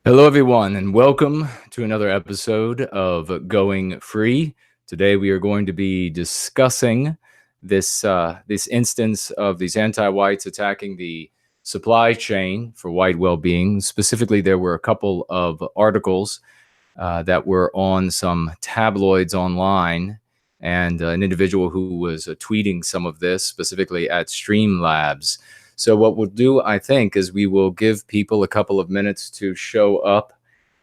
Hello, everyone, and welcome to another episode of Going Free. Today, we are going to be discussing this instance of these anti-whites attacking the supply chain for white well-being. Specifically, there were a couple of articles that were on some tabloids online, and an individual who was tweeting some of this, specifically at Streamlabs. So what we'll do, I think, is we will give people a couple of minutes to show up.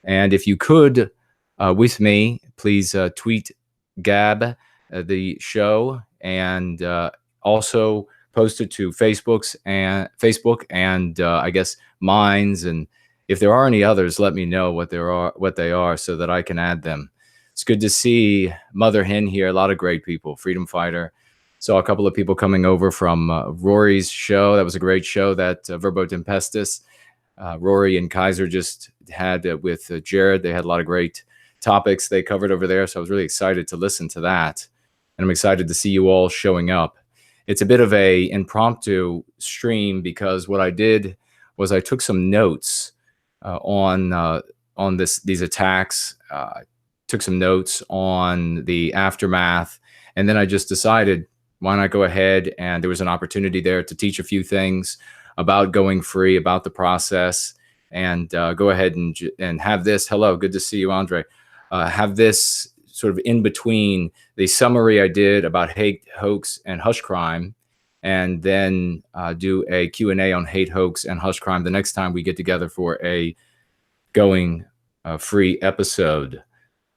And if you could, with me, please tweet Gab the show, and also post it to Facebook and I guess Minds. And if there are any others, let me know what they are, so that I can add them. It's good to see Mother Hen here. A lot of great people. Freedom Fighter. Saw a couple of people coming over from Rory's show. That was a great show, that Verbo Tempestus. Rory and Kaiser just had with Jared. They had a lot of great topics they covered over there. So I was really excited to listen to that. And I'm excited to see you all showing up. It's a bit of a impromptu stream, because what I did was I took some notes on these attacks. Took some notes on the aftermath. And then I just decided, why not go ahead? And there was an opportunity there to teach a few things about going free, about the process, and go ahead and have this. Hello, good to see you, Andre. Have this sort of in between the summary I did about hate, hoax, and hush crime, and then do a Q&A on hate, hoax, and hush crime the next time we get together for a going free episode.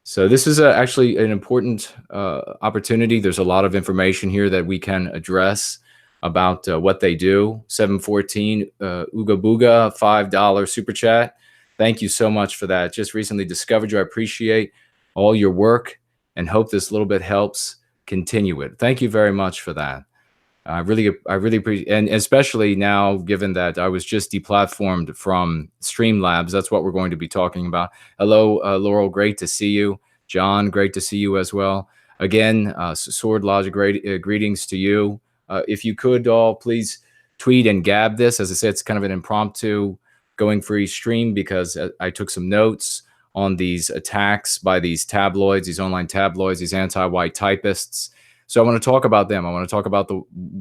So this is actually an important opportunity. There's a lot of information here that we can address about what they do. 714 Ooga Booga, $5 super chat. Thank you so much for that. Just recently discovered you. I appreciate all your work and hope this little bit helps continue it. Thank you very much for that. I really appreciate, and especially now, given that I was just deplatformed from Streamlabs. That's what we're going to be talking about. Hello, Laurel, great to see you. John, great to see you as well. Again, Sword Logic, greetings to you. If you could all please tweet and Gab this. As I said, it's kind of an impromptu going free stream, because I took some notes on these attacks by these tabloids, these online tabloids, these anti-white typists. So I want to talk about them. I want to talk about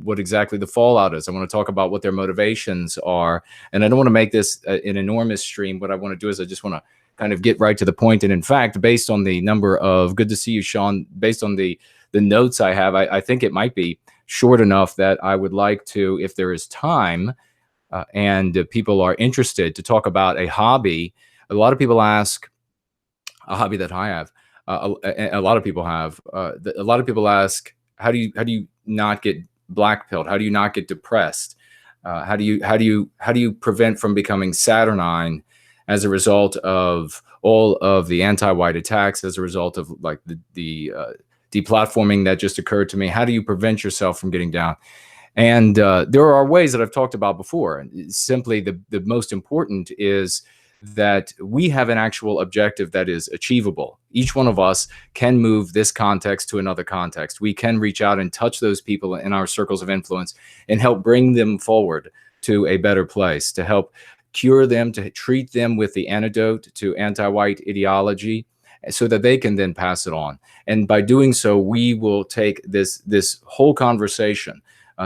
what exactly the fallout is. I want to talk about what their motivations are. And I don't want to make this an enormous stream. What I want to do is I just want to kind of get right to the point. And in fact, based on the number of, good to see you, Sean, based on the notes I have, I think it might be short enough that I would like to, if there is time and people are interested, to talk about a hobby. A lot of people ask, a hobby that I have, a lot of people have, a lot of people ask, how do you not get blackpilled? How do you not get depressed? How do you prevent from becoming saturnine as a result of all of the anti-white attacks, as a result of like the deplatforming that just occurred to me? How do you prevent yourself from getting down? And there are ways that I've talked about before. Simply, the most important is that we have an actual objective that is achievable. Each one of us can move this context to another context. We can reach out and touch those people in our circles of influence and help bring them forward to a better place, to help cure them, to treat them with the antidote to anti-white ideology, so that they can then pass it on. And by doing so, we will take this whole conversation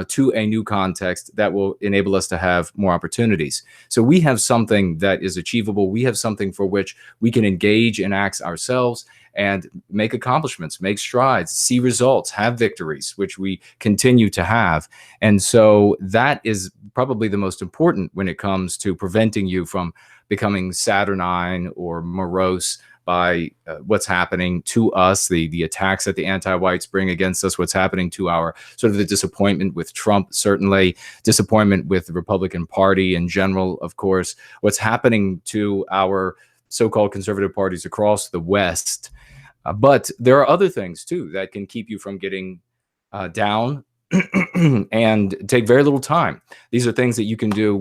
to a new context that will enable us to have more opportunities. So we have something that is achievable. We have something for which we can engage and act ourselves and make accomplishments, make strides, see results, have victories, which we continue to have. And so that is probably the most important when it comes to preventing you from becoming saturnine or morose by what's happening to us, the attacks that the anti-whites bring against us, what's happening to our sort of the disappointment with Trump, certainly disappointment with the Republican Party in general, of course, what's happening to our so-called conservative parties across the West. But there are other things too that can keep you from getting down and take very little time. These are things that you can do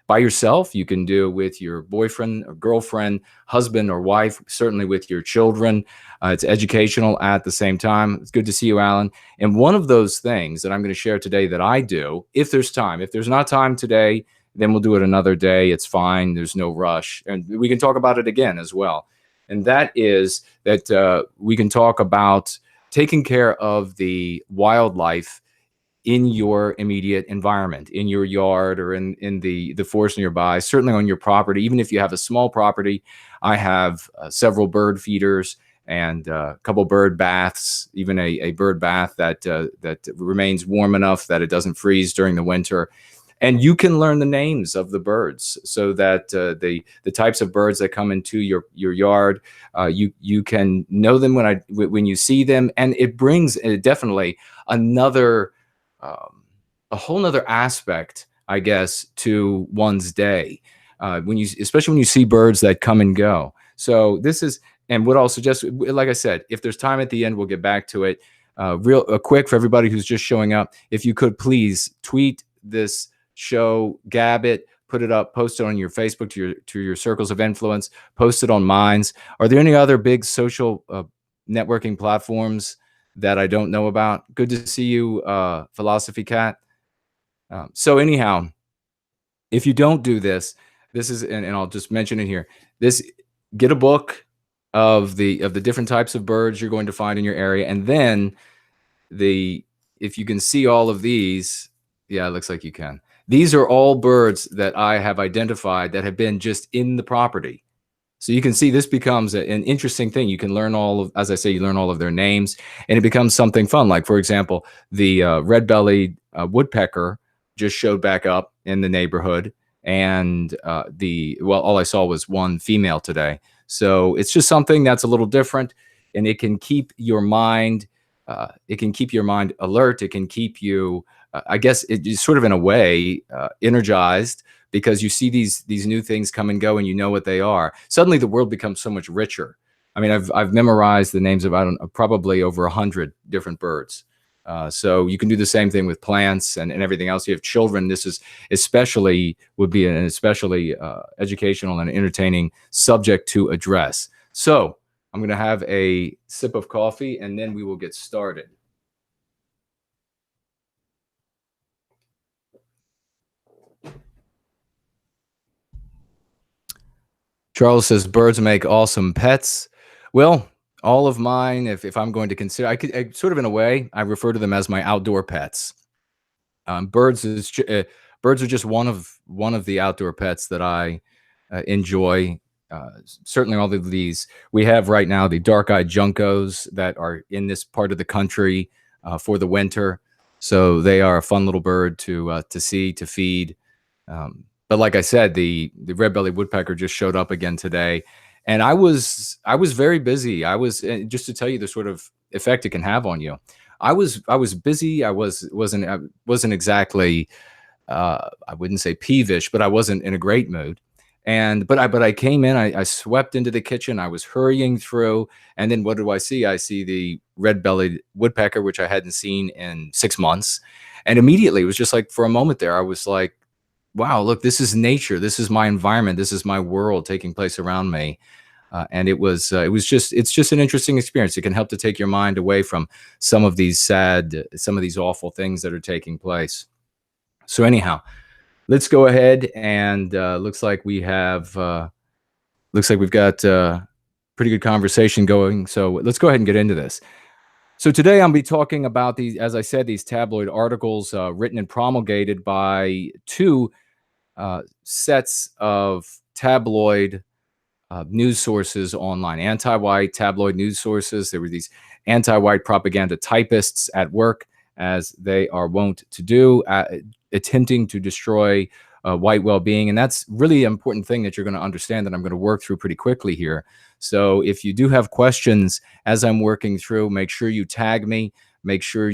by yourself. You can do with your boyfriend or girlfriend, husband or wife, certainly with your children. It's educational at the same time. It's good to see you, Alan. And one of those things that I'm going to share today that I do, if there's time, if there's not time today, then we'll do it another day. It's fine. There's no rush. And we can talk about it again as well. And that is that we can talk about taking care of the wildlife in your immediate environment, in your yard or in the forest nearby, certainly on your property. Even if you have a small property, I have several bird feeders and a couple bird baths, even a bird bath that remains warm enough that it doesn't freeze during the winter. And you can learn the names of the birds so that the types of birds that come into your yard, you can know them when you see them, and it brings definitely another a whole nother aspect, I guess, to one's day especially when you see birds that come and go. So this is, and what I'll suggest, like I said, if there's time at the end, we'll get back to it. Real quick for everybody who's just showing up, if you could please tweet this show, gab it, put it up, post it on your Facebook to your circles of influence, post it on Minds. Are there any other big social networking platforms that I don't know about? Good to see you, Philosophy Cat. So anyhow, if you don't do this, this is, and I'll just mention it here. Get a book of the different types of birds you're going to find in your area, and then if you can see all of these, yeah, it looks like you can. These are all birds that I have identified that have been just in the property. So you can see this becomes an interesting thing. You can learn as I say, you learn all of their names, and it becomes something fun. Like, for example, the red-bellied woodpecker just showed back up in the neighborhood, and all I saw was one female today. So it's just something that's a little different, and it can keep your mind alert. It can keep you, I guess, it's sort of in a way energized, because you see these new things come and go, and you know what they are. Suddenly, the world becomes so much richer. I mean, I've memorized the names of probably over 100 different birds. So you can do the same thing with plants and everything else. You have children. This would be an especially educational and entertaining subject to address. So I'm going to have a sip of coffee, and then we will get started. Charles says birds make awesome pets. Well, all of mine, if I'm going to consider, I sort of, in a way, I refer to them as my outdoor pets. Birds are just one of the outdoor pets that I enjoy. Certainly, all of these we have right now, the dark-eyed juncos that are in this part of the country for the winter. So they are a fun little bird to see, to feed. But like I said, the red-bellied woodpecker just showed up again today, and I was very busy. Just to tell you the sort of effect it can have on you. I was busy. I wasn't exactly I wouldn't say peevish, but I wasn't in a great mood. But I came in. I swept into the kitchen. I was hurrying through, and then what do I see? I see the red-bellied woodpecker, which I hadn't seen in 6 months, and immediately it was just like, for a moment there, I was like, wow, look, this is nature. This is my environment. This is my world taking place around me. And it's just an interesting experience. It can help to take your mind away from some of these awful things that are taking place. So anyhow, let's go ahead, and looks like we've got a pretty good conversation going. So let's go ahead and get into this. So today I'll be talking about as I said, these tabloid articles written and promulgated by two sets of tabloid news sources online. Anti-white tabloid news sources. There were these anti-white propaganda typists at work, as they are wont to do, attempting to destroy white well-being. And that's really an important thing that you're going to understand, that I'm going to work through pretty quickly here. So if you do have questions as I'm working through, make sure you tag me. Make sure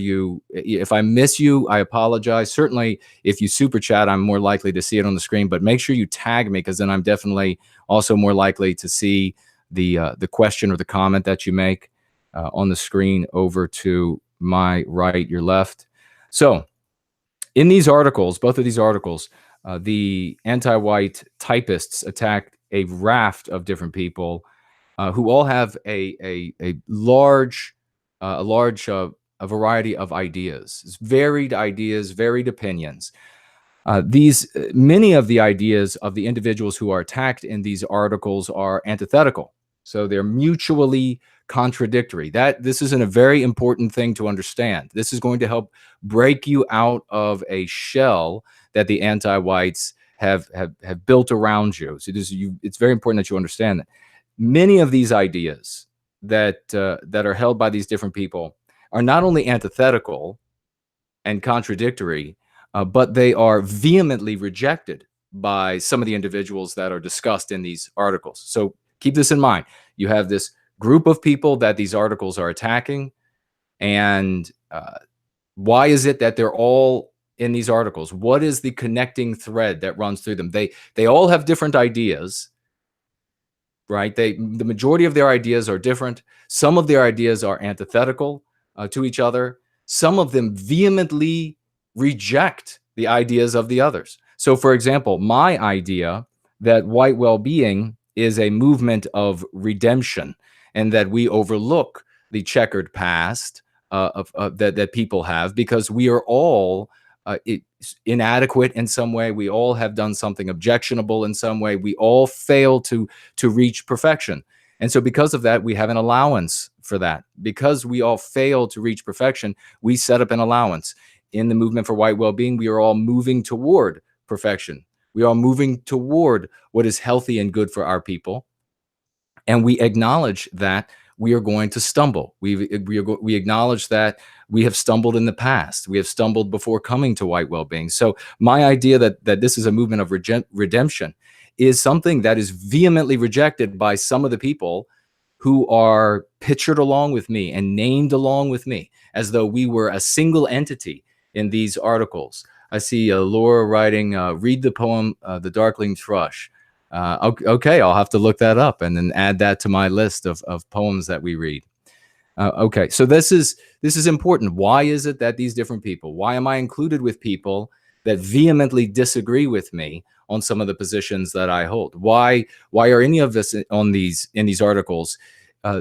if I miss you, I apologize. Certainly, if you super chat, I'm more likely to see it on the screen, but make sure you tag me, because then I'm definitely also more likely to see the question or the comment that you make on the screen over to my right, your left. So in these articles, both of these articles, the anti-white typists attacked a raft of different people who all have a large variety of ideas, varied opinions. These many of the ideas of the individuals who are attacked in these articles are antithetical, so they're mutually contradictory. That this isn't a very important thing to understand. This is going to help break you out of a shell that the anti-whites have built around you. So it's very important that you understand that many of these ideas that are held by these different people are not only antithetical and contradictory, but they are vehemently rejected by some of the individuals that are discussed in these articles. So keep this in mind. You have this group of people that these articles are attacking, and why is it that they're all in these articles? What is the connecting thread that runs through them? They all have different ideas, right? The majority of their ideas are different. Some of their ideas are antithetical to each other. Some of them vehemently reject the ideas of the others. So, for example, my idea that white well-being is a movement of redemption and that we overlook the checkered past that people have because we are all inadequate in some way. We all have done something objectionable in some way. We all fail to reach perfection. And so because of that, we have an allowance for that. Because we all fail to reach perfection, we set up an allowance. In the movement for white well-being, we are all moving toward perfection. We are moving toward what is healthy and good for our people. And we acknowledge that we are going to stumble. We acknowledge that we have stumbled in the past. We have stumbled before coming to white well-being. So my idea that this is a movement of redemption is something that is vehemently rejected by some of the people who are pictured along with me and named along with me as though we were a single entity in these articles. I see Laura writing, read the poem, The Darkling Thrush. Okay, I'll have to look that up and then add that to my list of poems that we read. Okay, so this is important. Why is it that these different people, why am I included with people that vehemently disagree with me on some of the positions that I hold? Why are any of us in these articles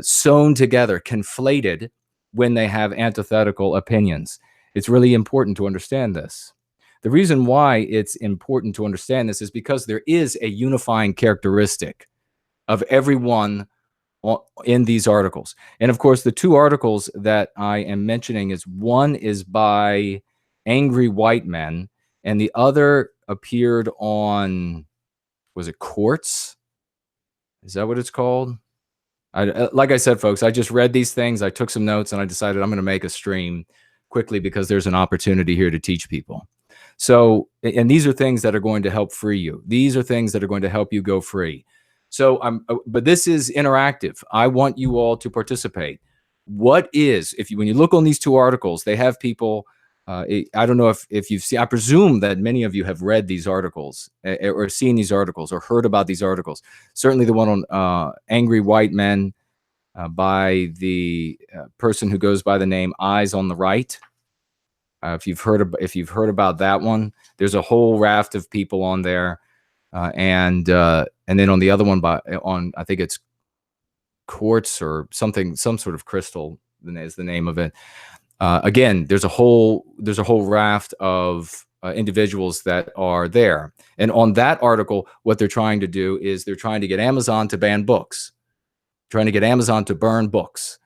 sewn together, conflated when they have antithetical opinions? It's really important to understand this. The reason why it's important to understand this is because there is a unifying characteristic of everyone in these articles. And of course, the two articles that I am mentioning is one is by Angry White Men, and the other appeared on, was it Quartz? Is that what it's called? Like I said, folks, I just read these things. I took some notes and I decided I'm going to make a stream quickly because there's an opportunity here to teach people. So, and these are things that are going to help free you. These are things that are going to help you go free. So, but this is interactive. I want you all to participate. What is, when you look on these two articles, they have people, I don't know if you've seen, I presume that many of you have read these articles or seen these articles or heard about these articles. Certainly the one on Angry White Men by the person who goes by the name Eyes on the Right. If you've heard about that one, there's a whole raft of people on there, and then on the other one I think it's Quartz or something, some sort of crystal is the name of it. Again, there's a whole raft of individuals that are there, and on that article, what they're trying to do is they're trying to get Amazon to ban books, trying to get Amazon to burn books.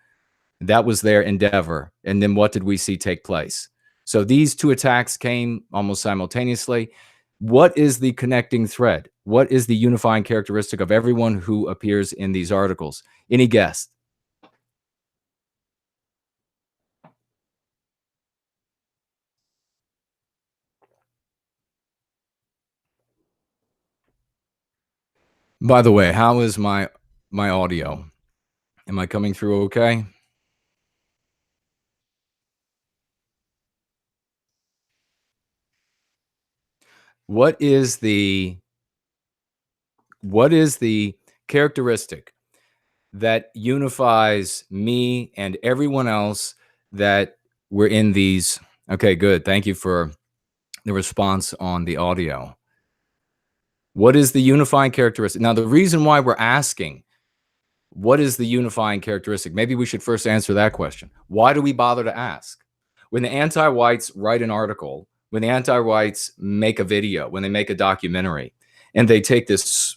That was their endeavor, and then what did we see take place? So these two attacks came almost simultaneously. What is the connecting thread? What is the unifying characteristic of everyone who appears in these articles? Any guess? By the way, how is my audio? Am I coming through okay? What is the characteristic that unifies me and everyone else that we're in these? Okay, good. Thank you for the response on the audio. What is the unifying characteristic? Now, the reason why we're asking, what is the unifying characteristic? Maybe we should first answer that question. Why do we bother to ask? When the anti-whites write an article when the anti-whites make a video, when they make a documentary, and they take this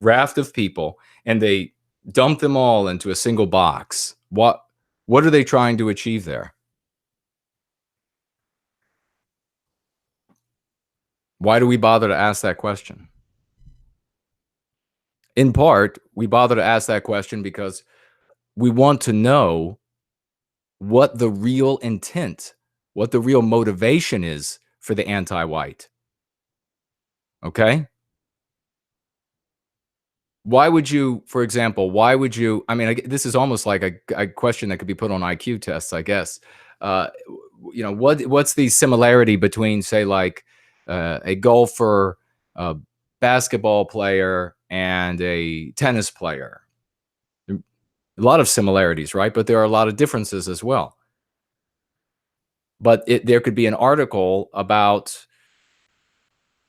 raft of people and they dump them all into a single box, what are they trying to achieve there? Why do we bother to ask that question? In part, we bother to ask that question because we want to know what the real intent, what the real motivation is for the anti-white. Okay? Why would you, for example, I mean, this is almost like a question that could be put on IQ tests, I guess. Uh, what's the similarity between, say, like a golfer, a basketball player, and a tennis player? A lot of similarities, right? But there are a lot of differences as well. But there could be an article about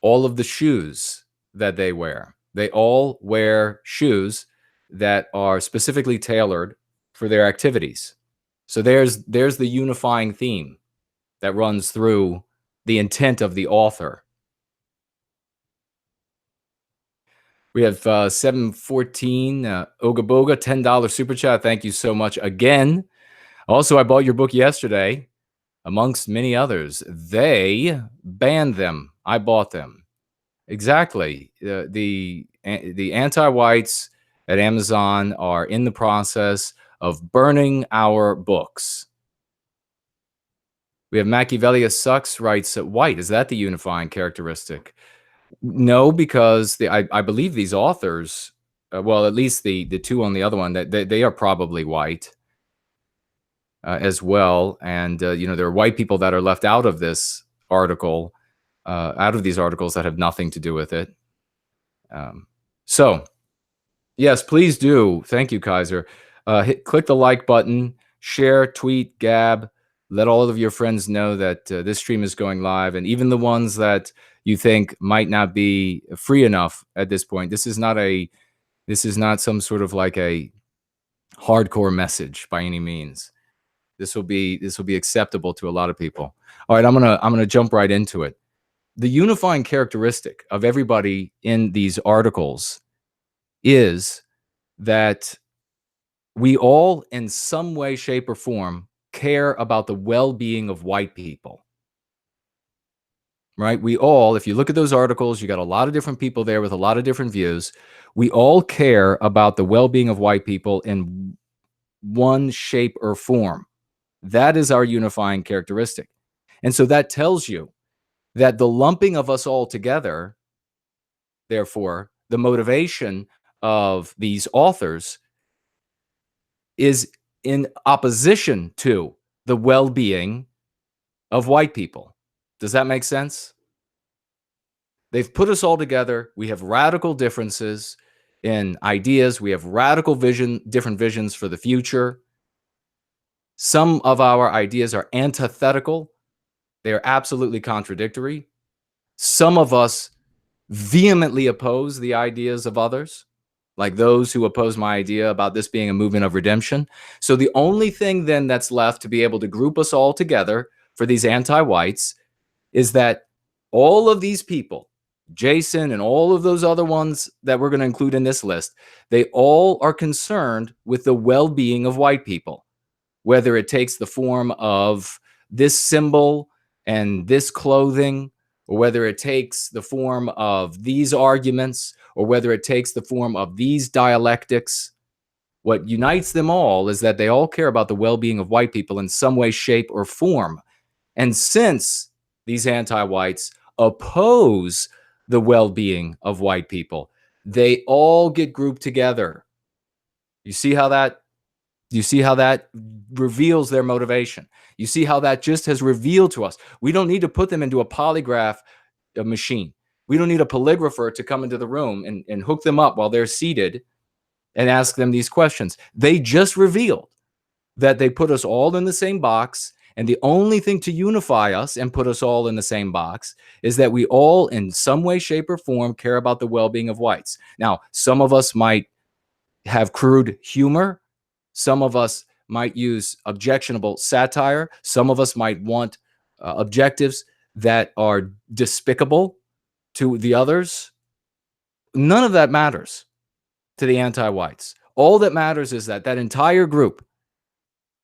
all of the shoes that they wear. They all wear shoes that are specifically tailored for their activities. So there's the unifying theme that runs through the intent of the author. We have 714 Oga Boga, $10 super chat. Thank you so much again. Also, I bought your book yesterday, amongst many others. They banned them. I bought them. Exactly. The anti-whites at Amazon are in the process of burning our books. We have Machiavelli sucks writes white. Is that the unifying characteristic? No, because I believe these authors, well, at least the two on the other one, that they are probably white as well. And there are white people that are left out of this article, out of these articles that have nothing to do with it. So, yes, please do. Thank you, Kaiser. Click the like button, share, tweet, gab. Let all of your friends know that this stream is going live, and even the ones that you think might not be free enough at this point. This is not some sort of like a hardcore message by any means. This will be acceptable to a lot of people. All right, I'm gonna jump right into it. The unifying characteristic of everybody in these articles is that we all, in some way, shape, or form, care about the well-being of white people. Right? We all, if you look at those articles, you got a lot of different people there with a lot of different views. We all care about the well-being of white people in one shape or form. That is our unifying characteristic. And so that tells you that the lumping of us all together, therefore, the motivation of these authors is in opposition to the well-being of white people. Does that make sense? They've put us all together. We have radical differences in ideas. We have different visions for the future. Some of our ideas are antithetical. They are absolutely contradictory. Some of us vehemently oppose the ideas of others, like those who oppose my idea about this being a movement of redemption. So the only thing then that's left to be able to group us all together for these anti-whites is that all of these people, Jason and all of those other ones that we're going to include in this list, they all are concerned with the well-being of white people, whether it takes the form of this symbol and this clothing, or whether it takes the form of these arguments, or whether it takes the form of these dialectics. What unites them all is that they all care about the well-being of white people in some way, shape, or form. And since these anti-whites oppose the well-being of white people, they all get grouped together. You see how that reveals their motivation? You see how that just has revealed to us. We don't need to put them into a polygraph machine. We don't need a polygrapher to come into the room and hook them up while they're seated and ask them these questions. They just revealed that they put us all in the same box, and the only thing to unify us and put us all in the same box is that we all, in some way, shape, or form, care about the well-being of whites. Now, some of us might have crude humor. Some of us might use objectionable satire. Some of us might want objectives that are despicable to the others, none of that matters to the anti-whites. All that matters is that entire group,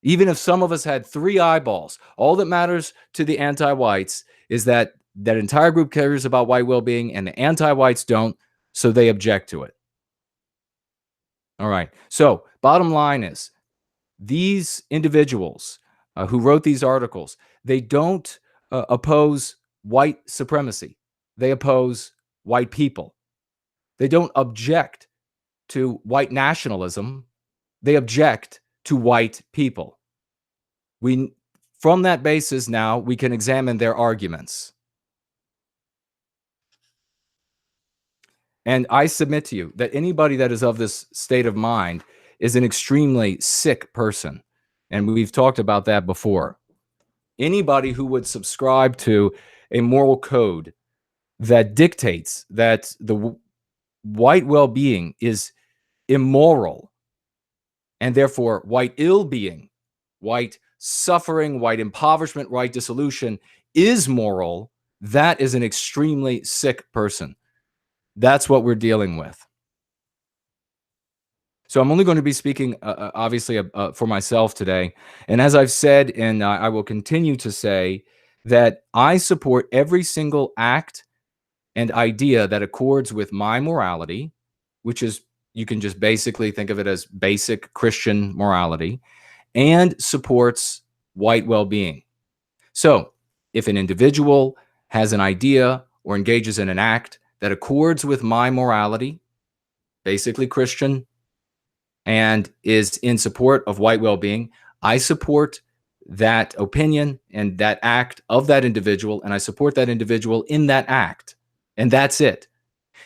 even if some of us had 3 eyeballs, all that matters to the anti-whites is that entire group cares about white well-being and the anti-whites don't, so they object to it. All right. So bottom line is, these individuals who wrote these articles, they don't oppose white supremacy. They oppose white people. They don't object to white nationalism. They object to white people. From that basis now, we can examine their arguments. And I submit to you that anybody that is of this state of mind is an extremely sick person. And we've talked about that before. Anybody who would subscribe to a moral code that dictates that the white well-being is immoral, and therefore white ill-being, white suffering, white impoverishment, white dissolution is moral, that is an extremely sick person. That's what we're dealing with. So I'm only going to be speaking, obviously, for myself today. And as I've said, and I will continue to say, that I support every single act and idea that accords with my morality, which is, you can just basically think of it as basic Christian morality, and supports white well-being. So if an individual has an idea or engages in an act that accords with my morality, basically Christian, and is in support of white well-being, I support that opinion and that act of that individual, and I support that individual in that act. And that's it.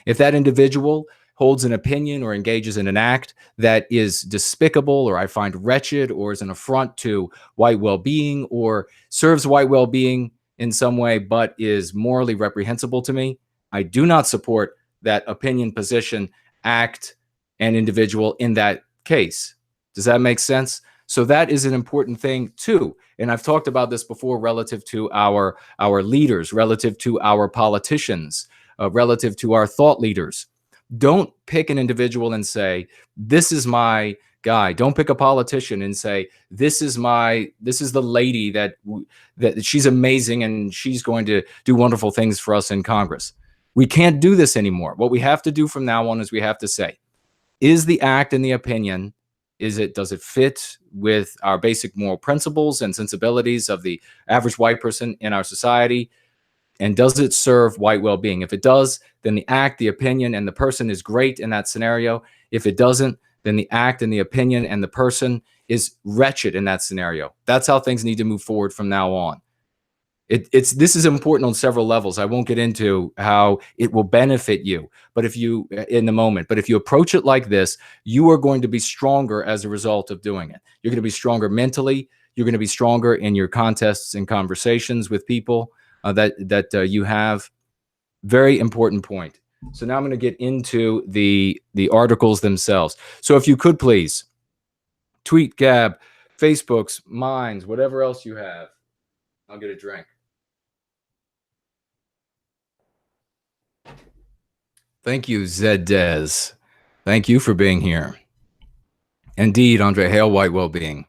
If that individual holds an opinion or engages in an act that is despicable, or I find wretched, or is an affront to white well-being, or serves white well-being in some way but is morally reprehensible to me, I do not support that opinion, position, act, and individual in that case. Does that make sense? So that is an important thing too. And I've talked about this before relative to our leaders, relative to our politicians, relative to our thought leaders. Don't pick an individual and say, this is my guy. Don't pick a politician and say, this is the lady that she's amazing and she's going to do wonderful things for us in Congress. We can't do this anymore. What we have to do from now on is we have to say, is the act and the opinion, does it fit with our basic moral principles and sensibilities of the average white person in our society? And does it serve white well-being? If it does, then the act, the opinion, and the person is great in that scenario. If it doesn't, then the act and the opinion and the person is wretched in that scenario. That's how things need to move forward from now on. This is important on several levels. I won't get into how it will benefit you, but if you approach it like this, you are going to be stronger as a result of doing it. You're going to be stronger mentally. You're going to be stronger in your contests and conversations with people that you have. Very important point. So now I'm going to get into the articles themselves. So if you could please tweet, Gab, Facebooks, Minds, whatever else you have. I'll get a drink. Thank you, Zed Dez. Thank you for being here. Indeed, Andre, hail white well-being.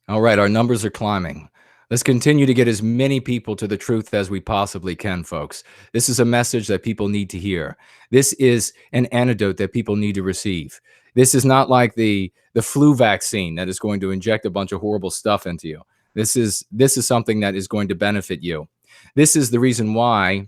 All right, our numbers are climbing. Let's continue to get as many people to the truth as we possibly can, folks. This is a message that people need to hear. This is an antidote that people need to receive. This is not like the flu vaccine that is going to inject a bunch of horrible stuff into you. This is something that is going to benefit you. This is the reason why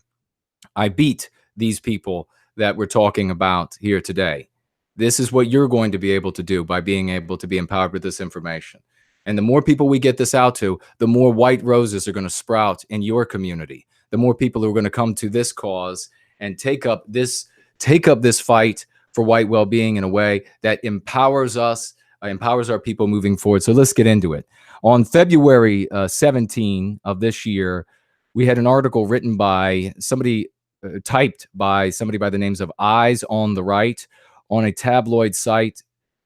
I beat these people that we're talking about here today. This is what you're going to be able to do by being able to be empowered with this information. And the more people we get this out to, the more white roses are going to sprout in your community. The more people who are going to come to this cause and take up this fight for white well-being in a way that empowers us, empowers our people moving forward. So let's get into it. On February 17 of this year, we had an article written by somebody, typed by somebody by the names of Eyes on the Right on a tabloid site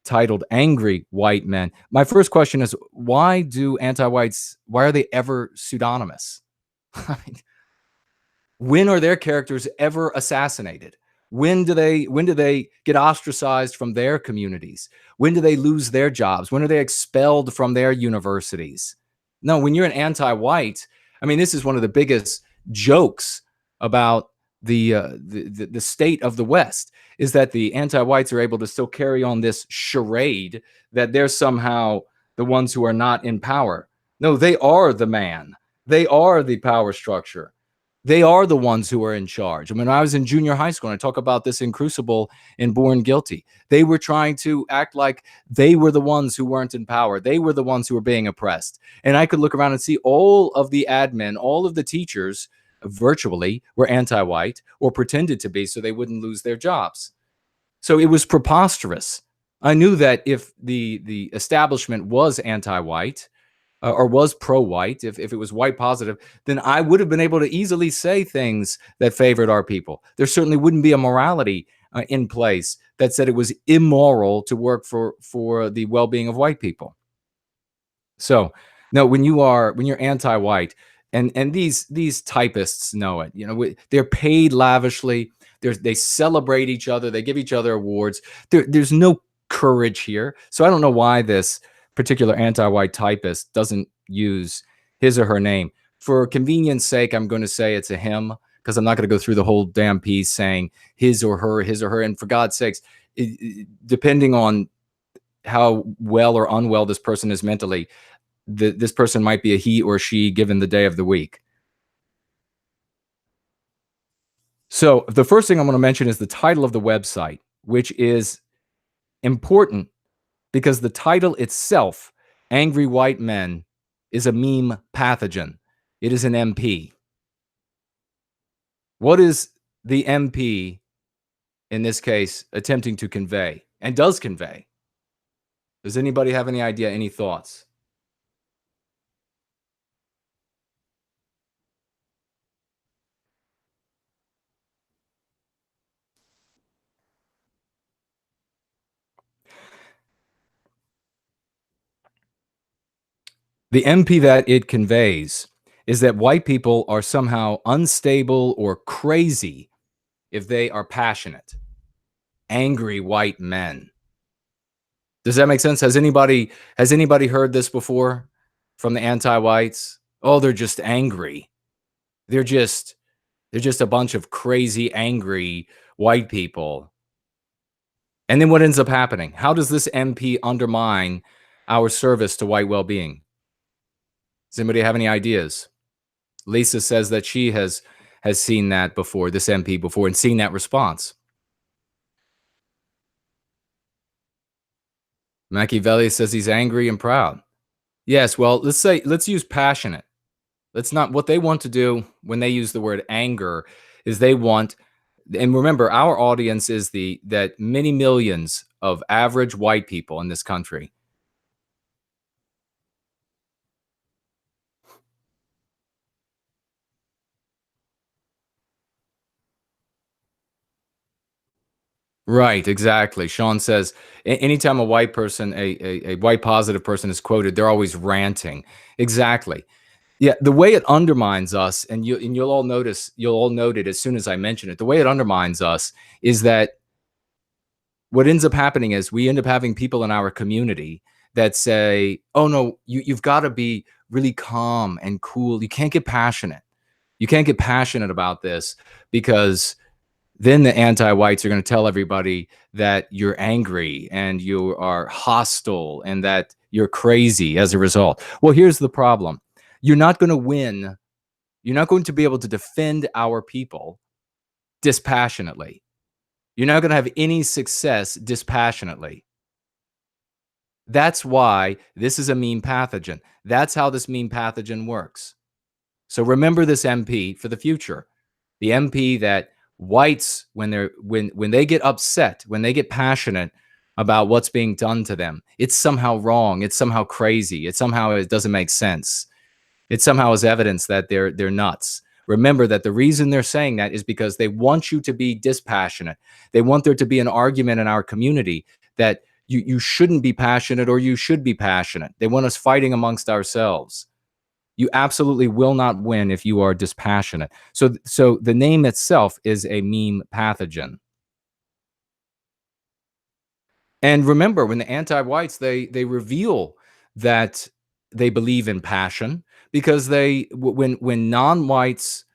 titled Angry White Men. My first question is, why do anti-whites, why are they ever pseudonymous? I mean, when are their characters ever assassinated? When do they get ostracized from their communities? When do they lose their jobs? When are they expelled from their universities? No, when you're an anti-white, I mean, this is one of the biggest jokes about the state of the West, is that the anti-whites are able to still carry on this charade that they're somehow the ones who are not in power. No, they are the man. They are the power structure. They are the ones who are in charge. I mean, when I was in junior high school, and I talk about this in Crucible and Born Guilty, they were trying to act like they were the ones who weren't in power. They were the ones who were being oppressed. And I could look around and see all of the admin, all of the teachers virtually were anti-white or pretended to be so they wouldn't lose their jobs. So it was preposterous. I knew that if the establishment was anti-white, or was pro-white, if it was white positive, then I would have been able to easily say things that favored our people. There certainly wouldn't be a morality in place that said it was immoral to work for the well-being of white people. So, no, when you're anti-white, and these typists know it. They're paid lavishly. They celebrate each other. They give each other awards. There's no courage here. So I don't know why this particular anti-white typist doesn't use his or her name. For convenience sake, I'm going to say it's a him, because I'm not going to go through the whole damn piece saying his or her. And for God's sakes, depending on how well or unwell this person is mentally, this person might be a he or she given the day of the week. So the first thing I'm going to mention is the title of the website, which is important because the title itself, Angry White Men, is a meme pathogen. It is an MP. What is the MP, in this case, attempting to convey, and does convey? Does anybody have any idea, any thoughts? The MP that it conveys is that white people are somehow unstable or crazy if they are passionate. Angry white men. Does that make sense? Has anybody heard this before from the anti-whites? Oh, they're just angry. They're just a bunch of crazy, angry white people. And then what ends up happening? How does this MP undermine our service to white well-being? Does anybody have any ideas? Lisa says that she has seen that before, this MP before, and seen that response. Machiavelli says he's angry and proud. Yes, well, let's use passionate. Let's not, what they want to do when they use the word anger is they want, and remember, our audience is that many millions of average white people in this country. Right, exactly. Sean says anytime a white person, a white positive person is quoted, they're always ranting. Exactly. Yeah, the way it undermines us, and you'll all note it as soon as I mention it. The way it undermines us is that what ends up happening is we end up having people in our community that say, "Oh no, you've got to be really calm and cool. You can't get passionate. You can't get passionate about this because then the anti-whites are going to tell everybody that you're angry and you are hostile and that you're crazy as a result." Well, here's the problem. You're not going to win. You're not going to be able to defend our people dispassionately. You're not going to have any success dispassionately. That's why this is a meme pathogen. That's how this meme pathogen works. So remember this MP for the future. The MP that whites, when they get upset, when they get passionate about what's being done to them, it's somehow wrong, it's somehow crazy, it doesn't make sense. It somehow is evidence that they're nuts. Remember that the reason they're saying that is because they want you to be dispassionate. They want there to be an argument in our community that you shouldn't be passionate or you should be passionate. They want us fighting amongst ourselves. You absolutely will not win if you are dispassionate. So the name itself is a meme pathogen. And remember, when the anti-whites, they reveal that they believe in passion because when non-whites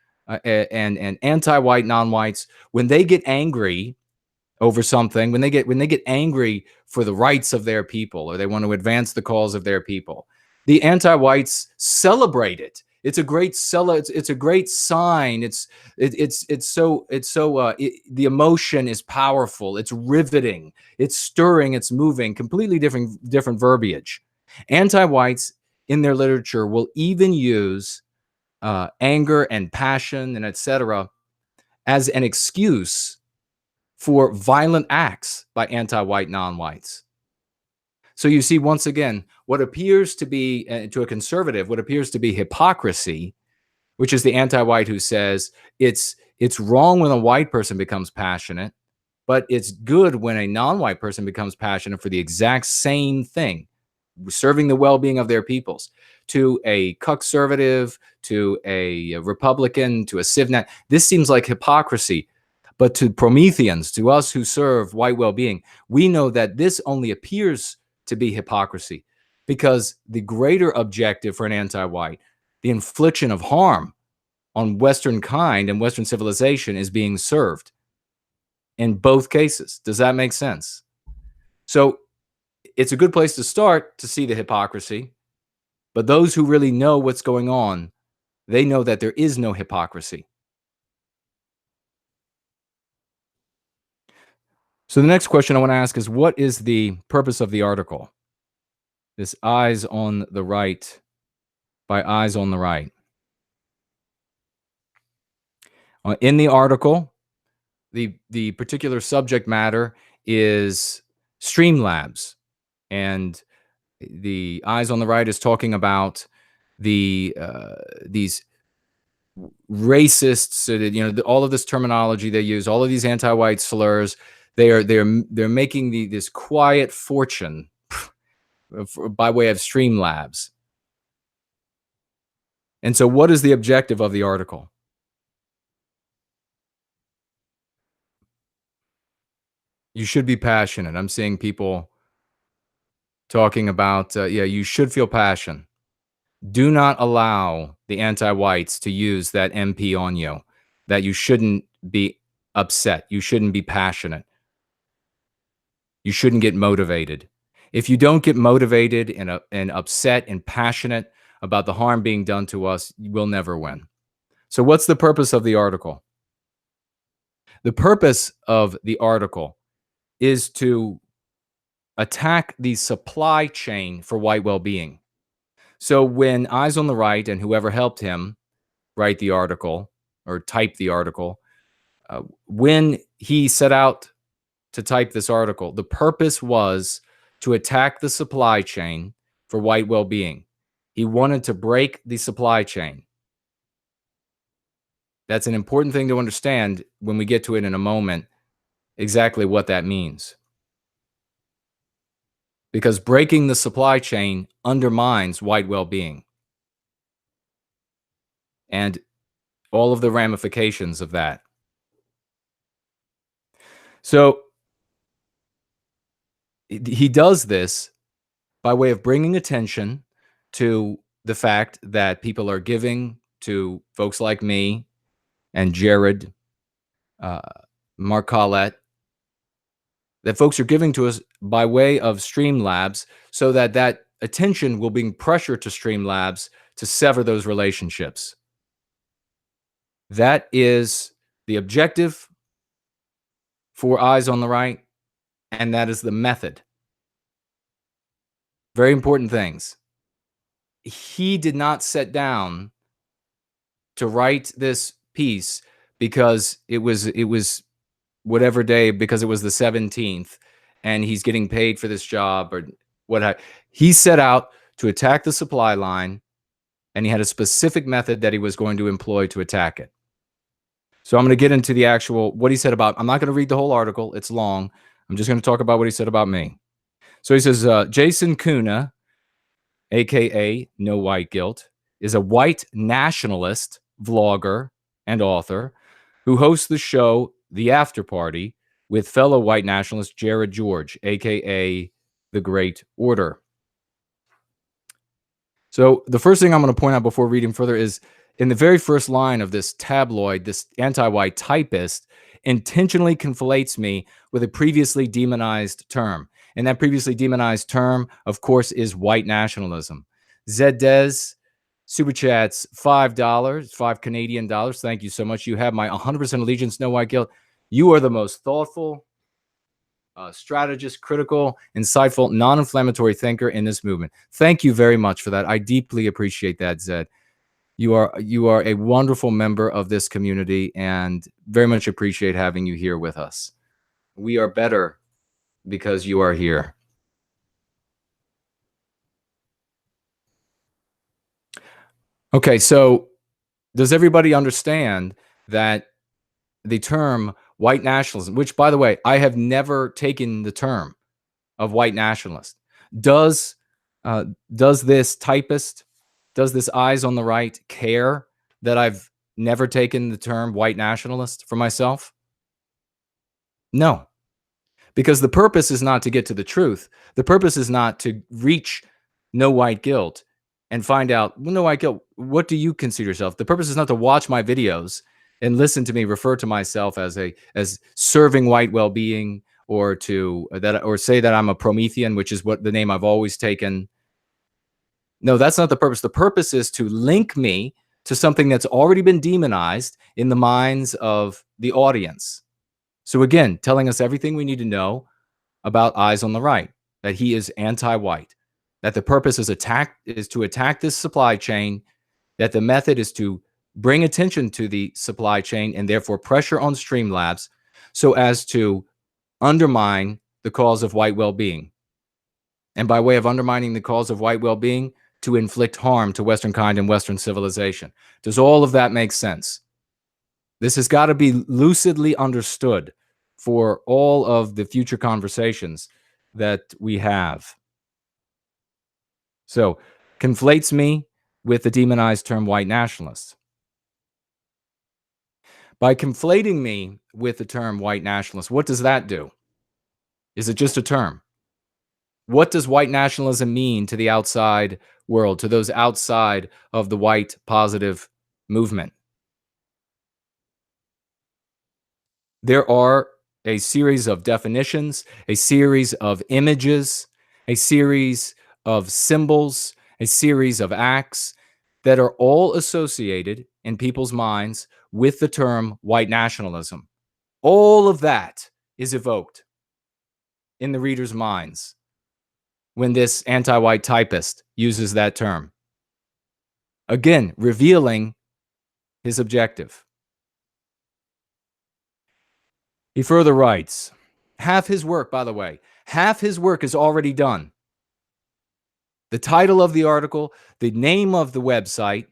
and anti-white non-whites, when they get angry over something, when they get angry for the rights of their people or they want to advance the cause of their people, the anti-whites celebrate it. It's a great it's a great sign. The emotion is powerful. It's riveting. It's stirring. It's moving. Completely different verbiage. Anti-whites in their literature will even use anger and passion and etc. as an excuse for violent acts by anti-white non-whites. So you see, once again, what appears to be, to a conservative, what appears to be hypocrisy, which is the anti-white who says it's wrong when a white person becomes passionate, but it's good when a non-white person becomes passionate for the exact same thing, serving the well-being of their peoples. To a conservative, to a Republican, to a civnet, this seems like hypocrisy. But to Prometheans, to us who serve white well-being, we know that this only appears to be hypocrisy because the greater objective for an anti-white, the infliction of harm on Western kind and Western civilization, is being served in both cases. Does that make sense? So it's a good place to start to see the hypocrisy, but those who really know what's going on, they know that there is no hypocrisy. So the next question I want to ask is, what is the purpose of the article? This Eyes on the Right by Eyes on the Right. In the article, the particular subject matter is Streamlabs, and the Eyes on the Right is talking about these racists, all of this terminology they use, all of these anti-white slurs. They're making this quiet fortune by way of Streamlabs. And so what is the objective of the article? You should be passionate. I'm seeing people talking about, you should feel passion. Do not allow the anti-whites to use that MP on you, that you shouldn't be upset. You shouldn't be passionate. You shouldn't get motivated. If you don't get motivated and upset and passionate about the harm being done to us, you will never win. So what's the purpose of the article? The purpose of the article is to attack the supply chain for white well-being. So when Eyes on the Right and whoever helped him write the article or type the article, when he set out to type this article, the purpose was to attack the supply chain for white well-being. He wanted to break the supply chain. That's an important thing to understand when we get to it in a moment, exactly what that means. Because breaking the supply chain undermines white well-being and all of the ramifications of that. So he does this by way of bringing attention to the fact that people are giving to folks like me and Jared, Mark Collette, that folks are giving to us by way of Streamlabs, so that attention will bring pressure to Streamlabs to sever those relationships. That is the objective for Eyes on the Right, and that is the method. Very important things. He did not sit down to write this piece because it was whatever day, because it was the 17th and he's getting paid for this job or what. He set out to attack the supply line, and he had a specific method that he was going to employ to attack it. So I'm going to get into what he said about, I'm not going to read the whole article. It's long. I'm just going to talk about what he said about me. So he says, Jason Kuna, aka No White Guilt, is a white nationalist vlogger and author who hosts the show The After Party with fellow white nationalist Jared George, aka The Great Order. So the first thing I'm going to point out before reading further is in the very first line of this tabloid, this anti-white typist intentionally conflates me with a previously demonized term. And that previously demonized term, of course, is white nationalism. Zedez super chats $5, 5 Canadian dollars. Thank you so much. You have my 100% allegiance, no white guilt. You are the most thoughtful, strategist, critical, insightful, non-inflammatory thinker in this movement. Thank you very much for that. I deeply appreciate that, Zed. You are a wonderful member of this community and very much appreciate having you here with us. We are better because you are here. Okay, so does everybody understand that the term white nationalism, which, by the way, I have never taken the term of white nationalist, does this typist, does this eyes on the right care that I've never taken the term white nationalist for myself? No, because the purpose is not to get to the truth. The purpose is not to reach no white guilt and find out, well, no white guilt, what do you consider yourself? The purpose is not to watch my videos and listen to me refer to myself as serving white well-being, or say that I'm a Promethean, which is what the name I've always taken. No, that's not the purpose. The purpose is to link me to something that's already been demonized in the minds of the audience. So again, telling us everything we need to know about Eyes on the Right, that he is anti-white, that the purpose is to attack this supply chain, that the method is to bring attention to the supply chain and therefore pressure on Streamlabs so as to undermine the cause of white well-being. And by way of undermining the cause of white well-being, to inflict harm to Western kind and Western civilization. Does all of that make sense? This has got to be lucidly understood for all of the future conversations that we have. So, conflates me with the demonized term white nationalist. By conflating me with the term white nationalist, what does that do? Is it just a term? What does white nationalism mean to the outside world, to those outside of the white positive movement? There are a series of definitions, a series of images, a series of symbols, a series of acts that are all associated in people's minds with the term white nationalism. All of that is evoked in the reader's minds when this anti-white typist uses that term. Again, revealing his objective. He further writes, half his work, by the way, half his work is already done. The title of the article, the name of the website,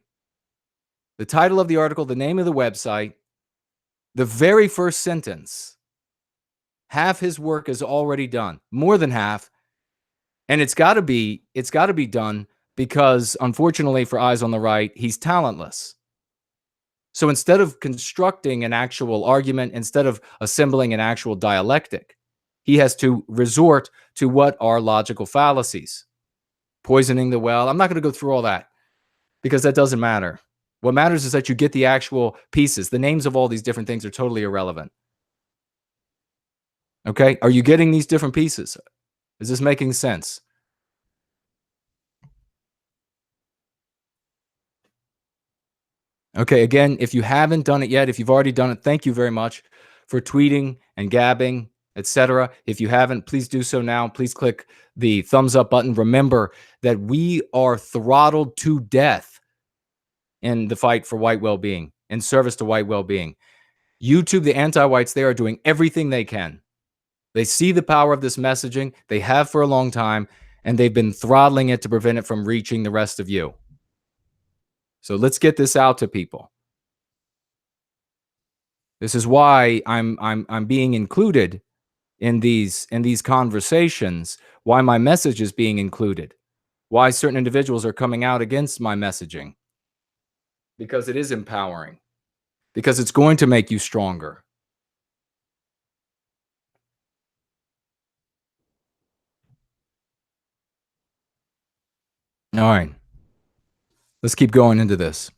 the title of the article, the name of the website, the very first sentence. Half his work is already done, more than half. And it's got to be done because, unfortunately for Eyes on the Right, he's talentless. So instead of constructing an actual argument, instead of assembling an actual dialectic, he has to resort to what are logical fallacies. Poisoning the well. I'm not going to go through all that because that doesn't matter. What matters is that you get the actual pieces. The names of all these different things are totally irrelevant. Okay? Are you getting these different pieces? Is this making sense? Okay, again, if you haven't done it yet, if you've already done it, thank you very much for tweeting and gabbing, etc. If you haven't, please do so now. Please click the thumbs up button. Remember that we are throttled to death in the fight for white well-being, in service to white well-being. YouTube, the anti-whites, they are doing everything they can. They see the power of this messaging. They have for a long time, and they've been throttling it to prevent it from reaching the rest of you. So let's get this out to people. This is why I'm being included in these conversations, why my message is being included, why certain individuals are coming out against my messaging, because it is empowering, because it's going to make you stronger. All right, let's keep going into this.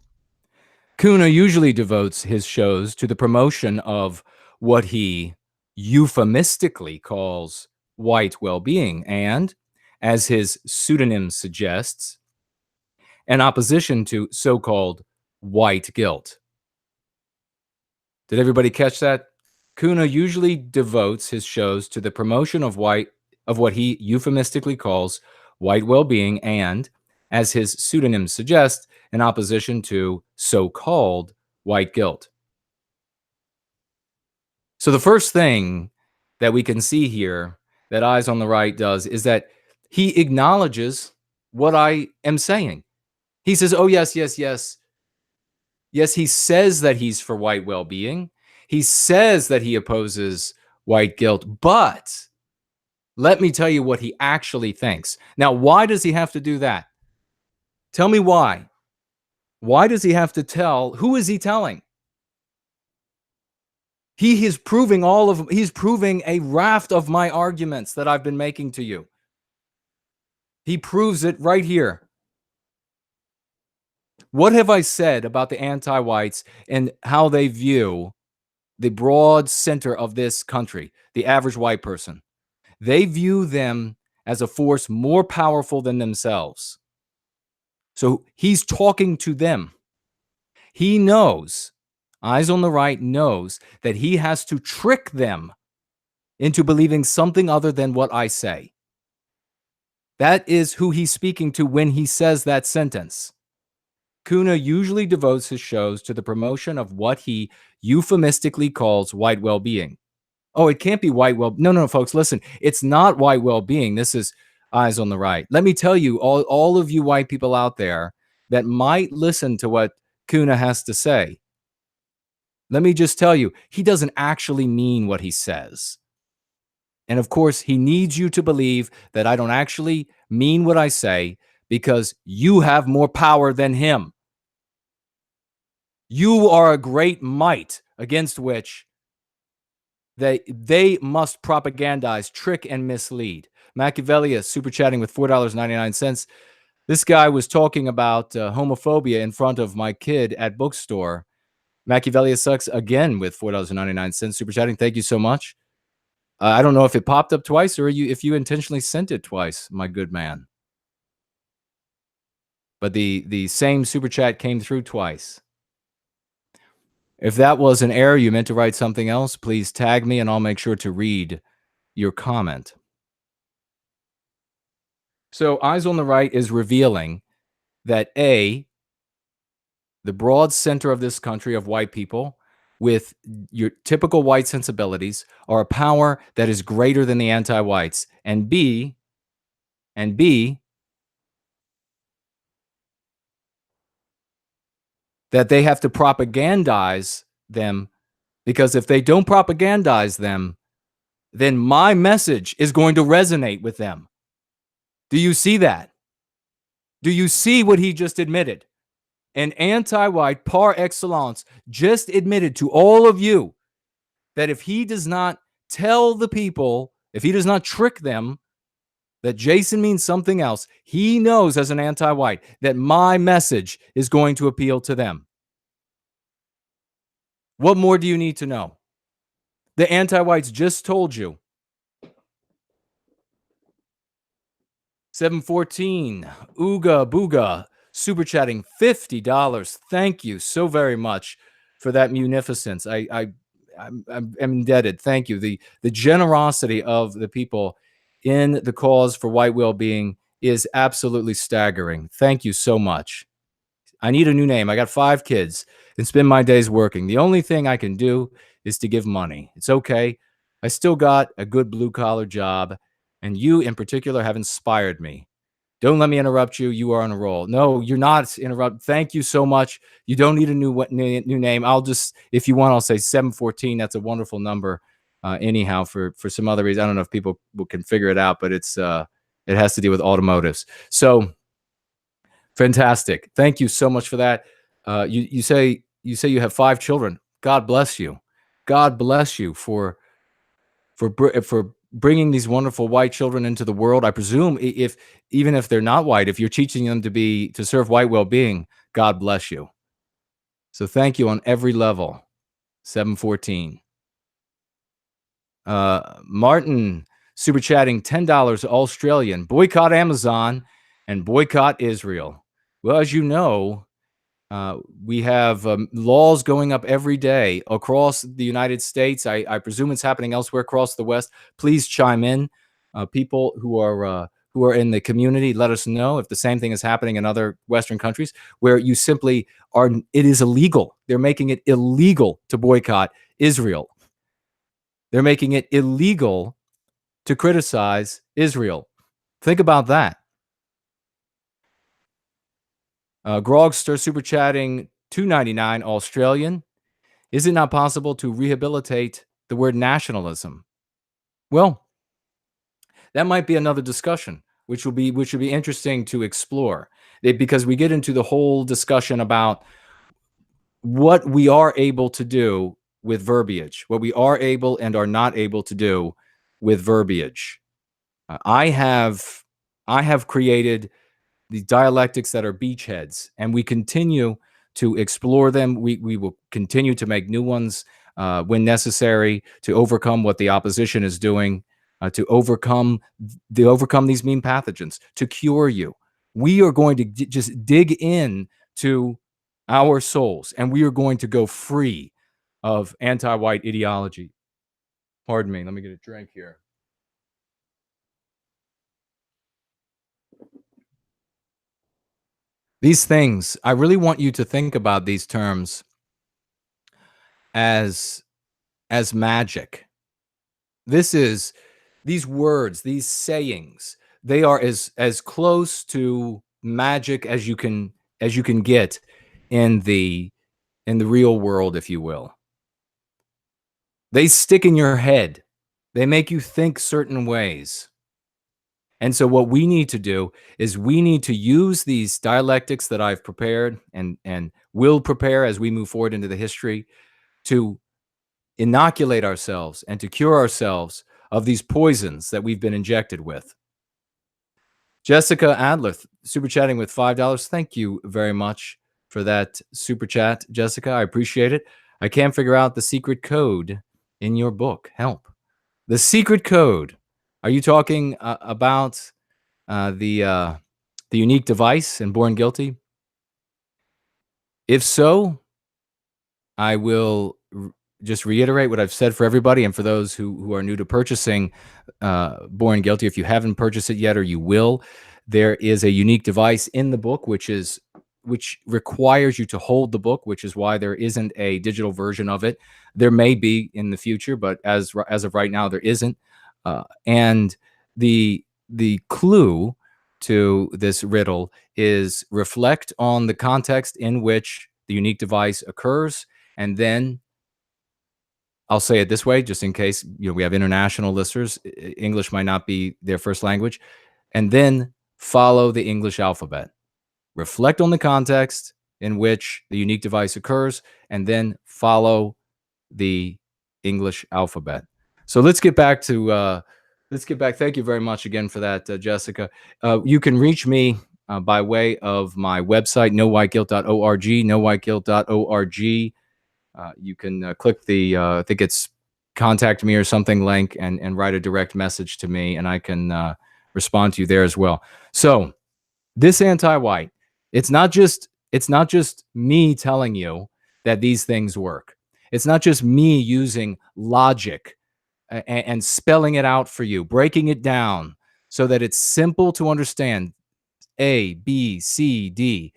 Kuna usually devotes his shows to the promotion of what he euphemistically calls white well-being and, as his pseudonym suggests, in opposition to so-called white guilt. Did everybody catch that? Kuna usually devotes his shows to the promotion of what he euphemistically calls white well-being and, as his pseudonym suggests, in opposition to so-called white guilt. So the first thing that we can see here that Eyes on the Right does is that he acknowledges what I am saying. He says, oh, yes, yes, yes. Yes, he says that he's for white well-being. He says that he opposes white guilt, but let me tell you what he actually thinks. Now, why does he have to do that? Tell me why. Why does he have to tell? Who is he telling? He's proving a raft of my arguments that I've been making to you. He proves it right here. What have I said about the anti-whites and how they view the broad center of this country, the average white person? They view them as a force more powerful than themselves. So he's talking to them. He knows, Eyes on the Right knows that he has to trick them into believing something other than what I say. That is who he's speaking to when he says that sentence. Kuna usually devotes his shows to the promotion of what he euphemistically calls white well-being. Oh, it can't be white well. No, folks, listen. It's not white well-being. This is Eyes on the Right. Let me tell you, all of you white people out there that might listen to what Kuna has to say, let me just tell you, he doesn't actually mean what he says. And of course, he needs you to believe that I don't actually mean what I say because you have more power than him. You are a great might against which they must propagandize, trick, and mislead. Machiavelli is super chatting with $4.99. This guy was talking about homophobia in front of my kid at bookstore. Machiavelli sucks again with $4.99 super chatting. Thank you so much. I don't know if it popped up twice or if you intentionally sent it twice, my good man. But the same super chat came through twice. If that was an error, you meant to write something else, please tag me and I'll make sure to read your comment. So Eyes on the Right is revealing that A, the broad center of this country of white people with your typical white sensibilities are a power that is greater than the anti-whites. And B, that they have to propagandize them, because if they don't propagandize them, then my message is going to resonate with them. Do you see that? Do you see what he just admitted? An anti-white par excellence just admitted to all of you that if he does not tell the people, if he does not trick them that Jason means something else, he knows as an anti-white that my message is going to appeal to them. What more do you need to know? The anti-whites just told you. 714, Ooga Booga, super chatting $50. Thank you so very much for that munificence. I'm indebted. Thank you. The generosity of the people in the cause for white well-being is absolutely staggering. Thank you so much. I need a new name. I got 5 kids and spend my days working. The only thing I can do is to give money. It's okay. I still got a good blue-collar job, and you in particular have inspired me. Don't let me interrupt you. You are on a roll. No, you're not interrupt. Thank you so much. You don't need a new name. I'll just, if you want, I'll say 714. That's a wonderful number. anyhow, for some other reason. I don't know if people can figure it out, but it has to do with automotives. So fantastic. Thank you so much for that. You say you have 5 children. God bless you. God bless you for bringing these wonderful white children into the world. I presume if even if they're not white, if you're teaching them to serve white well-being, God bless you. So thank you on every level. 714. Martin super chatting $10 Australian. Boycott Amazon and boycott Israel. Well, as you know, we have laws going up every day across the United States. I presume it's happening elsewhere across the West. Please chime in. People who are in the community, let us know if the same thing is happening in other Western countries where you simply are. It is illegal. They're making it illegal to boycott Israel. They're making it illegal to criticize Israel. Think about that. Grogster super chatting $2.99 Australian. Is it not possible to rehabilitate the word nationalism? Well, that might be another discussion, which would be interesting to explore, because we get into the whole discussion about what we are able to do with verbiage, what we are able and are not able to do with verbiage. I have created these dialectics that are beachheads, and we continue to explore them. We will continue to make new ones when necessary to overcome what the opposition is doing, to overcome these mean pathogens, to cure you. We are going to just dig in to our souls, and we are going to go free of anti-white ideology. Pardon me. Let me get a drink here. These things, I really want you to think about these terms as magic. These words, these sayings, they are as close to magic as you can get in the real world, if you will. They stick in your head. They make you think certain ways. And so what we need to do is we need to use these dialectics that I've prepared and will prepare as we move forward into the history to inoculate ourselves and to cure ourselves of these poisons that we've been injected with. Jessica Adler, super chatting with $5. Thank you very much for that super chat, Jessica. I appreciate it. I can't figure out the secret code in your book. Help. The secret code. Are you talking about the unique device in Born Guilty? If so, I will just reiterate what I've said for everybody, and for those who are new to purchasing Born Guilty, if you haven't purchased it yet or you will, there is a unique device in the book which requires you to hold the book, which is why there isn't a digital version of it. There may be in the future, but as of right now, there isn't. And the clue to this riddle is reflect on the context in which the unique device occurs, and then I'll say it this way, just in case we have international listeners. English might not be their first language, and then follow the English alphabet. Reflect on the context in which the unique device occurs, and then follow the English alphabet. So let's get back to Thank you very much again for that, Jessica. You can reach me by way of my website, nowhiteguilt.org, nowhiteguilt.org. You can click the I think it's contact me or something link and write a direct message to me, and I can respond to you there as well. So this anti-white, it's not just me telling you that these things work. It's not just me using logic and spelling it out for you, breaking it down so that it's simple to understand. A, B, C, D,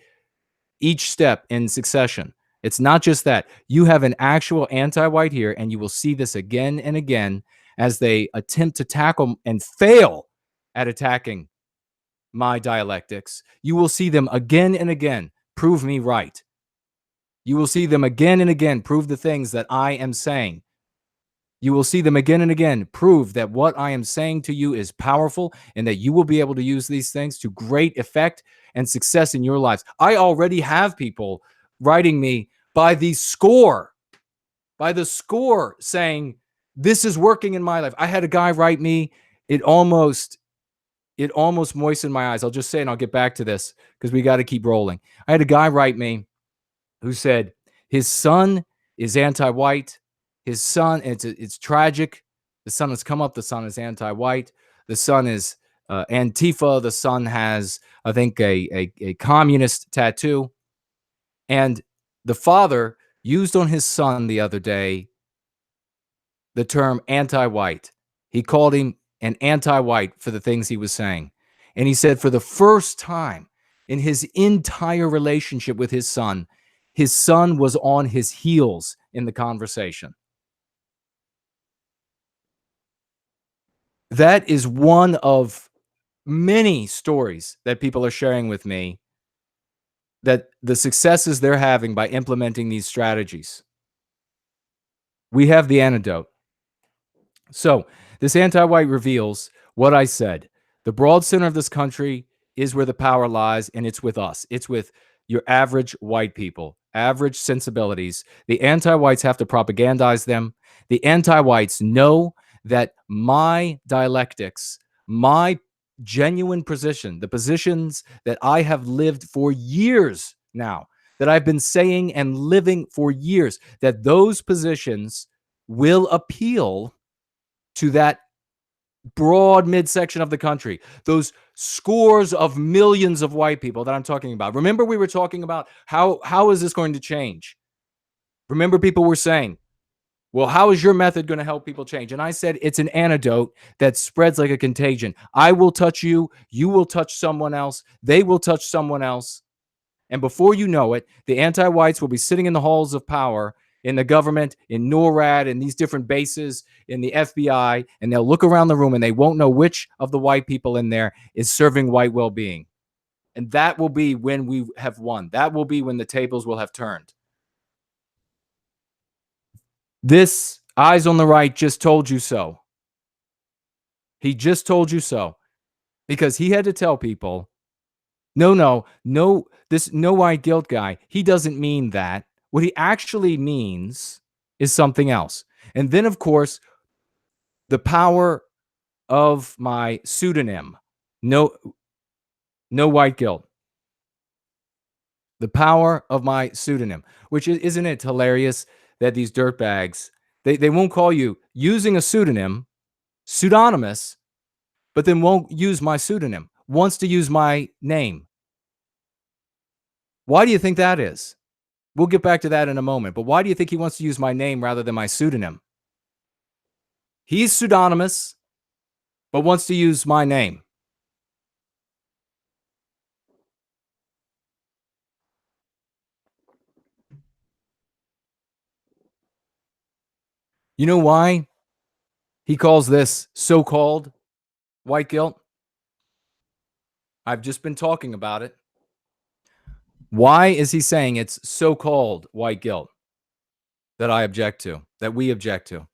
each step in succession. It's not just that. You have an actual anti-white here, and you will see this again and again as they attempt to tackle and fail at attacking my dialectics. You will see them again and again prove me right. You will see them again and again prove the things that I am saying. You will see them again and again prove that what I am saying to you is powerful and that you will be able to use these things to great effect and success in your lives. I already have people writing me by the score saying, this is working in my life. I had a guy write me, it almost moistened my eyes. I'll just say, and I'll get back to this because we got to keep rolling. I had a guy write me who said his son is anti-white. His son, it's tragic. The son has come up. The son is anti-white. The son is Antifa. The son has, I think, a communist tattoo. And the father used on his son the other day the term anti-white. He called him an anti-white for the things he was saying. And he said for the first time in his entire relationship with his son was on his heels in the conversation. That is one of many stories that people are sharing with me, that the successes they're having by implementing these strategies. We have the antidote. So this anti-white reveals what I said. The broad center of this country is where the power lies, and it's with us. It's with your average white people, average sensibilities. The anti-whites have to propagandize them. The anti-whites know that my dialectics, my genuine position, the positions that I have lived for years now, that I've been saying and living for years, that those positions will appeal to that broad midsection of the country, those scores of millions of white people that I'm talking about. Remember, we were talking about how is this going to change? Remember, people were saying, well, how is your method going to help people change? And I said, it's an antidote that spreads like a contagion. I will touch you. You will touch someone else. They will touch someone else. And before you know it, the anti-whites will be sitting in the halls of power in the government, in NORAD, in these different bases, in the FBI, and they'll look around the room and they won't know which of the white people in there is serving white well-being. And that will be when we have won. That will be when the tables will have turned. This Eyes on the Right just told you so. He just told you so. Because he had to tell people, no, this no white guilt guy, he doesn't mean that. What he actually means is something else. And then, of course, the power of my pseudonym, no white guilt. The power of my pseudonym, which isn't it hilarious that these dirtbags, they won't call you using a pseudonym, pseudonymous, but then won't use my pseudonym, wants to use my name. Why do you think that is? We'll get back to that in a moment. But why do you think he wants to use my name rather than my pseudonym? He's pseudonymous, but wants to use my name. You know why he calls this so-called white guilt? I've just been talking about it. Why is he saying it's so-called white guilt that I object to, that we object to?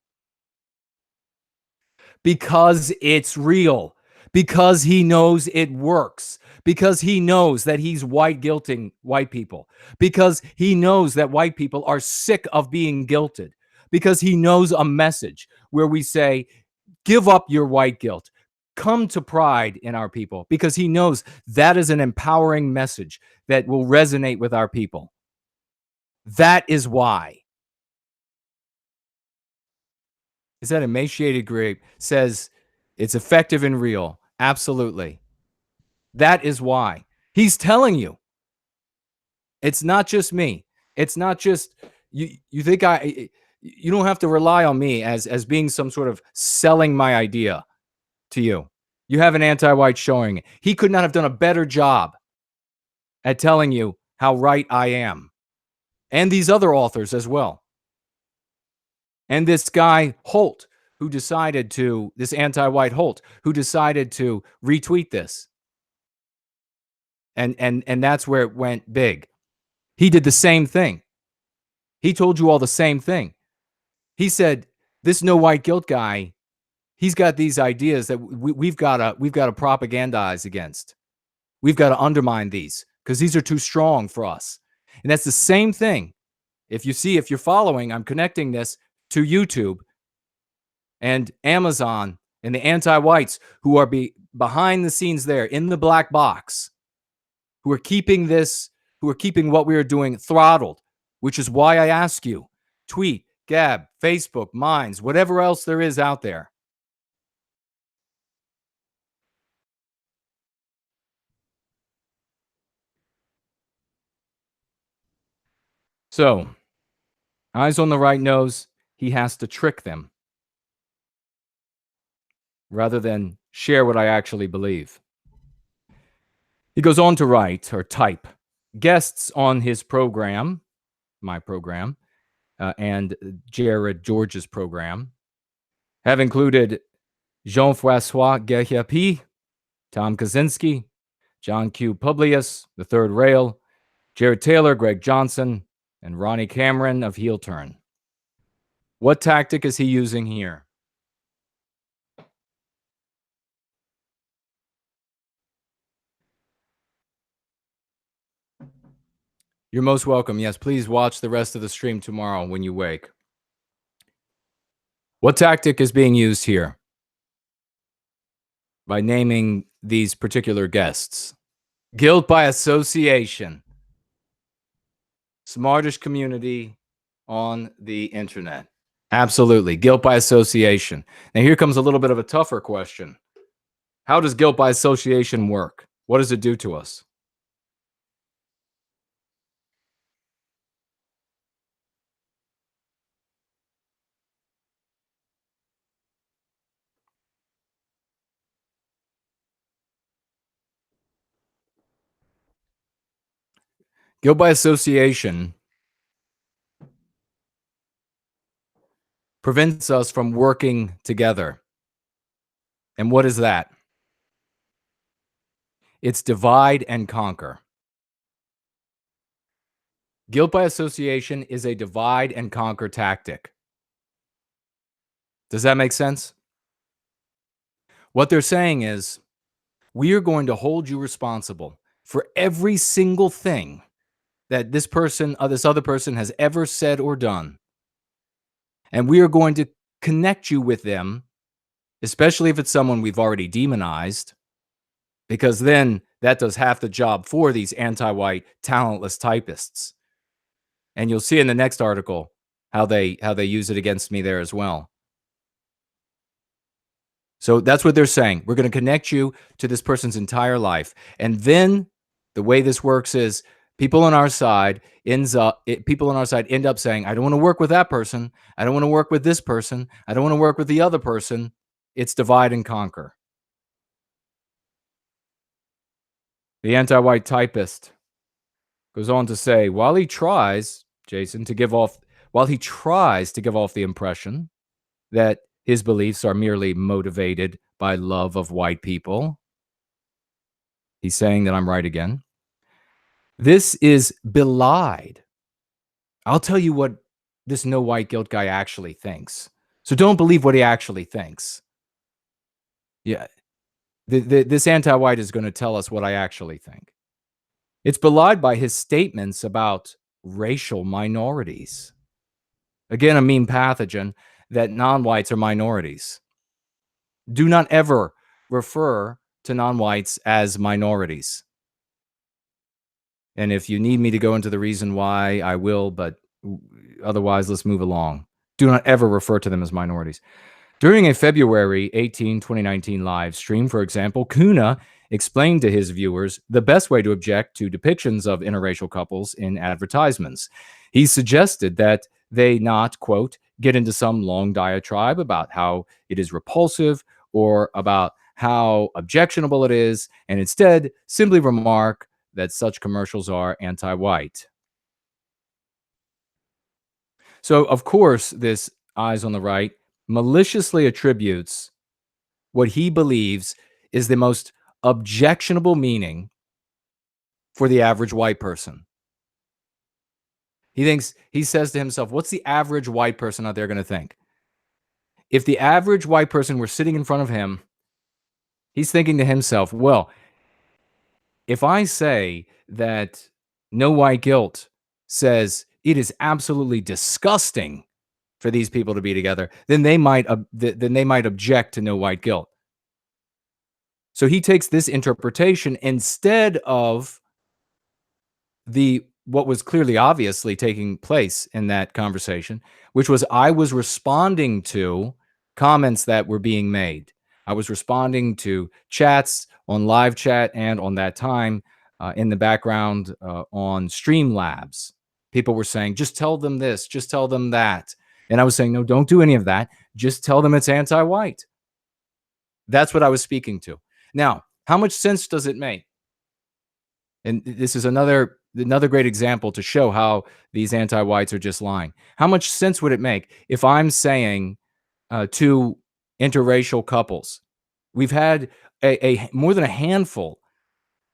Because it's real. Because he knows it works. Because he knows that he's white guilting white people. Because he knows that white people are sick of being guilted. Because he knows a message where we say, give up your white guilt. Come to pride in our people. Because he knows that is an empowering message that will resonate with our people. That is why. Is that emaciated grape says it's effective and real. Absolutely. That is why. He's telling you. It's not just me. It's not just you think you don't have to rely on me as being some sort of selling my idea to you. You have an anti-white showing it. He could not have done a better job at telling you how right I am. And these other authors as well. And this guy Holt, this anti-white Holt, who decided to retweet this. And that's where it went big. He did the same thing. He told you all the same thing. He said, This no white guilt guy, he's got these ideas that we've got to propagandize against. We've got to undermine these because these are too strong for us. And that's the same thing. If you're following, I'm connecting this to YouTube and Amazon and the anti-whites who are behind the scenes there in the black box, who are keeping what we are doing throttled, which is why I ask you, tweet, Gab, Facebook, Minds, whatever else there is out there. So, eyes on the right knows he has to trick them rather than share what I actually believe. He goes on to write or type. Guests on his program, my program, and Jared George's program have included Jean-Francois Guerrier, Tom Kaczynski, John Q. Publius, The Third Rail, Jared Taylor, Greg Johnson, and Ronnie Cameron of Heel Turn. What tactic is he using here? You're most welcome. Yes, please watch the rest of the stream tomorrow when you wake. What tactic is being used here by naming these particular guests? Guilt by association. Smartish community on the internet. Absolutely. Guilt by association. Now, here comes a little bit of a tougher question. How does guilt by association work? What does it do to us? Guilt by association prevents us from working together. And what is that? It's divide and conquer. Guilt by association is a divide and conquer tactic. Does that make sense? What they're saying is, we are going to hold you responsible for every single thing that this person or this other person has ever said or done. And we are going to connect you with them, especially if it's someone we've already demonized, because then that does half the job for these anti-white, talentless typists. And you'll see in the next article how they use it against me there as well. So that's what they're saying. We're going to connect you to this person's entire life. And then the way this works is people on our side end up saying, I don't want to work with that person. I don't want to work with this person. I don't want to work with the other person. It's divide and conquer. The anti-white typist goes on to say, while he tries, Jason, to give off the impression that his beliefs are merely motivated by love of white people, he's saying that I'm right again. This is belied. I'll tell you what this no white guilt guy actually thinks. So don't believe what he actually thinks. Yeah. This anti-white is going to tell us what I actually think. It's belied by his statements about racial minorities. Again, a mean pathogen that non-whites are minorities. Do not ever refer to non-whites as minorities. And if you need me to go into the reason why, I will, but otherwise, let's move along. Do not ever refer to them as minorities. During a February 18, 2019 live stream, for example, Kuna explained to his viewers the best way to object to depictions of interracial couples in advertisements. He suggested that they not, quote, get into some long diatribe about how it is repulsive or about how objectionable it is, and instead simply remark that such commercials are anti-white. So, of course, this eyes on the right maliciously attributes what he believes is the most objectionable meaning for the average white person. He says to himself, what's the average white person out there going to think? If the average white person were sitting in front of him, he's thinking to himself, well, if I say that no white guilt says it is absolutely disgusting for these people to be together, then they might object to no white guilt. So he takes this interpretation instead of the what was clearly obviously taking place in that conversation, which was I was responding to comments that were being made. I was responding to chats on live chat and on that time in the background on Streamlabs. People were saying, just tell them this, just tell them that. And I was saying, no, don't do any of that. Just tell them it's anti-white. That's what I was speaking to. Now, how much sense does it make? And this is another great example to show how these anti-whites are just lying. How much sense would it make if I'm saying to interracial couples, we've had a more than a handful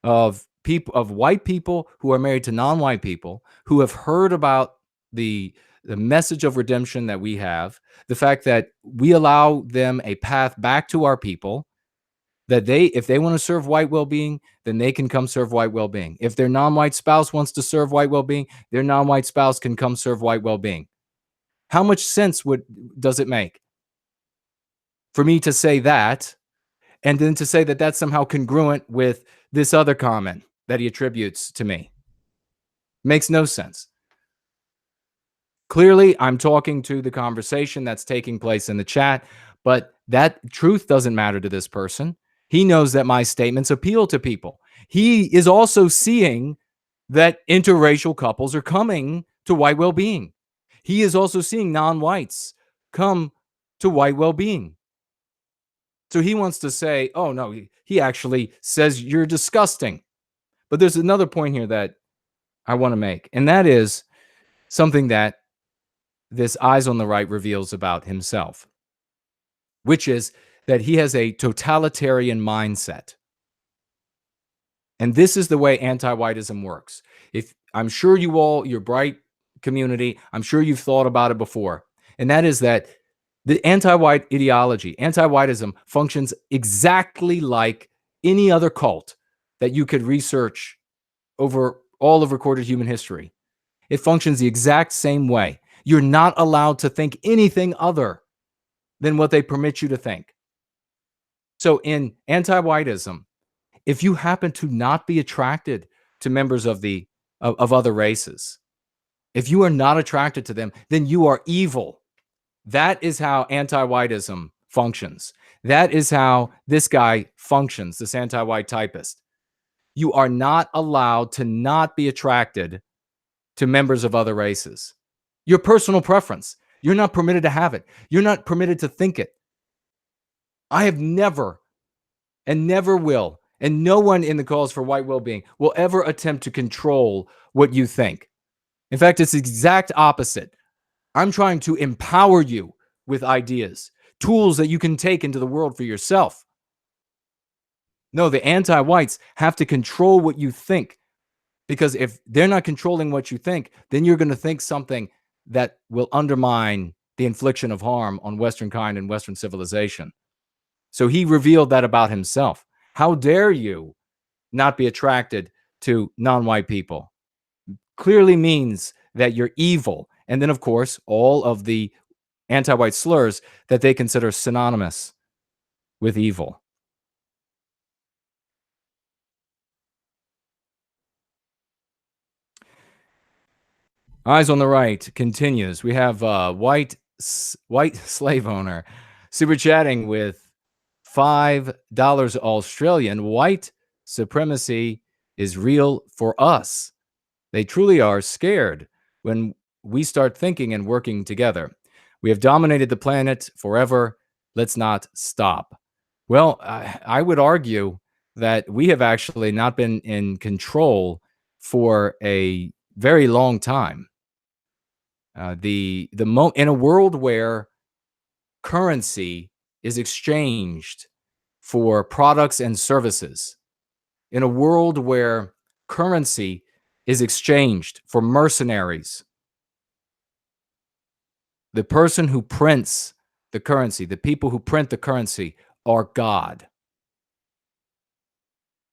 of white people who are married to non-white people who have heard about the message of redemption that we have, the fact that we allow them a path back to our people, that if they want to serve white well-being, then they can come serve white well-being. If their non-white spouse wants to serve white well-being, their non-white spouse can come serve white well-being. How much sense does it make for me to say that, and then to say that that's somehow congruent with this other comment that he attributes to me? Makes no sense. Clearly, I'm talking to the conversation that's taking place in the chat, but that truth doesn't matter to this person. He knows that my statements appeal to people. He is also seeing that interracial couples are coming to white well-being. He is also seeing non-whites come to white well-being. So he wants to say, oh, no, he actually says you're disgusting. But there's another point here that I want to make, and that is something that this Eyes on the Right reveals about himself, which is that he has a totalitarian mindset. And this is the way anti-whiteism works. If I'm sure your bright community, I'm sure you've thought about it before. And that is that the anti-white ideology, anti-whiteism, functions exactly like any other cult that you could research over all of recorded human history. It functions the exact same way. You're not allowed to think anything other than what they permit you to think. So in anti-whiteism, if you happen to not be attracted to members of other races, if you are not attracted to them, then you are evil. That is how anti-whiteism functions. That is how this guy functions, this anti-white typist. You are not allowed to not be attracted to members of other races. Your personal preference. You're not permitted to have it. You're not permitted to think it. I have never and never will, and no one in the cause for white well-being will ever attempt to control what you think. In fact, it's the exact opposite. I'm trying to empower you with ideas, tools that you can take into the world for yourself. No, the anti-whites have to control what you think, because if they're not controlling what you think, then you're going to think something that will undermine the infliction of harm on Western kind and Western civilization. So he revealed that about himself. How dare you not be attracted to non-white people? Clearly means that you're evil. And then, of course, all of the anti-white slurs that they consider synonymous with evil. Eyes on the Right continues. We have white slave owner super chatting with $5 Australian. White supremacy is real for us. They truly are scared when we start thinking and working together. We have dominated the planet forever. Let's not stop. Well, I would argue that we have actually not been in control for a very long time. In a world where currency is exchanged for products and services, in a world where currency is exchanged for mercenaries, the person who prints the currency, the people who print the currency are God.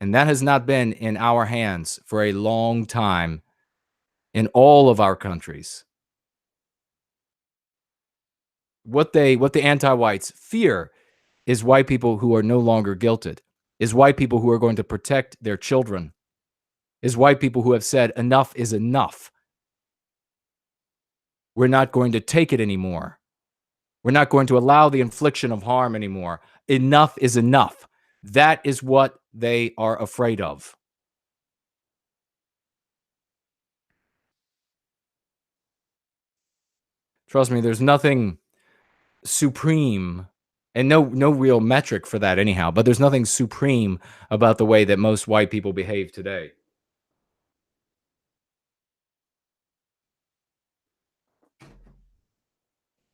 And that has not been in our hands for a long time in all of our countries. What the anti-whites fear is white people who are no longer guilted, is white people who are going to protect their children, is white people who have said enough is enough. We're not going to take it anymore. We're not going to allow the infliction of harm anymore. Enough is enough. That is what they are afraid of. Trust me, there's nothing supreme and no real metric for that anyhow, but there's nothing supreme about the way that most white people behave today.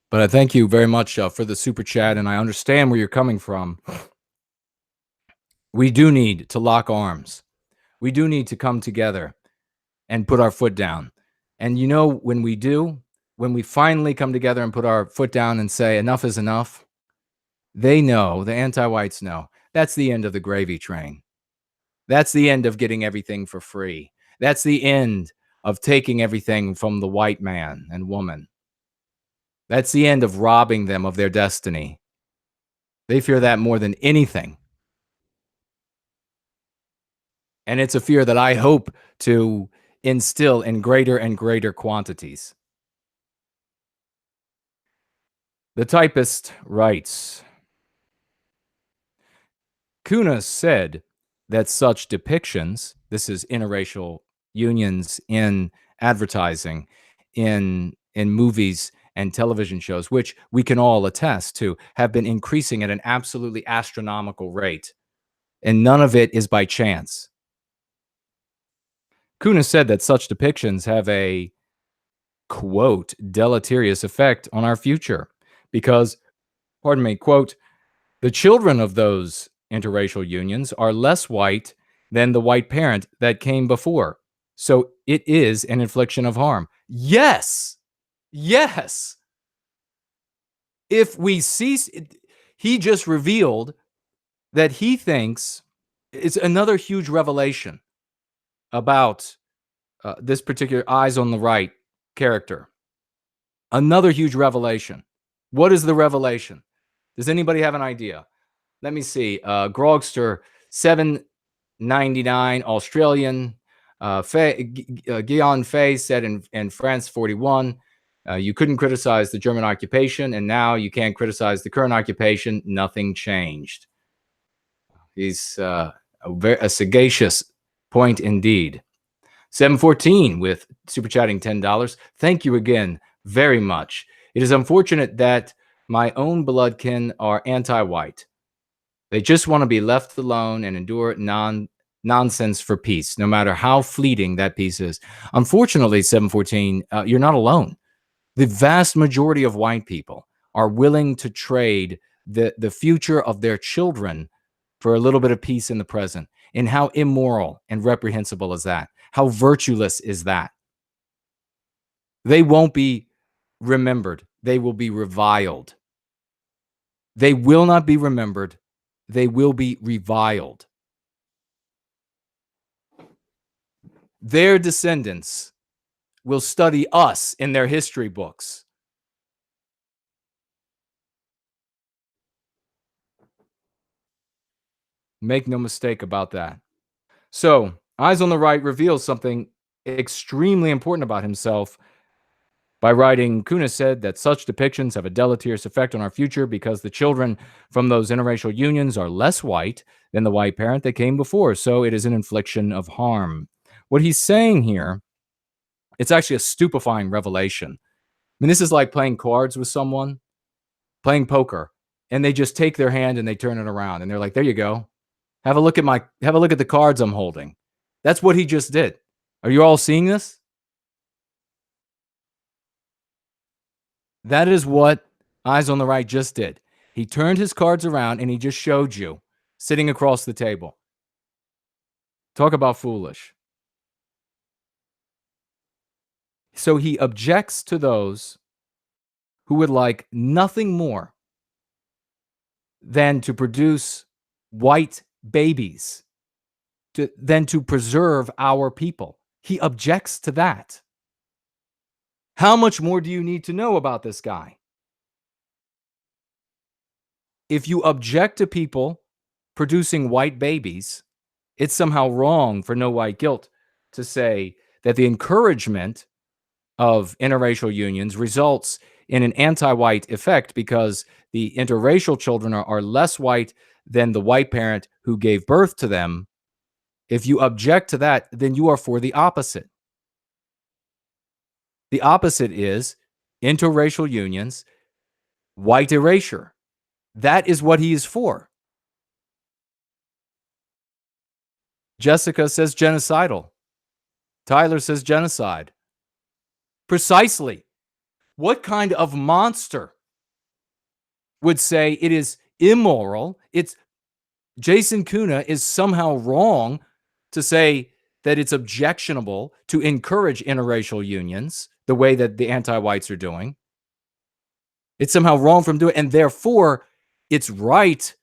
But I thank you very much for the super chat, and I understand where you're coming from. We do need to lock arms. We do need to come together and put our foot down. And you know, when we do, when we finally come together and put our foot down and say enough is enough, they know, the anti-whites know, that's the end of the gravy train. That's the end of getting everything for free. That's the end of taking everything from the white man and woman. That's the end of robbing them of their destiny. They fear that more than anything. And it's a fear that I hope to instill in greater and greater quantities. The typist writes, Kuna said that such depictions, this is interracial unions in advertising, in movies and television shows, which we can all attest to, have been increasing at an absolutely astronomical rate. And none of it is by chance. Kuna said that such depictions have a, quote, deleterious effect on our future because, pardon me, quote, the children of those interracial unions are less white than the white parent that came before. So it is an infliction of harm. Yes. Yes. If we cease, he just revealed that he thinks it's another huge revelation about this particular eyes on the right character. Another huge revelation. What is the revelation? Does anybody have an idea? Let me see. Grogster, 799, Australian. Guillaume Fay said in France 41, you couldn't criticize the German occupation, and now you can't criticize the current occupation. Nothing changed. He's a sagacious point indeed. 714 with super chatting $10. Thank you again very much. It is unfortunate that my own bloodkin are anti-white. They just want to be left alone and endure nonsense for peace, no matter how fleeting that peace is. Unfortunately, 714, you're not alone. The vast majority of white people are willing to trade the future of their children for a little bit of peace in the present. And how immoral and reprehensible is that? How virtueless is that? They won't be remembered. They will be reviled. They will not be remembered. They will be reviled. Their descendants will study us in their history books. Make no mistake about that. So, Eyes on the Right reveals something extremely important about himself by writing, Kuna said that such depictions have a deleterious effect on our future because the children from those interracial unions are less white than the white parent that came before. So it is an infliction of harm. What he's saying here, it's actually a stupefying revelation. I mean, this is like playing cards with someone, playing poker, and they just take their hand and they turn it around and they're like, there you go. Have a look at the cards I'm holding. That's what he just did. Are you all seeing this? That is what Eyes on the Right just did. He turned his cards around and he just showed you sitting across the table. Talk about foolish. So he objects to those who would like nothing more than to produce white babies, than to preserve our people. He objects to that. How much more do you need to know about this guy? If you object to people producing white babies, it's somehow wrong for no white guilt to say that the encouragement of interracial unions results in an anti-white effect because the interracial children are less white than the white parent who gave birth to them. If you object to that, then you are for the opposite. The opposite is interracial unions, white erasure. That is what he is for. Jessica says genocidal. Tyler says genocide. Precisely. What kind of monster would say it is immoral? It's Jason Kuna is somehow wrong to say that it's objectionable to encourage interracial unions the way that the anti-whites are doing. It's somehow wrong from doing it, and therefore it's right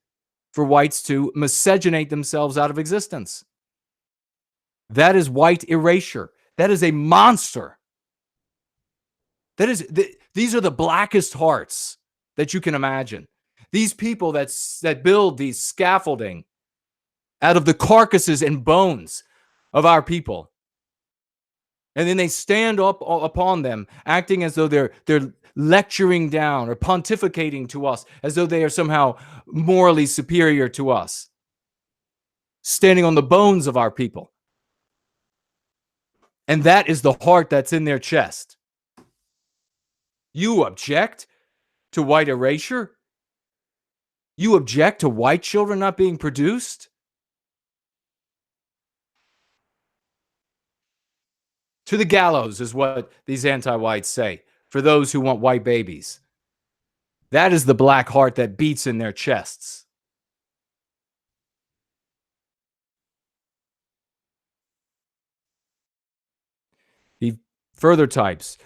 for whites to miscegenate themselves out of existence. That is white erasure. That is a monster. These are the blackest hearts that you can imagine. These people that build these scaffolding out of the carcasses and bones of our people. And then they stand up upon them, acting as though they're lecturing down or pontificating to us, as though they are somehow morally superior to us, standing on the bones of our people. And that is the heart that's in their chest. You object to white erasure? You object to white children not being produced? To the gallows is what these anti-whites say for those who want white babies. That is the black heart that beats in their chests. He further types,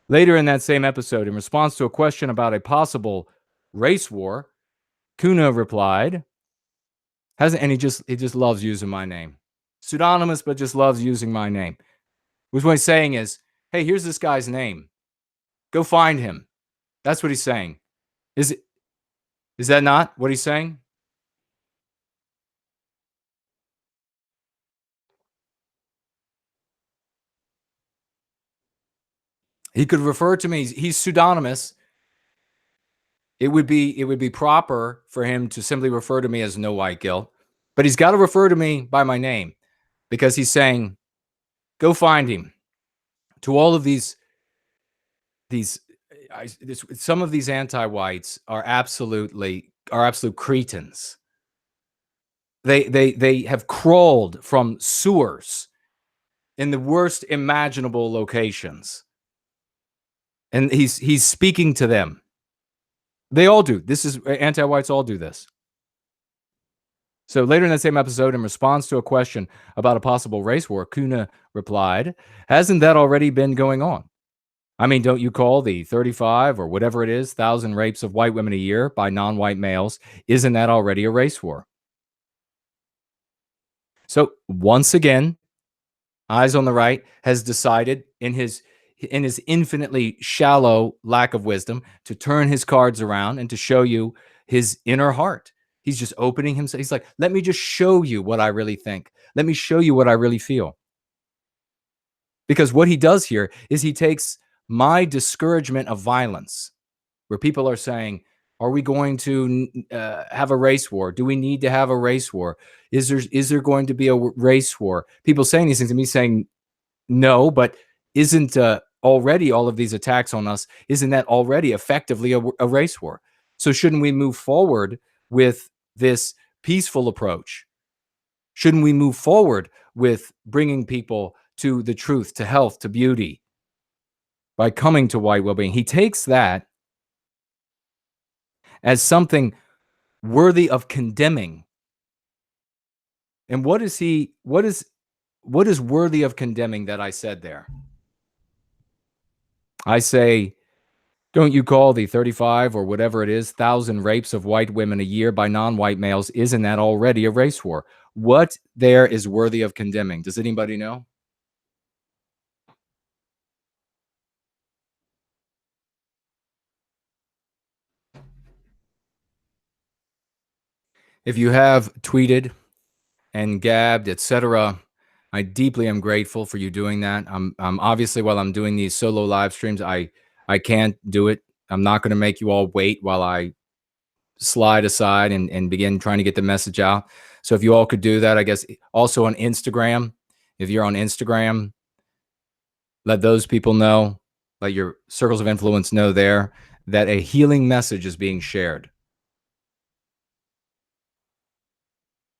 later in that same episode, in response to a question about a possible race war, Kuna replied, and he just loves using my name. Pseudonymous, but just loves using my name. Which what he's saying is, hey, here's this guy's name. Go find him. That's what he's saying. Is that not what he's saying? He could refer to me. He's pseudonymous. It would be proper for him to simply refer to me as no white guilt, but he's got to refer to me by my name because he's saying, go find him. To all of these some of these anti-whites are absolute cretins. They have crawled from sewers in the worst imaginable locations, and he's speaking to them. They all do. This is anti-whites all do this. So later in that same episode, in response to a question about a possible race war, Kuna replied, hasn't that already been going on? I mean, don't you call the 35 or whatever it is, 1,000 rapes of white women a year by non-white males? Isn't that already a race war? So once again, Eyes on the Right has decided in his infinitely shallow lack of wisdom to turn his cards around and to show you his inner heart. He's just opening himself. He's like, let me just show you what I really think. Let me show you what I really feel. Because what he does here is he takes my discouragement of violence, where people are saying, are we going to have a race war? Do we need to have a race war? Is there going to be a race war? People saying these things to me saying, no, but isn't already all of these attacks on us, isn't that already effectively a race war? So shouldn't we move forward with this peaceful approach? Shouldn't we move forward with bringing people to the truth, to health, to beauty by coming to white well-being? He takes that as something worthy of condemning. And what is worthy of condemning that I said there? I say, Don't you call the 35 or whatever it is, thousand rapes of white women a year by non-white males? Isn't that already a race war? What there is worthy of condemning? Does anybody know? If you have tweeted and gabbed, etc., I deeply am grateful for you doing that. I'm obviously, while I'm doing these solo live streams, I can't do it. I'm not going to make you all wait while I slide aside and begin trying to get the message out. So if you all could do that, I guess also on Instagram, if you're on Instagram, let those people know, let your circles of influence know there that a healing message is being shared,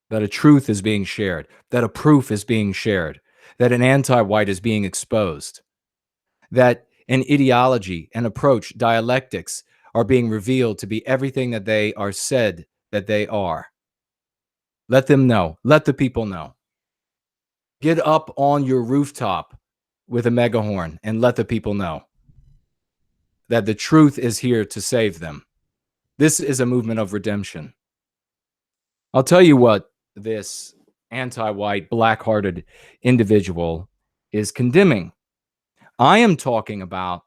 that a truth is being shared, that a proof is being shared, that an anti-white is being exposed, that an ideology, an approach, dialectics are being revealed to be everything that they are said that they are. Let them know. Let the people know. Get up on your rooftop with a megahorn and let the people know that the truth is here to save them. This is a movement of redemption. I'll tell you what this anti-white, black-hearted individual is condemning. I am talking about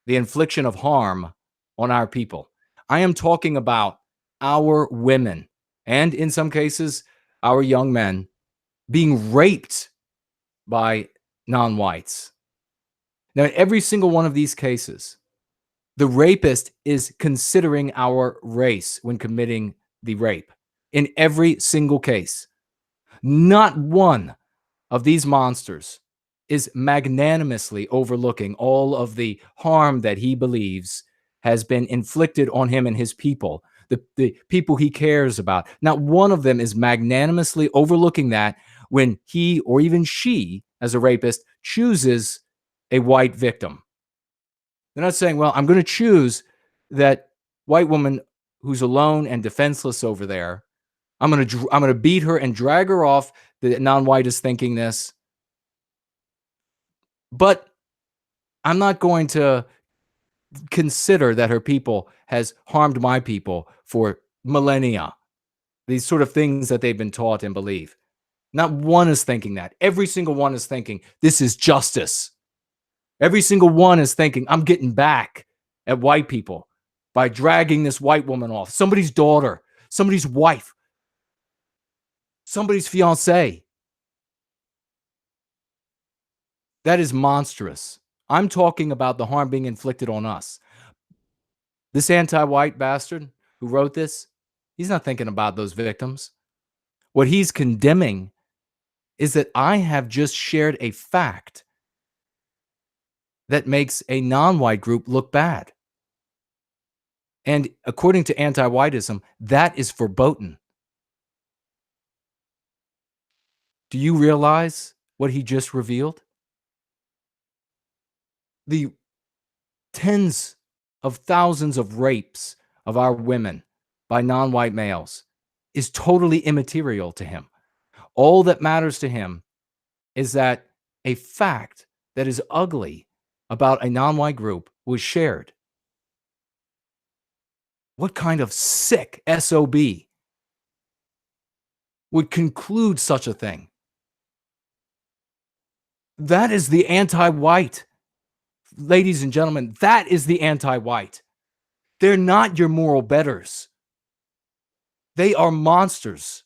the infliction of harm on our people. I am talking about our women and, in some cases, our young men being raped by non-whites. Now, in every single one of these cases, the rapist is considering our race when committing the rape. In every single case, not one of these monsters is magnanimously overlooking all of the harm that he believes has been inflicted on him and his people, the people he cares about. Not one of them is magnanimously overlooking that when he or even she, as a rapist, chooses a white victim. They're not saying, well, I'm going to choose that white woman who's alone and defenseless over there. I'm going to beat her and drag her off. The non-white is thinking this. But I'm not going to consider that her people has harmed my people for millennia. These sort of things that they've been taught and believe. Not one is thinking that. Every single one is thinking, this is justice. Every single one is thinking, I'm getting back at white people by dragging this white woman off. Somebody's daughter, somebody's wife, somebody's fiance. That is monstrous. I'm talking about the harm being inflicted on us. This anti-white bastard who wrote this, he's not thinking about those victims. What he's condemning is that I have just shared a fact that makes a non-white group look bad. And according to anti-whiteism, that is verboten. Do you realize what he just revealed? The tens of thousands of rapes of our women by non-white males is totally immaterial to him. All that matters to him is that a fact that is ugly about a non-white group was shared. What kind of sick SOB would conclude such a thing? That is the anti-white. Ladies and gentlemen, that is the anti-white. They're not your moral betters. They are monsters.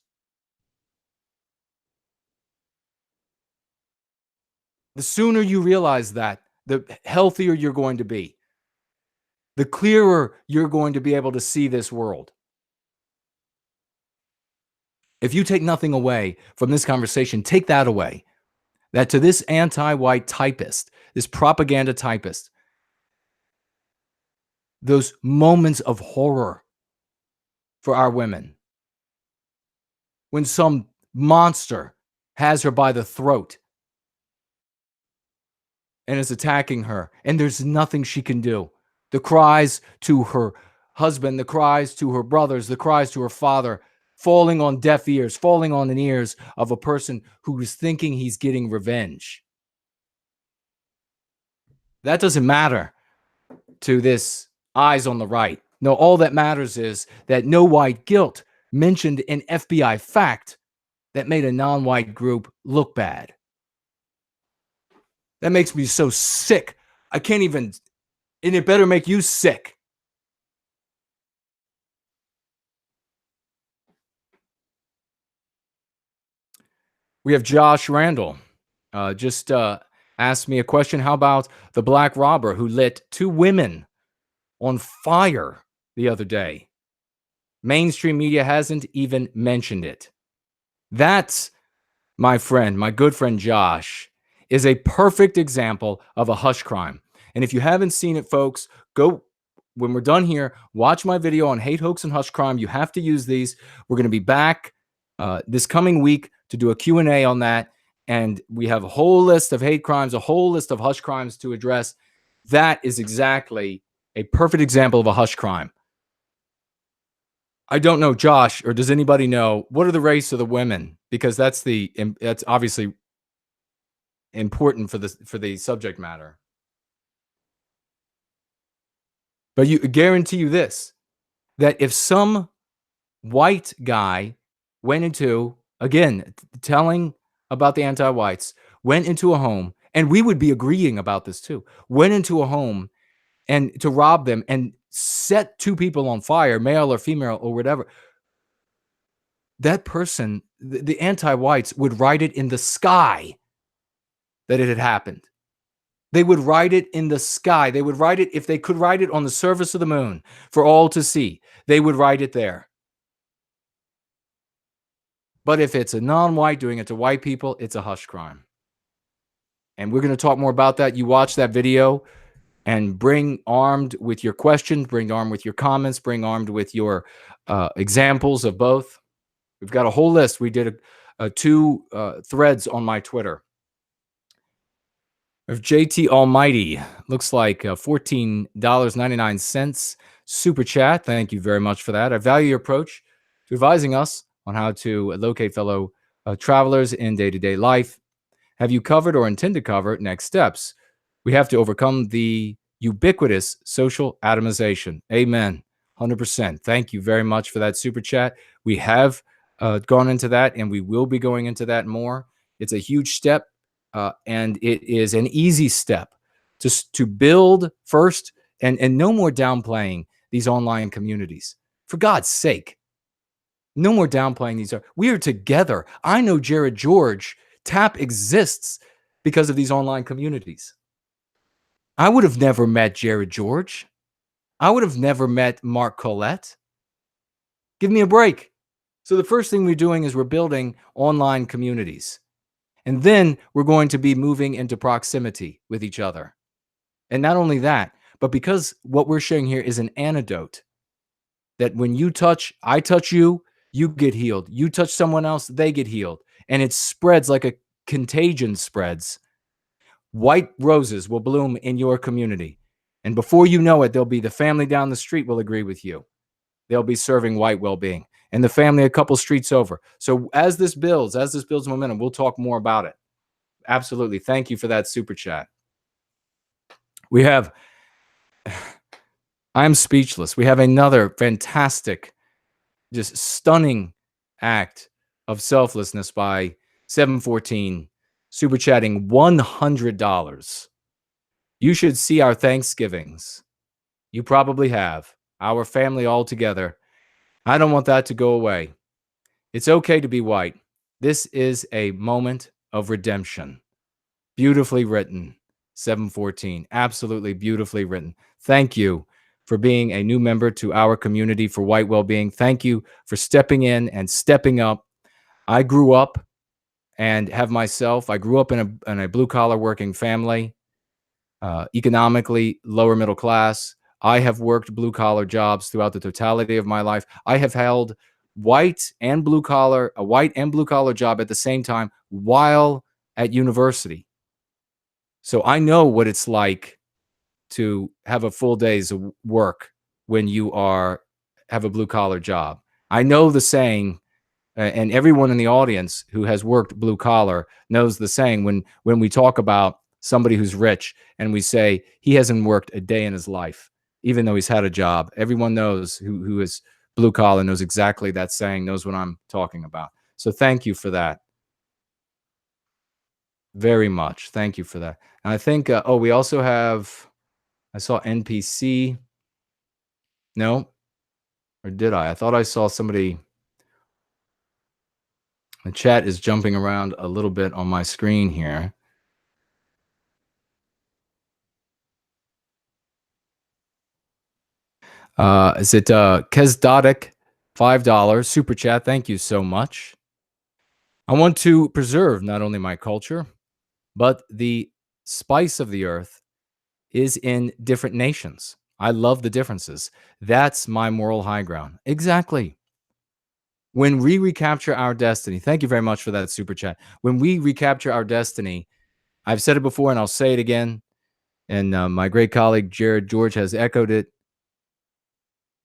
The sooner you realize that, the healthier you're going to be. The clearer you're going to be able to see this world. If you take nothing away from this conversation, take that away. That to this anti-white typist, this propaganda typist, those moments of horror for our women, when some monster has her by the throat and is attacking her, and there's nothing she can do. The cries to her husband, the cries to her brothers, the cries to her father, falling on deaf ears, falling on the ears of a person who is thinking he's getting revenge. That doesn't matter to this eyes on the right. No, all that matters is that no white guilt mentioned an FBI fact that made a non-white group look bad. That makes me so sick. I can't even, and it better make you sick. We have Josh Randall. Just asked me a question. How about the black robber who lit two women on fire the other day? Mainstream media hasn't even mentioned it. That's, my friend, my good friend Josh, is a perfect example of a hush crime. And if you haven't seen it, folks, go, when we're done here, watch my video on hate, hoax, and hush crime. You have to use these. We're going to be back this coming week to do a Q&A on that. And we have a whole list of hate crimes, a whole list of hush crimes to address. That is exactly a perfect example of a hush crime. I don't know, Josh, or does anybody know what are the race of the women? Because that's obviously important for the subject matter. But you guarantee you this, that if some white guy went into, again, telling about the anti-whites, went into a home, and we would be agreeing about this too, went into a home and to rob them and set two people on fire, male or female or whatever, that person, the anti-whites, would write it in the sky that it had happened. They would write it in the sky. They would write it, if they could write it on the surface of the moon for all to see, they would write it there. But if it's a non-white doing it to white people, it's a hush crime. And we're going to talk more about that. You watch that video and bring armed with your questions, bring armed with your comments, bring armed with your examples of both. We've got a whole list. We did two threads on my Twitter. Of JT Almighty, looks like $14.99 super chat. Thank you very much for that. I value your approach to advising us on how to locate fellow travelers in day-to-day life. Have you covered or intend to cover next steps? We have to overcome the ubiquitous social atomization. Amen. 100%. Thank you very much for that super chat. We have gone into that, and we will be going into that more. It's a huge step. And it is an easy step to build first, and no more downplaying these online communities. For God's sake, no more downplaying these. We are together. I know Jared George. TAP exists because of these online communities. I would have never met Jared George. I would have never met Mark Collette. Give me a break. So the first thing we're doing is we're building online communities. And then we're going to be moving into proximity with each other. And not only that, but because what we're sharing here is an antidote, that when you touch, I touch you, you get healed. You touch someone else, they get healed. And it spreads like a contagion spreads. White roses will bloom in your community. And before you know it, there'll be the family down the street will agree with you. They'll be serving white well-being. And the family a couple streets over. So as this builds momentum, we'll talk more about it. Absolutely. Thank you for that super chat. We have, I'm speechless. We have another fantastic, just stunning act of selflessness by 714 super chatting $100. You should see our Thanksgivings. You probably have. Our family all together. I don't want that to go away. It's okay to be white. This is a moment of redemption. Beautifully written, 714. Absolutely beautifully written. Thank you for being a new member to our community for white well-being. Thank you for stepping in and stepping up. I grew up and I grew up in a blue-collar working family, economically lower middle class. I have worked blue-collar jobs throughout the totality of my life. I have held a white and blue-collar job at the same time while at university. So I know what it's like to have a full day's work when you have a blue-collar job. I know the saying, and everyone in the audience who has worked blue-collar knows the saying when we talk about somebody who's rich and we say he hasn't worked a day in his life. even though he's had a job. Everyone knows who is blue collar knows exactly that saying, knows what I'm talking about. So thank you for that. Very much. Thank you for that. And I think, we also have, I saw NPC. No, or did I? I thought I saw somebody. The chat is jumping around a little bit on my screen here. Is it Kesdotic, $5 super chat? Thank you so much. I want to preserve not only my culture, but the spice of the earth is in different nations. I love the differences. That's my moral high ground. Exactly. When we recapture our destiny, thank you very much for that super chat. When we recapture our destiny, I've said it before and I'll say it again, and my great colleague Jared George has echoed it.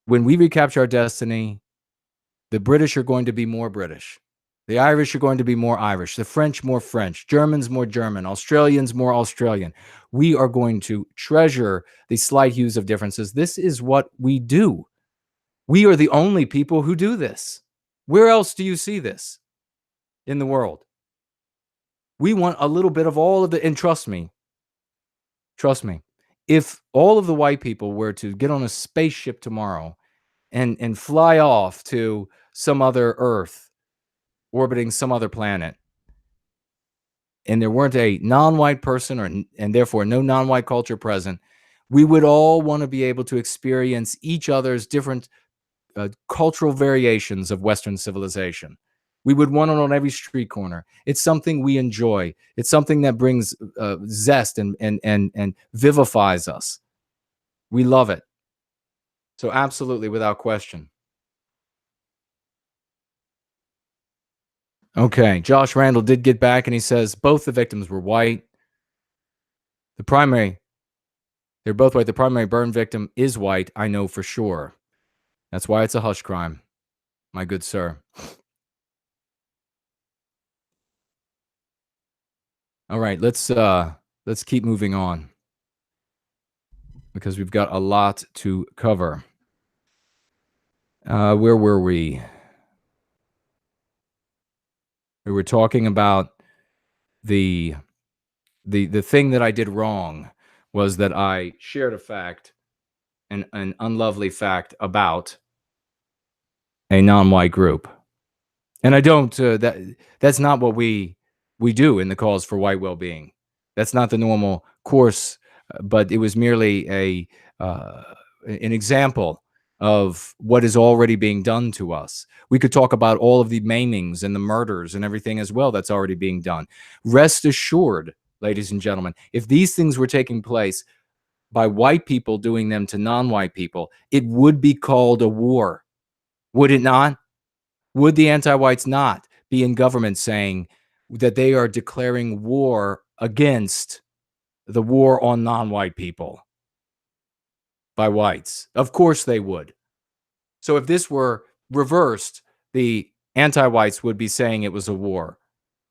When we recapture our destiny, the British are going to be more British. The Irish are going to be more Irish. The French more French. Germans more German. Australians more Australian. We are going to treasure the slight hues of differences. This is what we do. We are the only people who do this. Where else do you see this in the world? We want a little bit of all of the, and trust me, if all of the white people were to get on a spaceship tomorrow and fly off to some other Earth, orbiting some other planet, and there weren't a non-white person and therefore no non-white culture present, we would all want to be able to experience each other's different cultural variations of Western civilization. We would want it on every street corner. It's something we enjoy. It's something that brings zest and vivifies us. We love it. So absolutely, without question. Okay, Josh Randall did get back, and he says both the victims were white. They're both white. The primary burn victim is white, I know for sure. That's why it's a hush crime, my good sir. All right, let's keep moving on because we've got a lot to cover. Where were we? We were talking about the thing that I did wrong was that I shared a fact, an unlovely fact about a non-white group. And I don't, that's not what we do in the cause for white well-being. That's not the normal course, but it was merely an example of what is already being done to us. We could talk about all of the maimings and the murders and everything as well that's already being done. Rest assured, ladies and gentlemen, if these things were taking place by white people doing them to non-white people, it would be called a war. Would it not? Would the anti-whites not be in government saying that they are declaring war against the war on non-white people by whites? Of course they would. So if this were reversed, the anti-whites would be saying it was a war.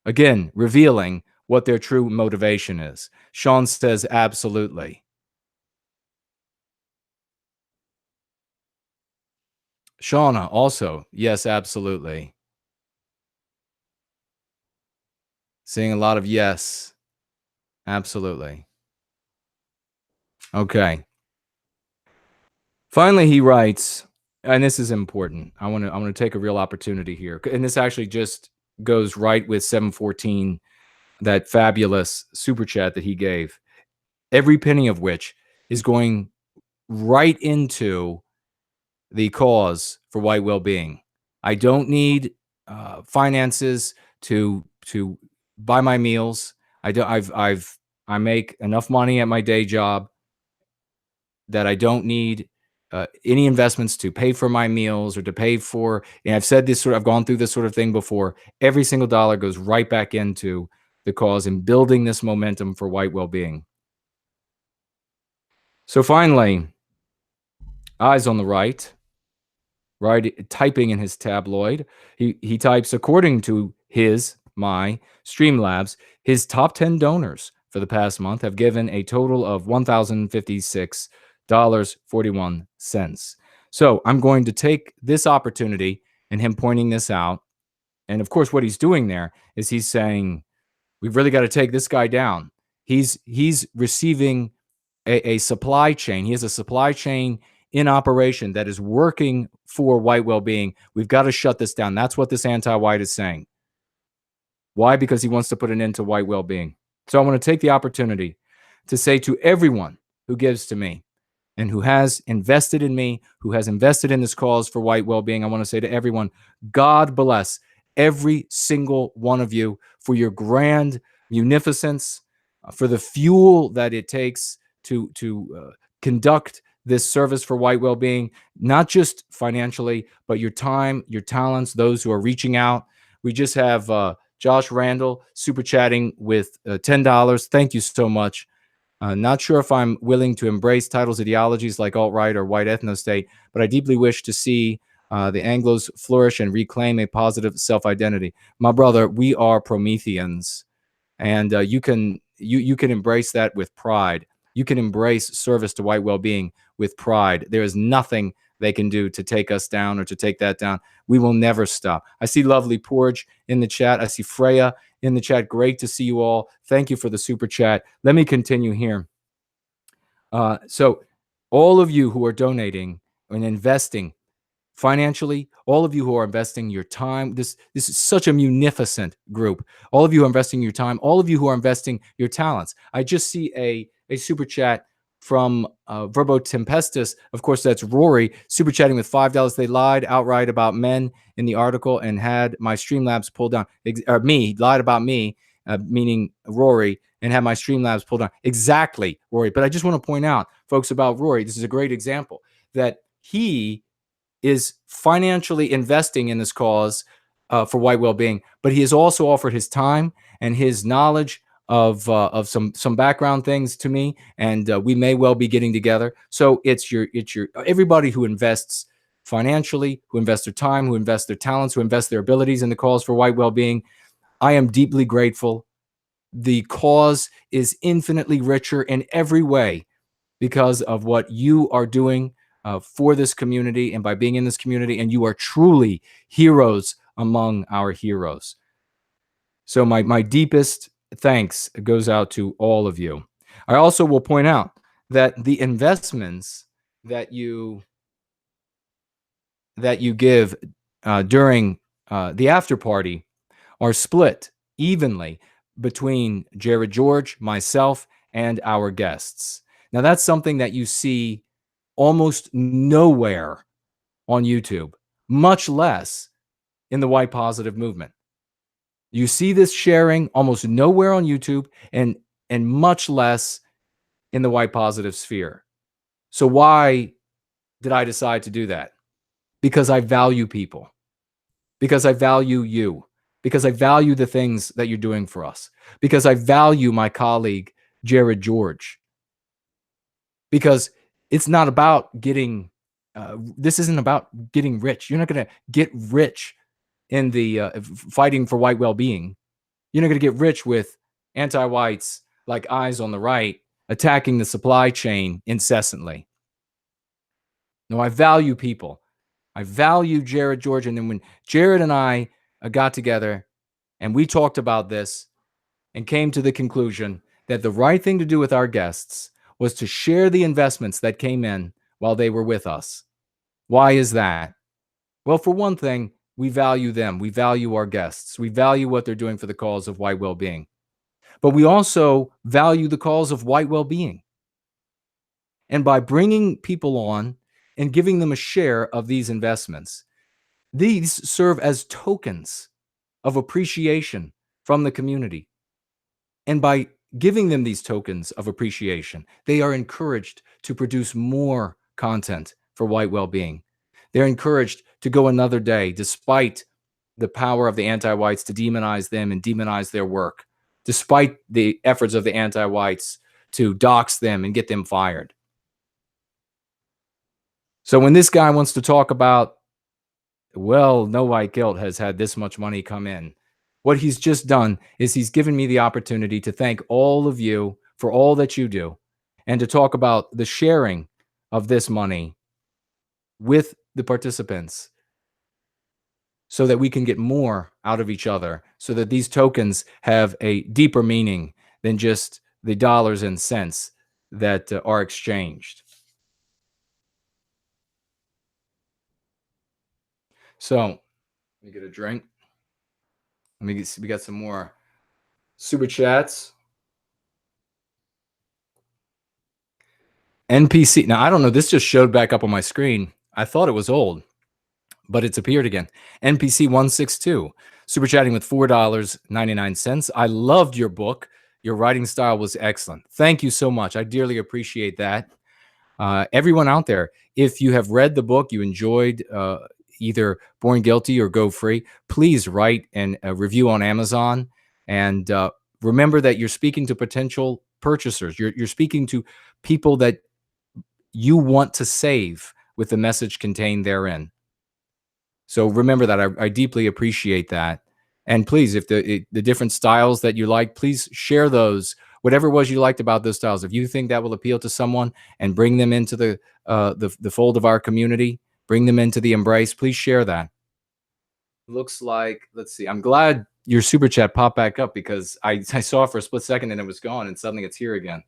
Again, revealing what their true motivation is. Sean says absolutely. Shauna also, yes, absolutely. Seeing a lot of yes, absolutely. Okay. Finally, he writes, and this is important. I want to take a real opportunity here, and this actually just goes right with 714, that fabulous super chat that he gave. Every penny of which is going right into the cause for white well-being. I don't need finances to buy my meals. I make enough money at my day job that I don't need any investments to pay for my meals or to pay for. And I've said this I've gone through this sort of thing before. Every single dollar goes right back into the cause and building this momentum for white well-being. So finally, eyes on the right, typing in his tabloid, he types, according to my Streamlabs, his top 10 donors for the past month have given a total of $1,056 $2.41. So I'm going to take this opportunity and him pointing this out. And of course, what he's doing there is he's saying, we've really got to take this guy down. He's receiving a supply chain. He has a supply chain in operation that is working for white well-being. We've got to shut this down. That's what this anti-white is saying. Why? Because he wants to put an end to white well-being. So I want to take the opportunity to say to everyone who gives to me and who has invested in me, who has invested in this cause for white well-being, I want to say to everyone, God bless every single one of you for your grand munificence, for the fuel that it takes to conduct this service for white well-being, not just financially, but your time, your talents, those who are reaching out. We just have Josh Randall super chatting with $10. Thank you so much. Not sure if I'm willing to embrace titles, ideologies like alt-right or white ethno-state, but I deeply wish to see the Anglos flourish and reclaim a positive self-identity. My brother, we are Prometheans, and you can embrace that with pride. You can embrace service to white well-being with pride. There is nothing they can do to take us down or to take that down. We will never stop. I see lovely Porge in the chat. I see Freya in the chat. Great to see you all. Thank you for the super chat. Let me continue here. So all of you who are donating and investing financially, all of you who are investing your time, this is such a munificent group. All of you are investing your time, all of you who are investing your talents. I just see a super chat from Verbo Tempestus. Of course, that's Rory, super chatting with $5. They lied outright about men in the article and had my Streamlabs pulled down. Me, lied about me, meaning Rory, and had my Streamlabs pulled down. Exactly, Rory. But I just want to point out, folks, about Rory, this is a great example, that he is financially investing in this cause for white well-being, but he has also offered his time and his knowledge of some background things to me, and we may well be getting together. So it's your everybody who invests financially, who invests their time, who invests their talents, who invests their abilities in the cause for white well-being. I am deeply grateful. The cause is infinitely richer in every way because of what you are doing for this community and by being in this community, and you are truly heroes among our heroes. So my deepest thanks goes out to all of you. I also will point out that the investments that you give during the after party are split evenly between Jared George, myself, and our guests. Now, that's something that you see almost nowhere on YouTube, much less in the white positive movement. You see this sharing almost nowhere on YouTube and much less in the white positive sphere. So why did I decide to do that? Because I value people, because I value you, because I value the things that you're doing for us, because I value my colleague, Jared George, because it's not about getting, this isn't about getting rich. You're not going to get rich in the fighting for white well-being. You're not going to get rich with anti-whites like Eyes on the Right attacking the supply chain incessantly. No, I value people. I value Jared George. And then when Jared and I got together and we talked about this and came to the conclusion that the right thing to do with our guests was to share the investments that came in while they were with us. Why is that? Well, for one thing, we value them. We value our guests. We value what they're doing for the cause of white well-being. But we also value the cause of white well-being. And by bringing people on and giving them a share of these investments, these serve as tokens of appreciation from the community. And by giving them these tokens of appreciation, they are encouraged to produce more content for white well-being. They're encouraged to go another day, despite the power of the anti-whites to demonize them and demonize their work, despite the efforts of the anti-whites to dox them and get them fired. So when this guy wants to talk about, well, no white guilt has had this much money come in, what he's just done is he's given me the opportunity to thank all of you for all that you do and to talk about the sharing of this money with the participants so that we can get more out of each other, so that these tokens have a deeper meaning than just the dollars and cents that are exchanged. So let me get a drink. We got some more super chats. NPC. Now, I don't know. This just showed back up on my screen. I thought it was old, but it's appeared again. NPC 162, super chatting with $4.99. I loved your book. Your writing style was excellent. Thank you so much. I dearly appreciate that. Everyone out there, if you have read the book, you enjoyed either Born Guilty or Go Free, please write a review on Amazon. And remember that you're speaking to potential purchasers. You're speaking to people that you want to save with the message contained therein. So remember that. I deeply appreciate that. And please, if the different styles that you like, please share those. Whatever it was you liked about those styles, if you think that will appeal to someone and bring them into the fold of our community, bring them into the embrace, please share that. Looks like, let's see. I'm glad your super chat popped back up because I saw it for a split second and it was gone, and suddenly it's here again.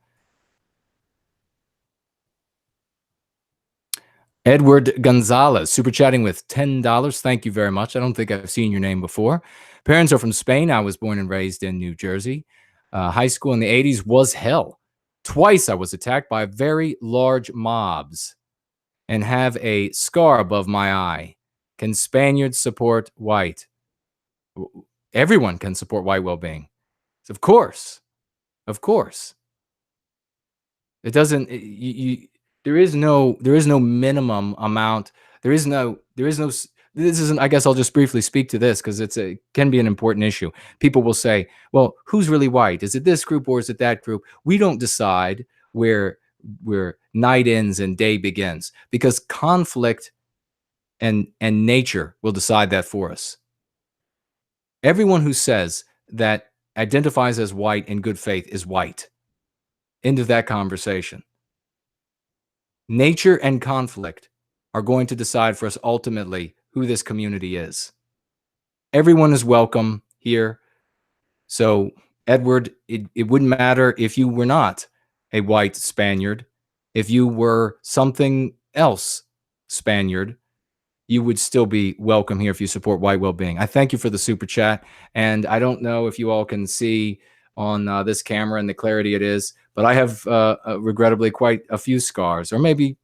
Edward Gonzalez, super chatting with $10. Thank you very much. I don't think I've seen your name before. Parents are from Spain. I was born and raised in New Jersey. High school in the 80s was hell. Twice I was attacked by very large mobs and have a scar above my eye. Can Spaniards support white? Everyone can support white well-being. Of course. Of course. It doesn't, there is no minimum amount. This isn't, I guess I'll just briefly speak to this because can be an important issue. People will say, well, who's really white? Is it this group or is it that group? We don't decide where night ends and day begins, because conflict and nature will decide that for us. Everyone who says that identifies as white in good faith is white. End of that conversation. Nature and conflict are going to decide for us ultimately who this community is. Everyone is welcome here. So, Edward, it wouldn't matter if you were not a white Spaniard. If you were something else Spaniard, you would still be welcome here if you support white well-being. I thank you for the super chat. And I don't know if you all can see on this camera and the clarity it is, but I have regrettably quite a few scars, or maybe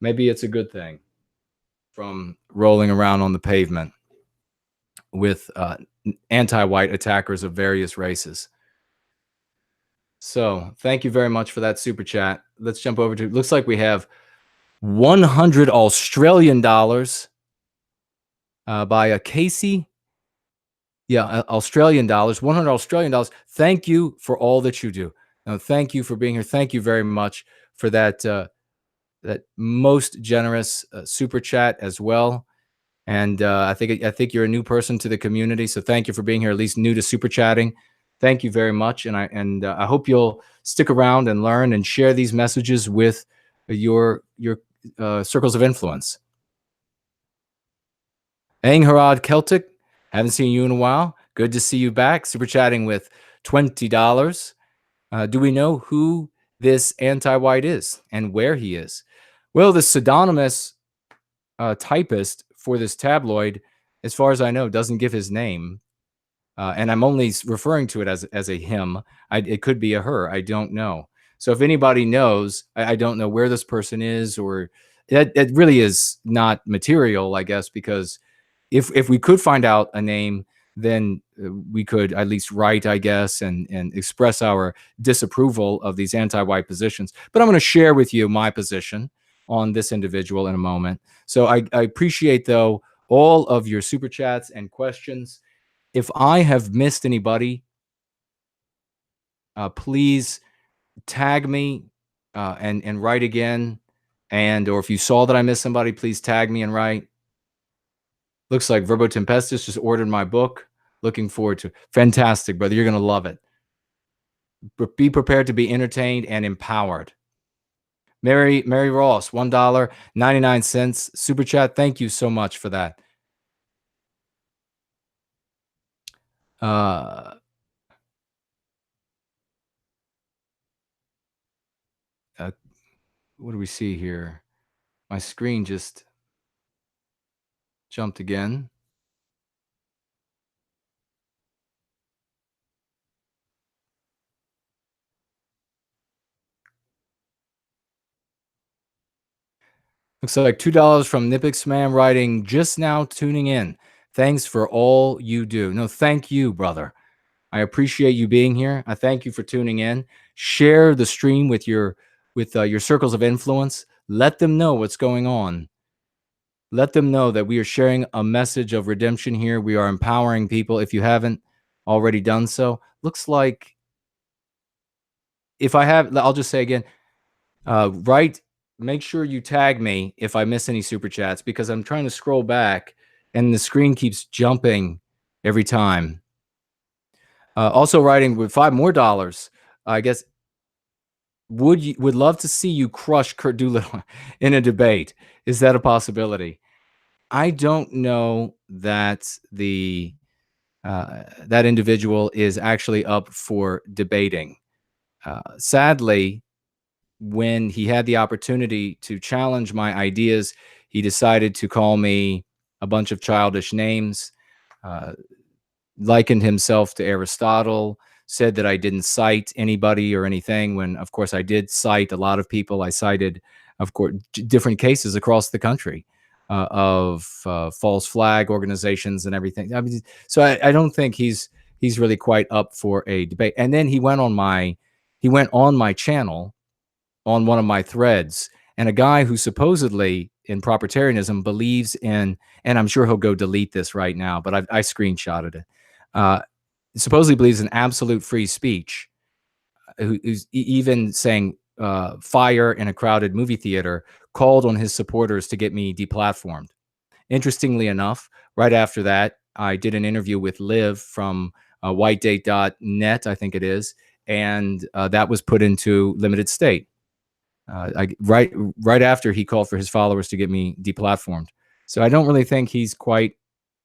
it's a good thing, from rolling around on the pavement with anti-white attackers of various races. So thank you very much for that super chat. Let's jump over to, looks like we have 100 Australian dollars by a Casey. Yeah, Australian dollars, 100 Australian dollars. Thank you for all that you do. Thank you for being here. Thank you very much for that that most generous super chat as well. And I think you're a new person to the community, so thank you for being here, at least new to super chatting. Thank you very much, and I hope you'll stick around and learn and share these messages with your circles of influence. Angharad Celtic, haven't seen you in a while. Good to see you back. Super chatting with $20. Do we know who this anti-white is and where he is? Well, the pseudonymous typist for this tabloid, as far as I know, doesn't give his name. And I'm only referring to it as a him. It could be a her. I don't know. So if anybody knows, I don't know where this person is, or it really is not material, I guess, because if we could find out a name, then we could at least write, I guess, and express our disapproval of these anti-white positions. But I'm going to share with you my position on this individual in a moment. So I appreciate, though, all of your super chats and questions. If I have missed anybody, please tag me and write again. Or if you saw that I missed somebody, please tag me and write. Looks like Verbo Tempestus just ordered my book. Looking forward to it. Fantastic, brother. You're going to love it. Be prepared to be entertained and empowered. Mary Ross, $1.99 super chat. Thank you so much for that. Uh, uh, what do we see here? My screen just jumped again. Looks like $2 from Nipix Man writing, just now tuning in. Thanks for all you do. No, thank you, brother. I appreciate you being here. I thank you for tuning in. Share the stream with your circles of influence. Let them know what's going on. Let them know that we are sharing a message of redemption here. We are empowering people. If you haven't already done so, looks like if I have, I'll just say again, right. Make sure you tag me if I miss any super chats because I'm trying to scroll back and the screen keeps jumping every time. Also writing with $5 more. I guess would love to see you crush Kurt Doolittle in a debate. Is that a possibility? I don't know that that individual is actually up for debating. Sadly, when he had the opportunity to challenge my ideas, he decided to call me a bunch of childish names, uh, likened himself to Aristotle, said that I didn't cite anybody or anything, when, of course, I did cite a lot of people. I cited, of course, different cases across the country of false flag organizations and everything. I mean, so I don't think he's really quite up for a debate. And then he went on my channel on one of my threads, and a guy who supposedly in propertarianism believes in, and I'm sure he'll go delete this right now, but I screenshotted it. Uh, supposedly believes in absolute free speech, who's even saying fire in a crowded movie theater, called on his supporters to get me deplatformed. Interestingly enough, right after that, I did an interview with Liv from whitedate.net, I think it is, and that was put into limited state. Right after he called for his followers to get me deplatformed. So I don't really think he's quite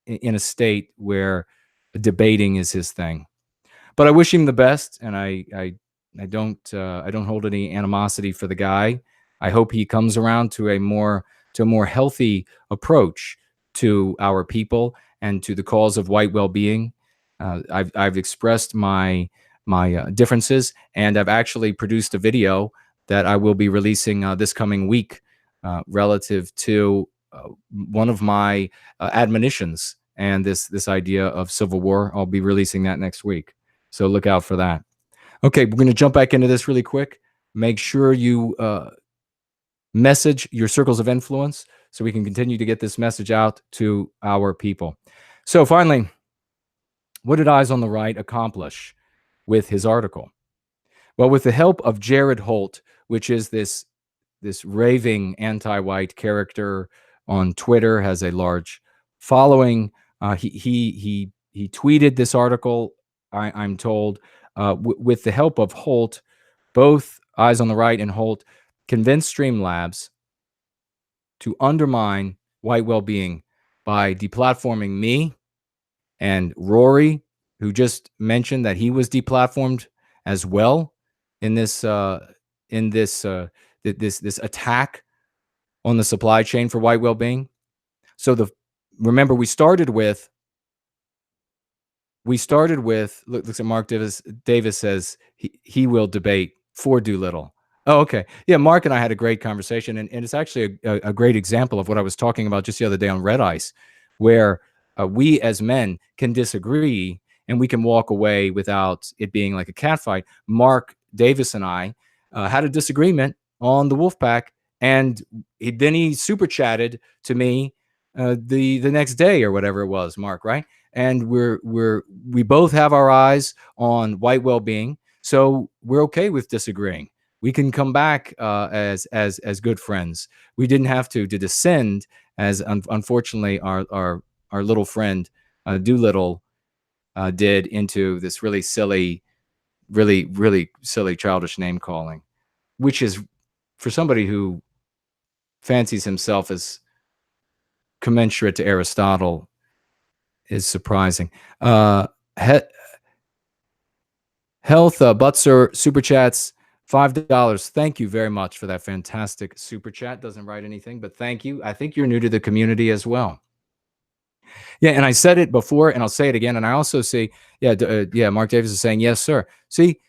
in a state where debating is his thing. But I wish him the best, and I don't hold any animosity for the guy. I hope he comes around to a more healthy approach to our people and to the cause of white well-being. I've expressed my differences, and I've actually produced a video that I will be releasing this coming week relative to one of my admonitions and this idea of civil war. I'll be releasing that next week. So look out for that. Okay, we're going to jump back into this really quick. Make sure you message your circles of influence so we can continue to get this message out to our people. So finally, what did Eyes on the Right accomplish with his article? Well, with the help of Jared Holt, which is this raving anti-white character on Twitter, has a large following. He tweeted this article, I'm told, with the help of Holt. Both Eyes on the Right and Holt convinced Streamlabs to undermine white well-being by deplatforming me and Rory, who just mentioned that he was deplatformed as well in this this attack on the supply chain for white well-being. So remember looks at Mark Davis says he will debate for Doolittle. Oh, okay. Yeah, Mark and I had a great conversation, and it's actually a great example of what I was talking about just the other day on Red Ice, where we as men can disagree and we can walk away without it being like a catfight. Mark Davis and I had a disagreement on the Wolfpack, and then he super chatted to me the next day or whatever it was, Mark, right? And we both have our eyes on white well-being, so we're okay with disagreeing. We can come back as good friends. We didn't have to descend, as unfortunately our little friend Doolittle did, into this really silly, really silly childish name calling, which is for somebody who fancies himself as commensurate to Aristotle is surprising. He- Health Butzer super chats $5. Thank you very much for that fantastic super chat. Doesn't write anything, but thank you. I think you're new to the community as well. Yeah, and I said it before, and I'll say it again. And I also say, yeah. Mark Davis is saying yes, sir. See,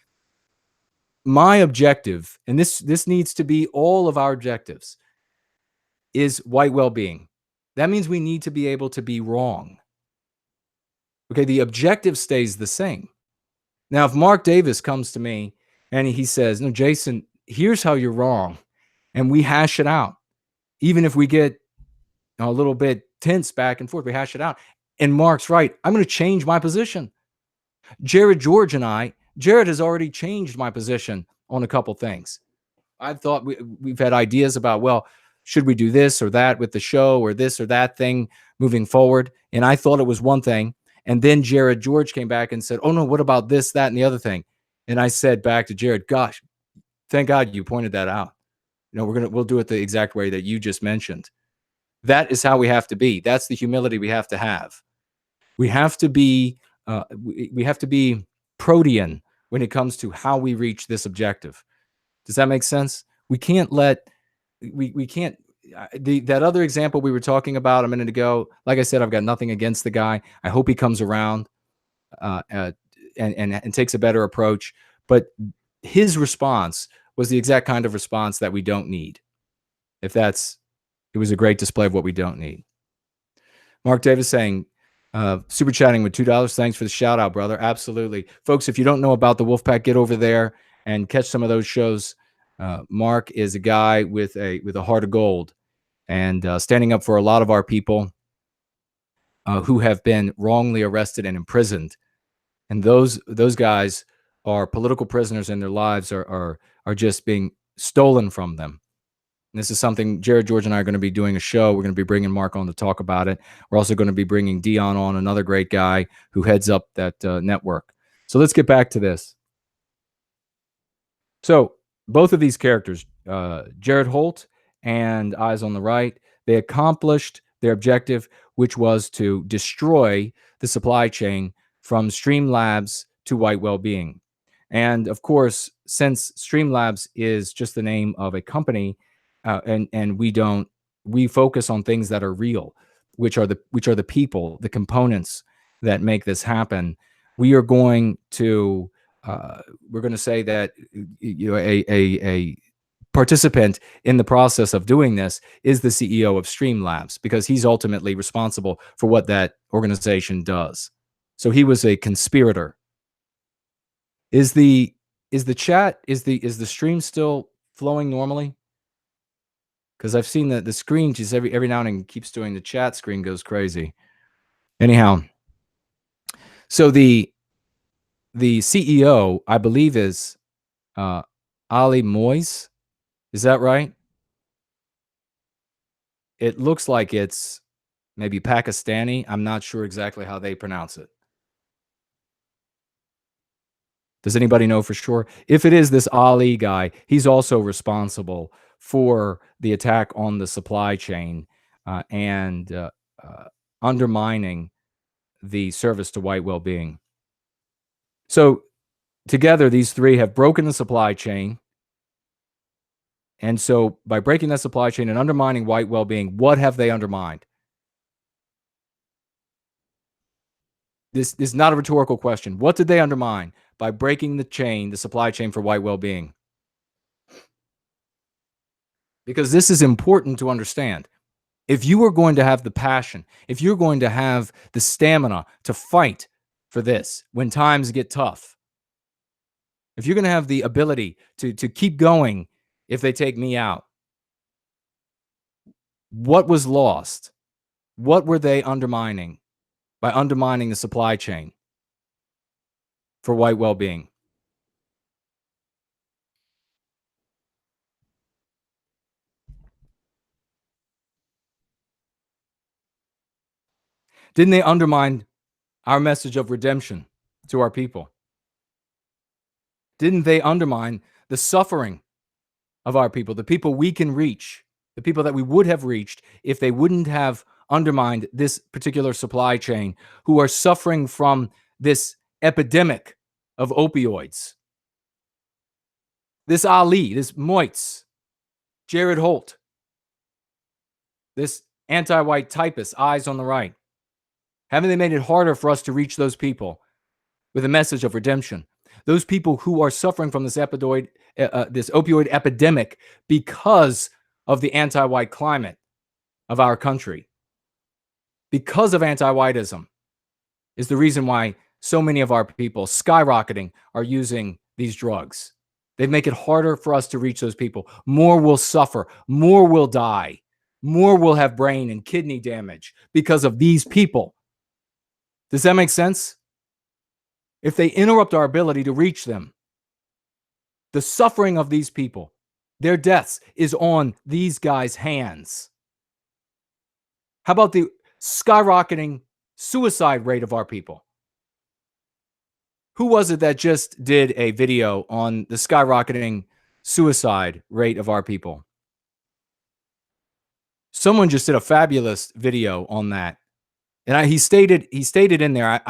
my objective, and this needs to be all of our objectives, is white well-being. That means we need to be able to be wrong. Okay, the objective stays the same. Now, if Mark Davis comes to me and he says, "No, Jason, here's how you're wrong," and we hash it out, even if we get a little bit tense back and forth, we hash it out, and Mark's right, I'm going to change my position. Jared has already changed my position on a couple things. I've thought we've had ideas about, well, should we do this or that with the show or this or that thing moving forward? And I thought it was one thing. And then Jared George came back and said, oh, no, what about this, that, and the other thing? And I said back to Jared, gosh, thank God you pointed that out. We'll do it the exact way that you just mentioned. That is how we have to be. That's the humility we have to have. We have to be protean when it comes to how we reach this objective. Does that make sense? We can't that other example we were talking about a minute ago. Like I said, I've got nothing against the guy. I hope he comes around and takes a better approach. But his response was the exact kind of response that we don't need. It was a great display of what we don't need. Mark Davis saying, super chatting with $2. Thanks for the shout out, brother. Absolutely. Folks, if you don't know about the Wolfpack, get over there and catch some of those shows. Mark is a guy with a heart of gold and standing up for a lot of our people who have been wrongly arrested and imprisoned. And those guys are political prisoners, and their lives are just being stolen from them. And this is something Jared George and I are going to be doing a show. We're going to be bringing Mark on to talk about it. We're also going to be bringing Dion on, another great guy who heads up that network. So let's get back to this. So both of these characters, Jared Holt and Eyes on the Right, they accomplished their objective, which was to destroy the supply chain from Streamlabs to white well-being. And of course, since Streamlabs is just the name of a company, and we focus on things that are real, which are the people, the components that make this happen. We are going to say that a participant in the process of doing this is the CEO of Streamlabs, because he's ultimately responsible for what that organization does. So he was a conspirator. Is the stream still flowing normally? Because I've seen that the screen just every now and then keeps doing, the chat screen goes crazy. Anyhow, so the CEO, I believe, is Ali Moise. Is that right? It looks like it's maybe Pakistani. I'm not sure exactly how they pronounce it. Does anybody know for sure? If it is this Ali guy, he's also responsible for the attack on the supply chain and undermining the service to white well-being. So together, these three have broken the supply chain. And so by breaking that supply chain and undermining white well-being, what have they undermined? This is not a rhetorical question. What did they undermine by breaking the supply chain for white well-being? Because this is important to understand. If you are going to have the passion, if you're going to have the stamina to fight for this when times get tough, if you're going to have the ability to keep going if they take me out, what was lost? What were they undermining by undermining the supply chain for white well-being? Didn't they undermine our message of redemption to our people? Didn't they undermine the suffering of our people, the people we can reach, the people that we would have reached if they wouldn't have undermined this particular supply chain, who are suffering from this epidemic of opioids. This Ali, this Moitz, Jared Holt, this anti-white typist, eyes on the right. Haven't they made it harder for us to reach those people with a message of redemption? Those people who are suffering from this opioid epidemic because of the anti-white climate of our country. Because of anti-whiteism is the reason why so many of our people skyrocketing are using these drugs. They make it harder for us to reach those people. More will suffer. More will die. More will have brain and kidney damage because of these people. Does that make sense? If they interrupt our ability to reach them, the suffering of these people, their deaths, is on these guys' hands. How about the skyrocketing suicide rate of our people? Who was it that just did a video on the skyrocketing suicide rate of our people? Someone just did a fabulous video on that. And he stated in there,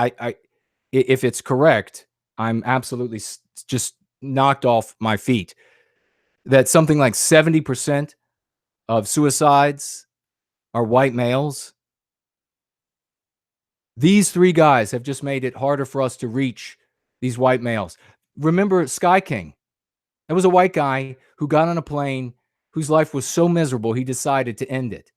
if it's correct, I'm absolutely just knocked off my feet, that something like 70% of suicides are white males. These three guys have just made it harder for us to reach these white males. Remember Sky King? It was a white guy who got on a plane whose life was so miserable he decided to end it.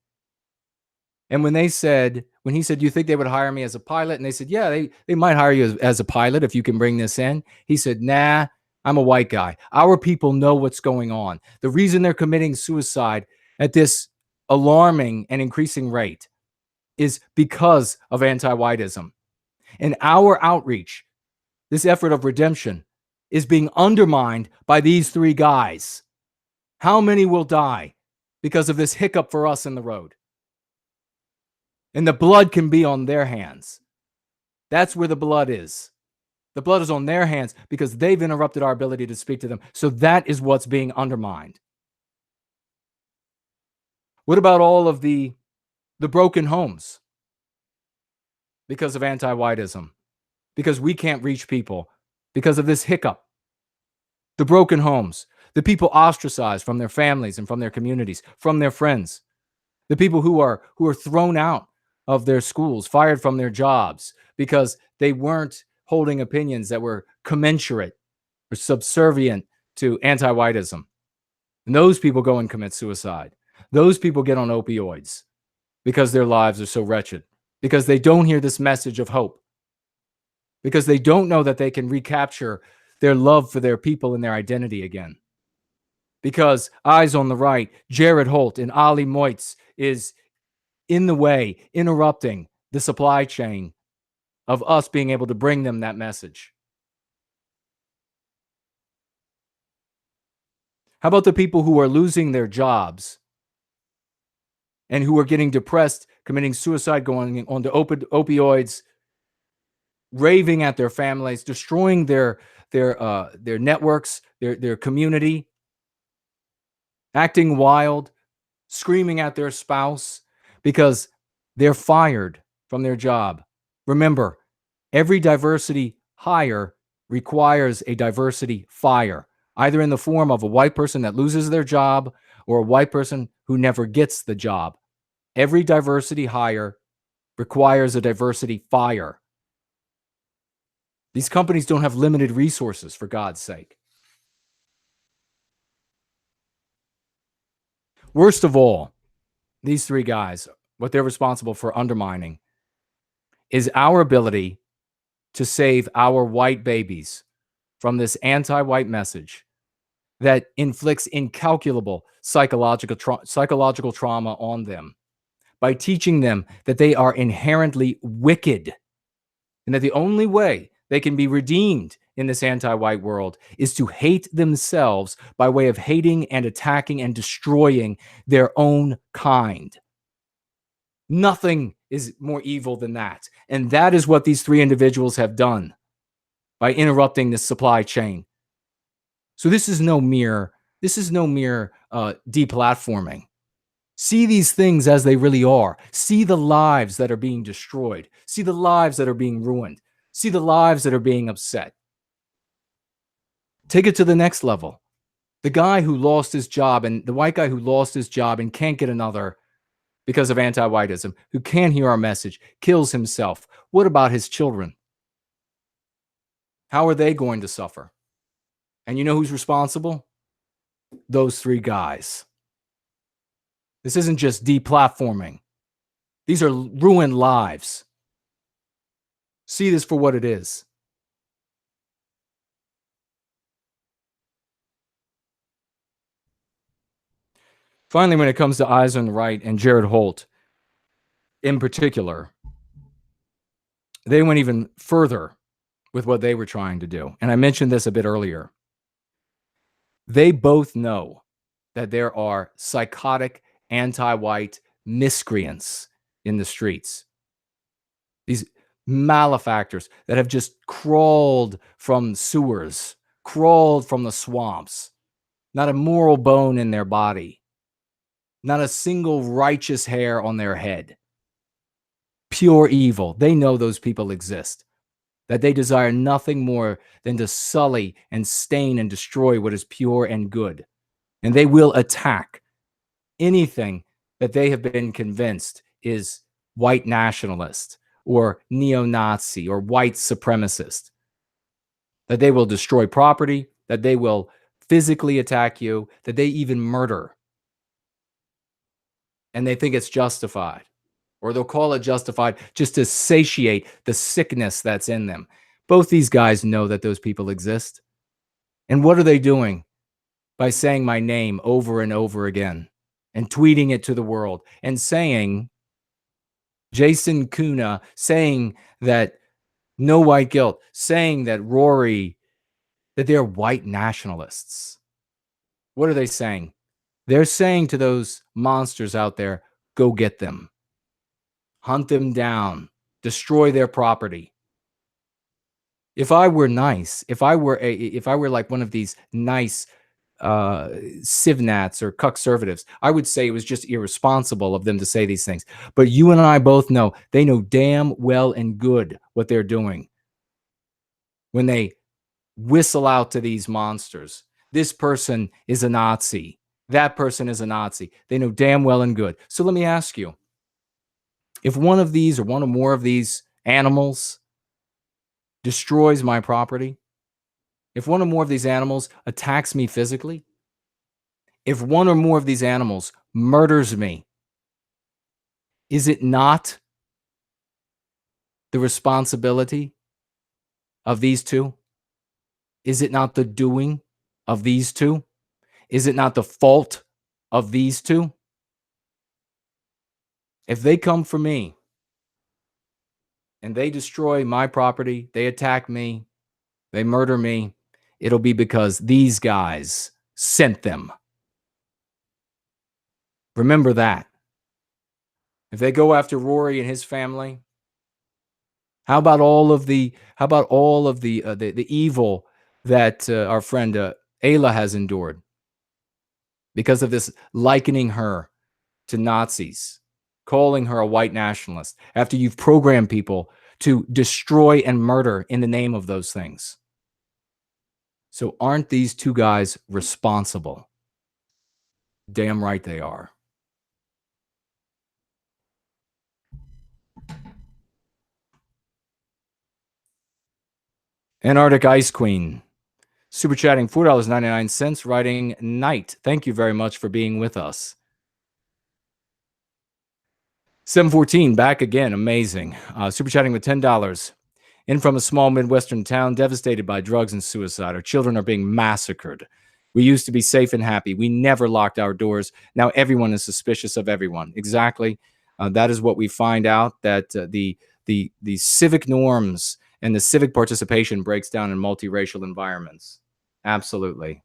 And when he said, do you think they would hire me as a pilot? And they said, yeah, they might hire you as a pilot if you can bring this in. He said, nah, I'm a white guy. Our people know what's going on. The reason they're committing suicide at this alarming and increasing rate is because of anti-whiteism. And our outreach, this effort of redemption, is being undermined by these three guys. How many will die because of this hiccup for us in the road? And the blood can be on their hands. That's where the blood is. The blood is on their hands because they've interrupted our ability to speak to them. So that is what's being undermined. What about all of the broken homes because of anti-whiteism? Because we can't reach people because of this hiccup. The broken homes, the people ostracized from their families and from their communities, from their friends, the people who are thrown out of their schools, fired from their jobs because they weren't holding opinions that were commensurate or subservient to anti-whiteism. And those people go and commit suicide. Those people get on opioids because their lives are so wretched, because they don't hear this message of hope, because they don't know that they can recapture their love for their people and their identity again. Because eyes on the right, Jared Holt and Ali Moitz is in the way, interrupting the supply chain of us being able to bring them that message. How about the people who are losing their jobs and who are getting depressed, committing suicide, going on to opioids, raving at their families, destroying their networks, their community, acting wild, screaming at their spouse because they're fired from their job? Remember, every diversity hire requires a diversity fire, either in the form of a white person that loses their job or a white person who never gets the job. Every diversity hire requires a diversity fire. These companies don't have limited resources, for God's sake. Worst of all, these three guys, what they're responsible for undermining is our ability to save our white babies from this anti-white message that inflicts incalculable psychological trauma on them by teaching them that they are inherently wicked and that the only way they can be redeemed in this anti-white world is to hate themselves by way of hating and attacking and destroying their own kind. Nothing is more evil than that. And that is what these three individuals have done by interrupting this supply chain. So this is no mere This is no mere deplatforming. See these things as they really are. See the lives that are being destroyed. See the lives that are being ruined. See the lives that are being upset. Take it to the next level. The guy who lost his job, and the white guy who lost his job and can't get another because of anti-whiteism, who can't hear our message, kills himself. What about his children? How are they going to suffer? And you know who's responsible? Those three guys. This isn't just deplatforming. These are ruined lives. See this for what it is. Finally, when it comes to Eyes on the Right and Jared Holt in particular, they went even further with what they were trying to do. And I mentioned this a bit earlier. They both know that there are psychotic anti-white miscreants in the streets. These malefactors that have just crawled from sewers, crawled from the swamps, not a moral bone in their body, not a single righteous hair on their head. Pure evil. They know those people exist, that they desire nothing more than to sully and stain and destroy what is pure and good. And they will attack anything that they have been convinced is white nationalist or neo-Nazi or white supremacist. That they will destroy property, that they will physically attack you, that they even murder. And they think it's justified. Or they'll call it justified just to satiate the sickness that's in them. Both these guys know that those people exist. And what are they doing? By saying my name over and over again and tweeting it to the world and saying, Jason Kuna, saying that no white guilt, saying that Rory, that they're white nationalists. What are they saying? They're saying to those monsters out there, go get them. Hunt them down. Destroy their property. If I were nice, if I were like one of these nice civnats or cuckservatives, I would say it was just irresponsible of them to say these things. But you and I both know they know damn well and good what they're doing when they whistle out to these monsters. This person is a Nazi. That person is a Nazi. They know damn well and good. So let me ask you, if one of these or one or more of these animals destroys my property, if one or more of these animals attacks me physically, if one or more of these animals murders me, is it not the responsibility of these two? Is it not the doing of these two? Is it not the fault of these two? If they come for me and they destroy my property, they attack me, they murder me, it'll be because these guys sent them. Remember that. If they go after Rory and his family, how about all of the evil that our friend Ayla has endured because of this likening her to Nazis, calling her a white nationalist after you've programmed people to destroy and murder in the name of those things? So aren't these two guys responsible? Damn right they are. Antarctic Ice Queen, super chatting $4.99, writing night. Thank you very much for being with us. 714, back again, amazing. Super chatting with $10. In from a small Midwestern town devastated by drugs and suicide. Our children are being massacred. We used to be safe and happy. We never locked our doors. Now everyone is suspicious of everyone. Exactly. That is what we find out, that the civic norms and the civic participation breaks down in multiracial environments. Absolutely.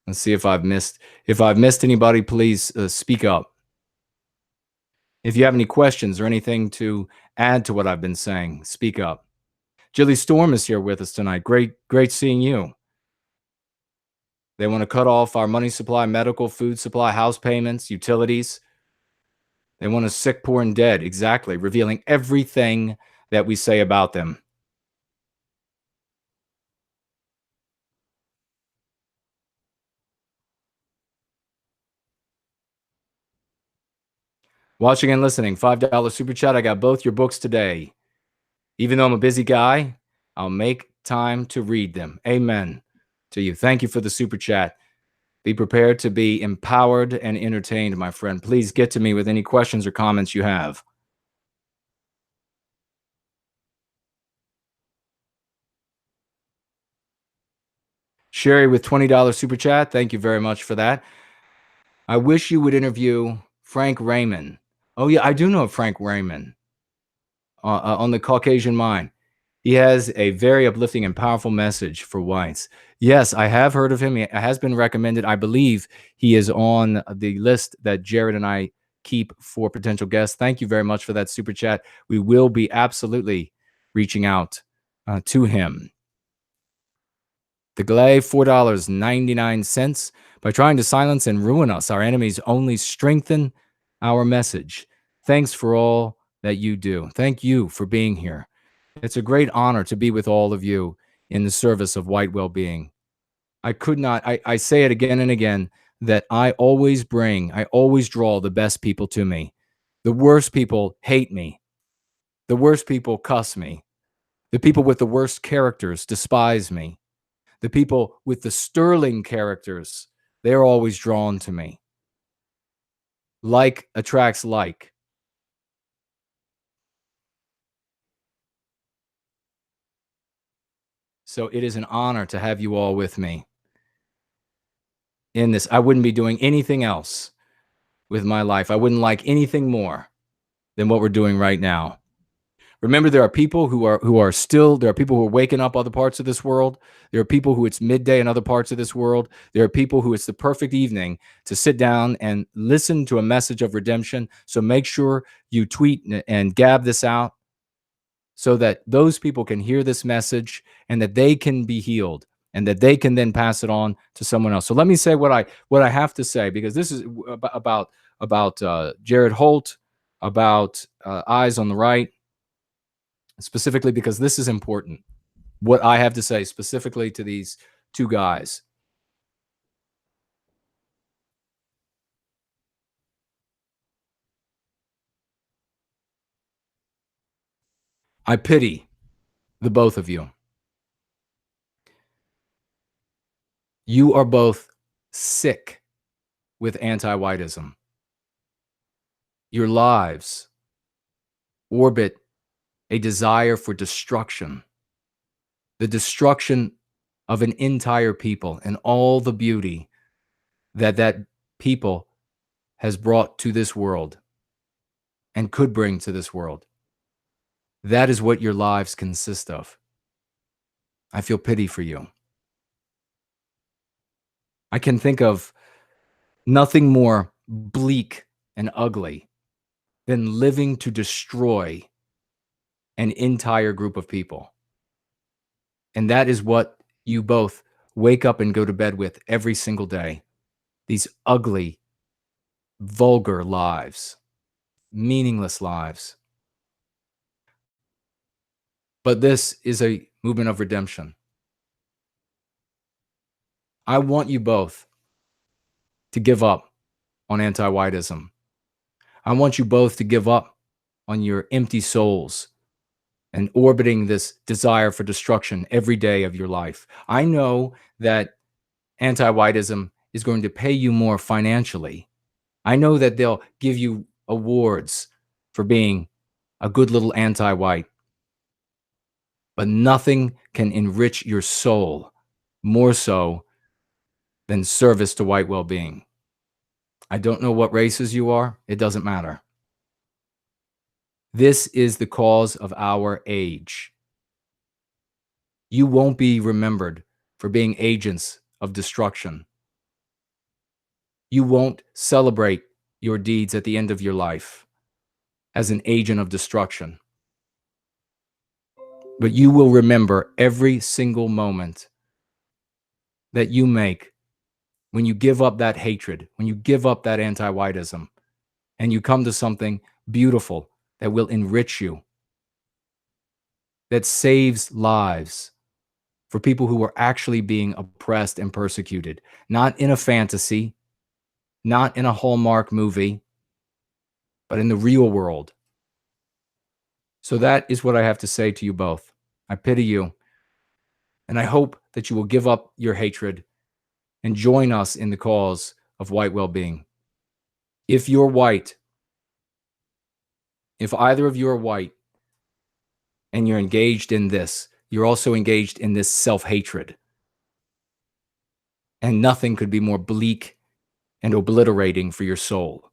Let's see if I've missed anybody. Please speak up. If you have any questions or anything to add to what I've been saying, speak up. Jilly Storm is here with us tonight. Great seeing you. They want to cut off our money supply, medical, food supply, house payments, utilities. They want us sick, poor, and dead. Exactly. Revealing everything that we say about them. Watching and listening, $5 super chat. I got both your books today. Even though I'm a busy guy, I'll make time to read them. Amen to you. Thank you for the super chat. Be prepared to be empowered and entertained, my friend. Please get to me with any questions or comments you have. Sherry with $20 super chat. Thank you very much for that. I wish you would interview Frank Raymond. Oh, yeah, I do know Frank Raymond on the Caucasian Mind. He has a very uplifting and powerful message for whites. Yes, I have heard of him. He has been recommended. I believe he is on the list that Jared and I keep for potential guests. Thank you very much for that super chat. We will be absolutely reaching out to him. The Glay, $4.99. By trying to silence and ruin us, our enemies only strengthen our message. Thanks for all that you do. Thank you for being here. It's a great honor to be with all of you in the service of white well-being. I could not, I say it again and again, that I always draw the best people to me. The worst people hate me. The worst people cuss me. The people with the worst characters despise me. The people with the sterling characters, they're always drawn to me. Like attracts like. So it is an honor to have you all with me in this. I wouldn't be doing anything else with my life. I wouldn't like anything more than what we're doing right now. Remember, there are people who are still, there are people who are waking up other parts of this world. There are people who it's midday in other parts of this world. There are people who it's the perfect evening to sit down and listen to a message of redemption. So make sure you tweet and gab this out so that those people can hear this message and that they can be healed and that they can then pass it on to someone else. So let me say what I have to say, because this is about Jared Holt, about Eyes on the Right, specifically because this is important. What I have to say specifically to these two guys. I pity the both of you. You are both sick with anti-whiteism. Your lives orbit a desire for destruction, the destruction of an entire people and all the beauty that that people has brought to this world and could bring to this world. That is what your lives consist of. I feel pity for you. I can think of nothing more bleak and ugly than living to destroy an entire group of people. And that is what you both wake up and go to bed with every single day. These ugly, vulgar lives, meaningless lives. But this is a movement of redemption. I want you both to give up on anti-whiteism. I want you both to give up on your empty souls and orbiting this desire for destruction every day of your life. I know that anti-whiteism is going to pay you more financially. I know that they'll give you awards for being a good little anti-white. But nothing can enrich your soul more so than service to white well-being. I don't know what races you are. It doesn't matter. This is the cause of our age. You won't be remembered for being agents of destruction. You won't celebrate your deeds at the end of your life as an agent of destruction. But you will remember every single moment that you make when you give up that hatred, when you give up that anti-whiteism, and you come to something beautiful that will enrich you, that saves lives for people who are actually being oppressed and persecuted, not in a fantasy, not in a Hallmark movie, but in the real world. So that is what I have to say to you both. I pity you, and I hope that you will give up your hatred and join us in the cause of white well-being. If you're white, if either of you are white, and you're engaged in this, you're also engaged in this self-hatred. And nothing could be more bleak and obliterating for your soul.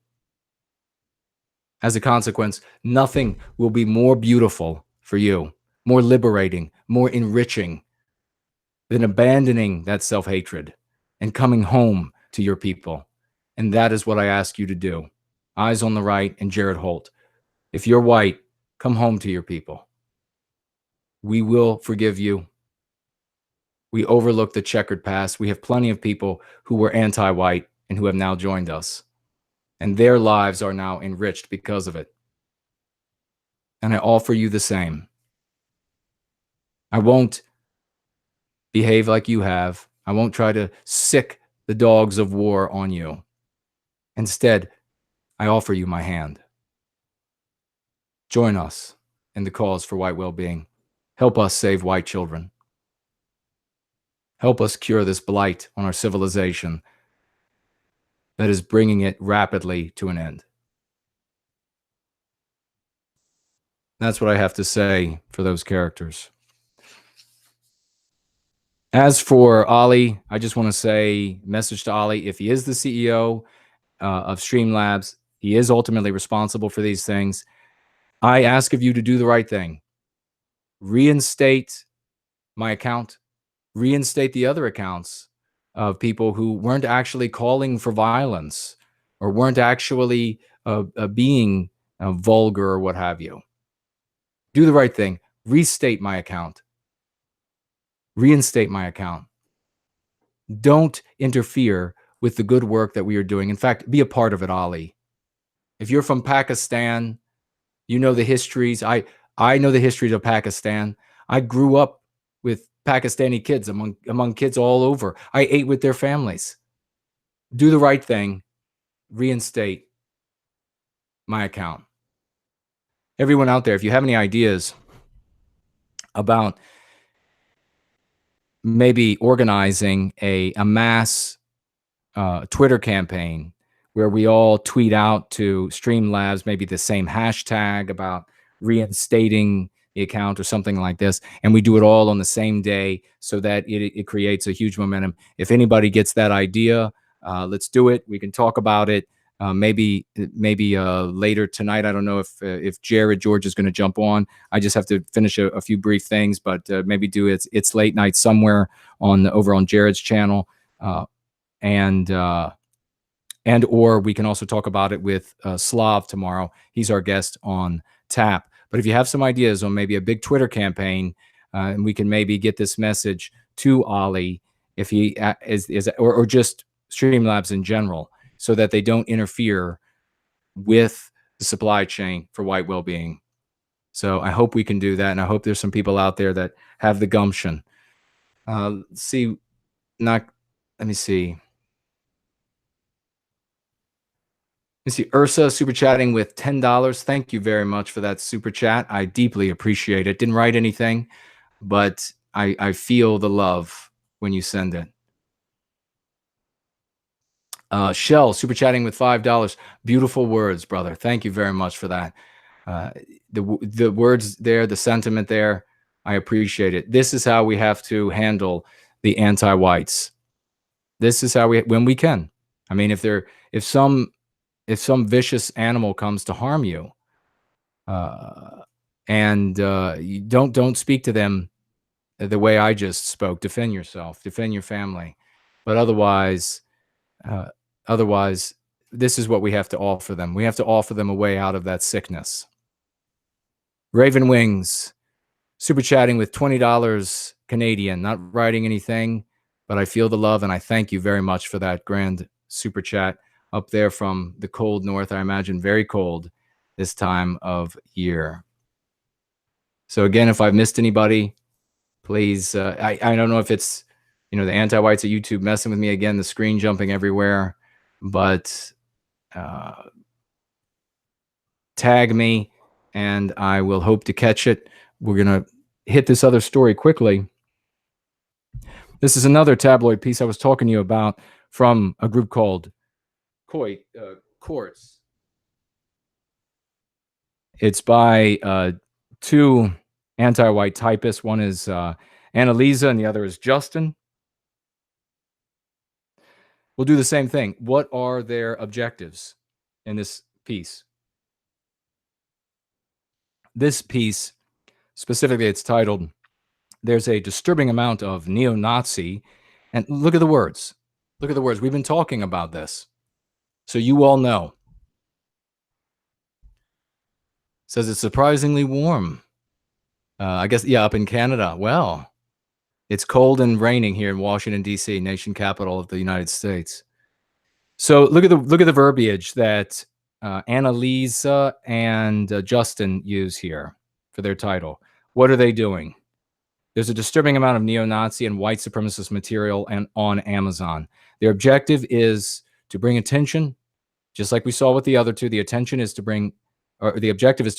As a consequence, nothing will be more beautiful for you, more liberating, more enriching than abandoning that self-hatred and coming home to your people. And that is what I ask you to do. Eyes on the Right and Jared Holt. If you're white, come home to your people. We will forgive you. We overlook the checkered past. We have plenty of people who were anti-white and who have now joined us. And their lives are now enriched because of it. And I offer you the same. I won't behave like you have. I won't try to sick the dogs of war on you. Instead, I offer you my hand. Join us in the cause for white well-being. Help us save white children. Help us cure this blight on our civilization that is bringing it rapidly to an end. That's what I have to say for those characters. As for Ali, I just want to say, message to Ali, if he is the CEO of Streamlabs, he is ultimately responsible for these things. I ask of you to do the right thing. Reinstate my account. Reinstate the other accounts of people who weren't actually calling for violence or weren't actually being vulgar or what have you. Do the right thing. Restate my account. Reinstate my account. Don't interfere with the good work that we are doing. In fact, be a part of it, Ali. If you're from Pakistan, you know the histories. I know the histories of Pakistan. I grew up with Pakistani kids among kids all over. I ate with their families. Do the right thing. Reinstate my account. Everyone out there, if you have any ideas about maybe organizing a mass Twitter campaign where we all tweet out to Streamlabs maybe the same hashtag about reinstating the account or something like this, and we do it all on the same day so that it creates a huge momentum. If anybody gets that idea, let's do it. We can talk about it. Maybe later tonight. I don't know if Jared George is going to jump on. I just have to finish a few brief things, but maybe do it's late night somewhere over on Jared's channel, and or we can also talk about it with Slav tomorrow. He's our guest on tap. But if you have some ideas on maybe a big Twitter campaign, and we can maybe get this message to Ali, if he is or just Streamlabs in general, so that they don't interfere with the supply chain for white well-being. So I hope we can do that, and I hope there's some people out there that have the gumption. Let me see. Ursa super chatting with $10. Thank you very much for that super chat. I deeply appreciate it. Didn't write anything, but I feel the love when you send it. Shell super chatting with $5. Beautiful words, brother. Thank you very much for that. The words there, the sentiment there, I appreciate it. This is how we have to handle the anti-whites. This is how when we can. I mean, if some vicious animal comes to harm you, and you don't speak to them the way I just spoke. Defend yourself, defend your family, but otherwise, this is what we have to offer them. We have to offer them a way out of that sickness. Raven Wings, super chatting with $20 Canadian, not writing anything. but I feel the love, and I thank you very much for that grand super chat up there from the cold north. I imagine very cold this time of year. So again, if I've missed anybody, please, I don't know if it's, the anti-whites at YouTube messing with me again, the screen jumping everywhere, but tag me and I will hope to catch it. We're going to hit this other story quickly. This is another tabloid piece I was talking to you about from a group called Courts. It's by two anti-white typists. One is Annalisa and the other is Justin. We'll do the same thing. What are their objectives in this piece? This piece, specifically, it's titled, "There's a disturbing amount of neo-Nazi," and look at the words. Look at the words. We've been talking about this, so you all know. It says it's surprisingly warm. I guess, yeah, up in Canada. Well, it's cold and raining here in Washington, D.C., nation capital of the United States. So look at the verbiage that Annalisa and Justin use here for their title. What are they doing? There's a disturbing amount of neo-Nazi and white supremacist material on Amazon. Their objective is to bring attention, just like we saw with the other two. The objective is to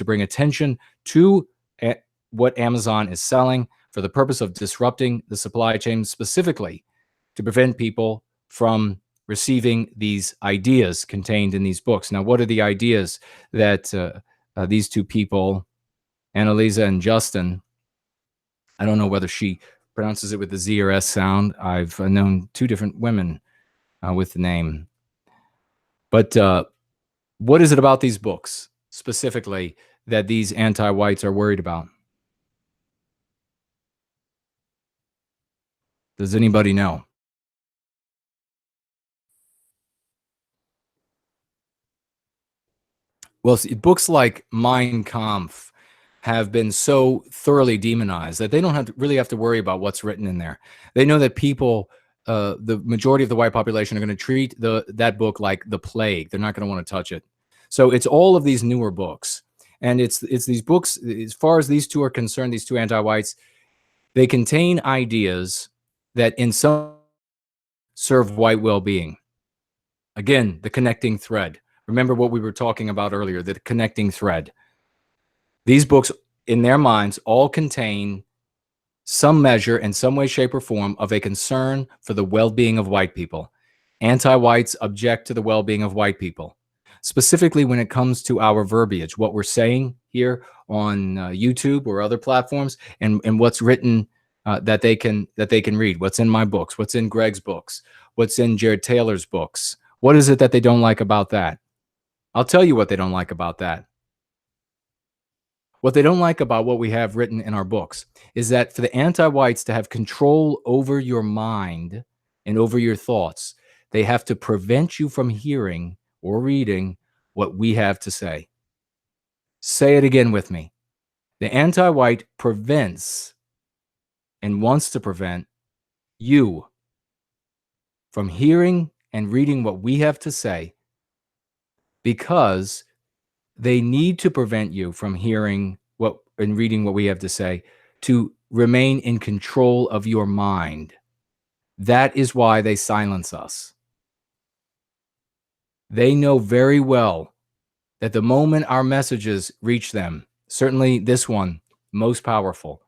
bring attention to what Amazon is selling for the purpose of disrupting the supply chain, specifically to prevent people from receiving these ideas contained in these books. Now, what are the ideas that these two people, Annalisa and Justin, I don't know whether she pronounces it with the Z or S sound. I've known two different women with the name. But what is it about these books specifically that these anti-whites are worried about? Does anybody know? Well, see, books like Mein Kampf have been so thoroughly demonized that they don't really have to worry about what's written in there. They know that people, the majority of the white population, are going to treat that book like the plague. They're not going to want to touch it. So it's all of these newer books, and it's these books. As far as these two are concerned, these two anti-whites, they contain ideas that in some serve white well-being. Again, the connecting thread. Remember what we were talking about earlier, the connecting thread. These books, in their minds, all contain some measure in some way, shape, or form of a concern for the well-being of white people. Anti-whites object to the well-being of white people. Specifically when it comes to our verbiage, what we're saying here on YouTube or other platforms, and what's written that they can read, what's in my books, what's in Greg's books, what's in Jared Taylor's books. What is it that they don't like about that? I'll tell you what they don't like about that. What they don't like about what we have written in our books is that for the anti-whites to have control over your mind and over your thoughts, they have to prevent you from hearing or reading what we have to say. Say it again with me. The anti-white prevents and wants to prevent you from hearing and reading what we have to say, because they need to prevent you from hearing and reading what we have to say to remain in control of your mind. That is why they silence us. They know very well that the moment our messages reach them, certainly this one, most powerful,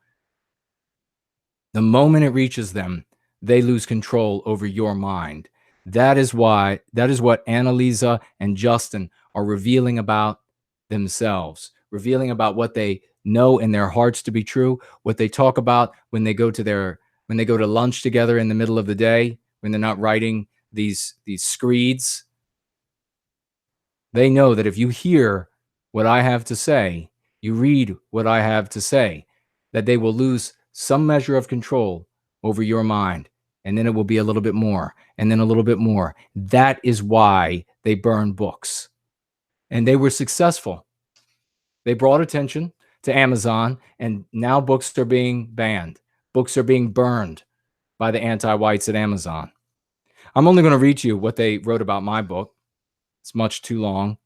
the moment it reaches them, they lose control over your mind. That is what Annalisa and Justin are revealing about themselves, revealing about what they know in their hearts to be true, what they talk about when they go to lunch together in the middle of the day, when they're not writing these screeds. They know that if you hear what I have to say, you read what I have to say, that they will lose some measure of control over your mind. And then it will be a little bit more, and then a little bit more. That is why they burn books. And they were successful. They brought attention to Amazon, and now books are being banned. Books are being burned. by the anti-whites at Amazon. I'm only going to read you what they wrote about my book. It's much too long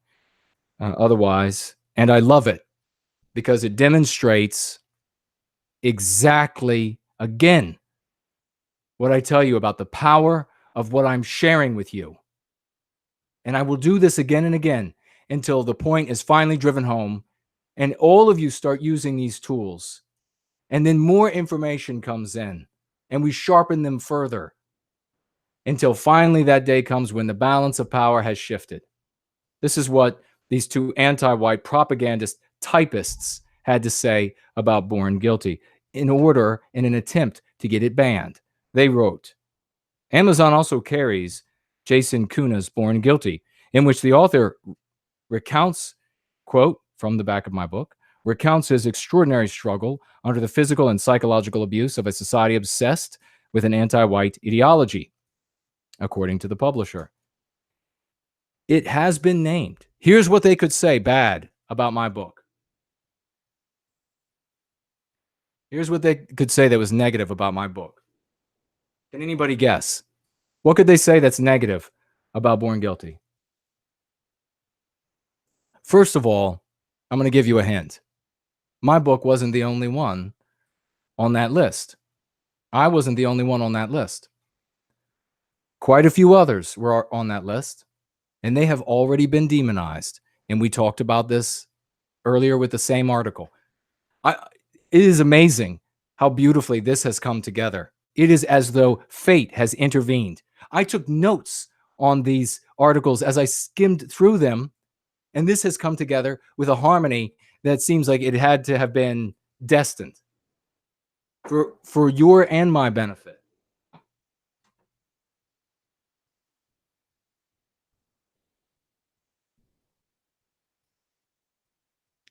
otherwise. And I love it because it demonstrates exactly, again, what I tell you about the power of what I'm sharing with you. And I will do this again and again until the point is finally driven home and all of you start using these tools. And then more information comes in and we sharpen them further until finally that day comes when the balance of power has shifted. This is what these two anti-white propagandist typists had to say about Born Guilty in an attempt to get it banned. They wrote, Amazon also carries Jason Kuna's Born Guilty, in which the author recounts, quote, from the back of my book, recounts his extraordinary struggle under the physical and psychological abuse of a society obsessed with an anti-white ideology, according to the publisher. It has been named. Here's what they could say bad about my book. Here's what they could say that was negative about my book. Can anybody guess? What could they say that's negative about Born Guilty? First of all, I'm going to give you a hint. My book wasn't the only one on that list. I wasn't the only one on that list. Quite a few others were on that list, and they have already been demonized. And we talked about this earlier with the same article. It is amazing how beautifully this has come together. It is as though fate has intervened. I took notes on these articles as I skimmed through them, and this has come together with a harmony that seems like it had to have been destined for your and my benefit.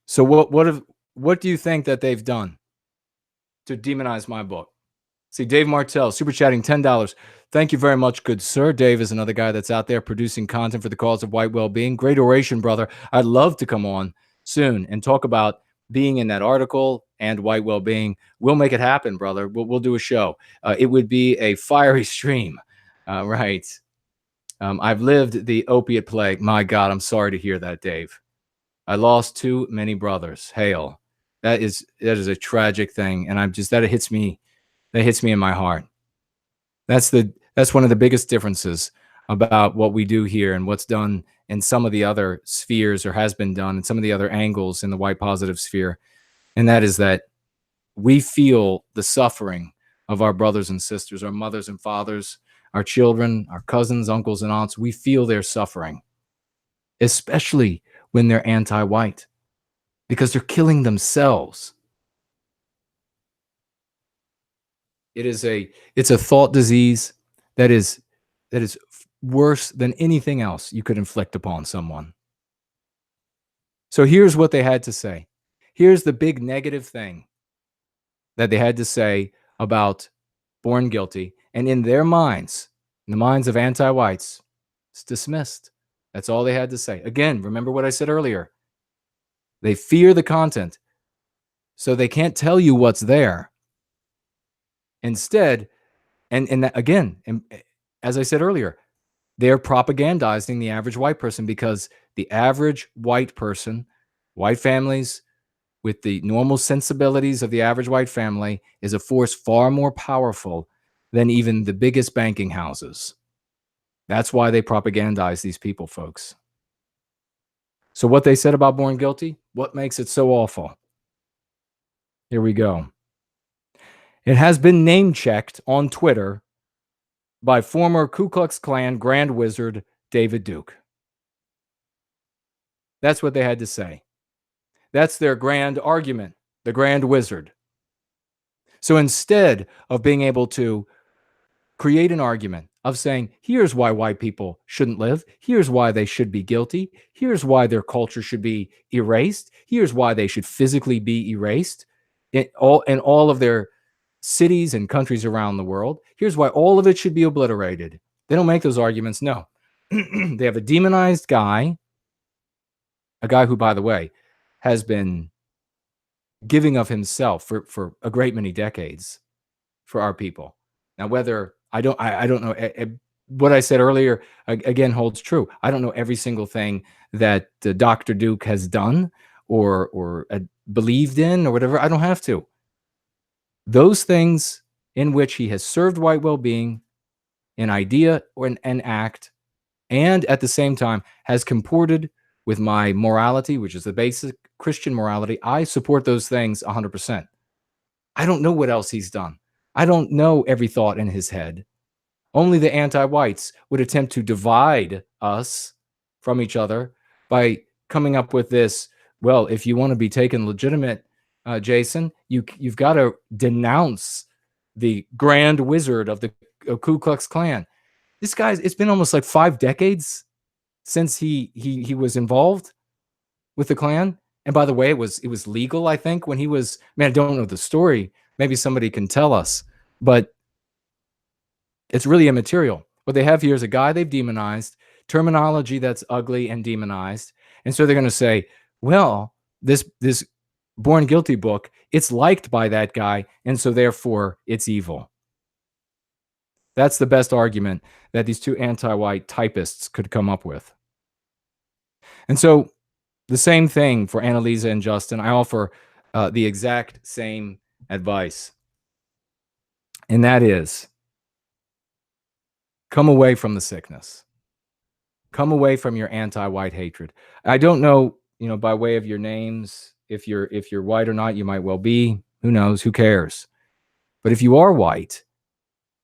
So what do you think that they've done to demonize my book? See, Dave Martell, super chatting $10. Thank you very much, good sir. Dave is another guy that's out there producing content for the cause of white well-being. Great oration, brother. I'd love to come on soon and talk about being in that article and white well-being. We'll make it happen, brother. We'll do a show. It would be a fiery stream, right? I've lived the opiate plague. My God, I'm sorry to hear that, Dave. I lost too many brothers. Hail. That is a tragic thing, and that hits me. That hits me in my heart. That's one of the biggest differences about what we do here and what's done in some of the other spheres or has been done in some of the other angles in the white positive sphere. And that is that we feel the suffering of our brothers and sisters, our mothers and fathers, our children, our cousins, uncles, and aunts. We feel their suffering, especially when they're anti-white, because they're killing themselves. It's a thought disease that is worse than anything else you could inflict upon someone. So here's what they had to say. Here's the big negative thing that they had to say about Born Guilty. And in their minds, in the minds of anti-whites, it's dismissed. That's all they had to say. Again, remember what I said earlier. They fear the content, so they can't tell you what's there. Instead, and as I said earlier, they're propagandizing the average white person because the average white person, white families with the normal sensibilities of the average white family, is a force far more powerful than even the biggest banking houses. That's why they propagandize these people, folks. So what they said about Born Guilty, what makes it so awful? Here we go. It has been name-checked on Twitter by former Ku Klux Klan Grand Wizard David Duke. That's what they had to say. That's their grand argument, the Grand Wizard. So instead of being able to create an argument of saying, here's why white people shouldn't live, here's why they should be guilty, here's why their culture should be erased, here's why they should physically be erased in all of their cities and countries around the world, here's why all of it should be obliterated. They don't make those arguments, no. They have a demonized guy, a guy who, by the way, has been giving of himself for a great many decades for our people. Now, whether I don't know. What I said earlier again holds true. I don't know every single thing that Dr. Duke has done or believed in or whatever. I don't have to. Those things in which he has served white well-being, an idea or an act, and at the same time has comported with my morality, which is the basic Christian morality, I support those things 100%. I don't know what else he's done. I don't know every thought in his head. Only the anti-whites would attempt to divide us from each other by coming up with this. Well, if you want to be taken legitimate, Jason, you've got to denounce the grand wizard of the Ku Klux Klan. This guy's. It's been almost like 5 decades since he was involved with the Klan. And by the way, it was legal, I think, when he was. Man, I don't know the story. Maybe somebody can tell us, but it's really immaterial. What they have here is a guy they've demonized, terminology that's ugly and demonized. And so they're going to say, well, this Born Guilty book, it's liked by that guy, and so therefore it's evil. That's the best argument that these two anti-white typists could come up with. And so the same thing for Annalisa and Justin. I offer the exact same advice. And that is, come away from the sickness. Come away from your anti-white hatred. I don't know, by way of your names, if you're white or not. You might well be. Who knows? Who cares? But if you are white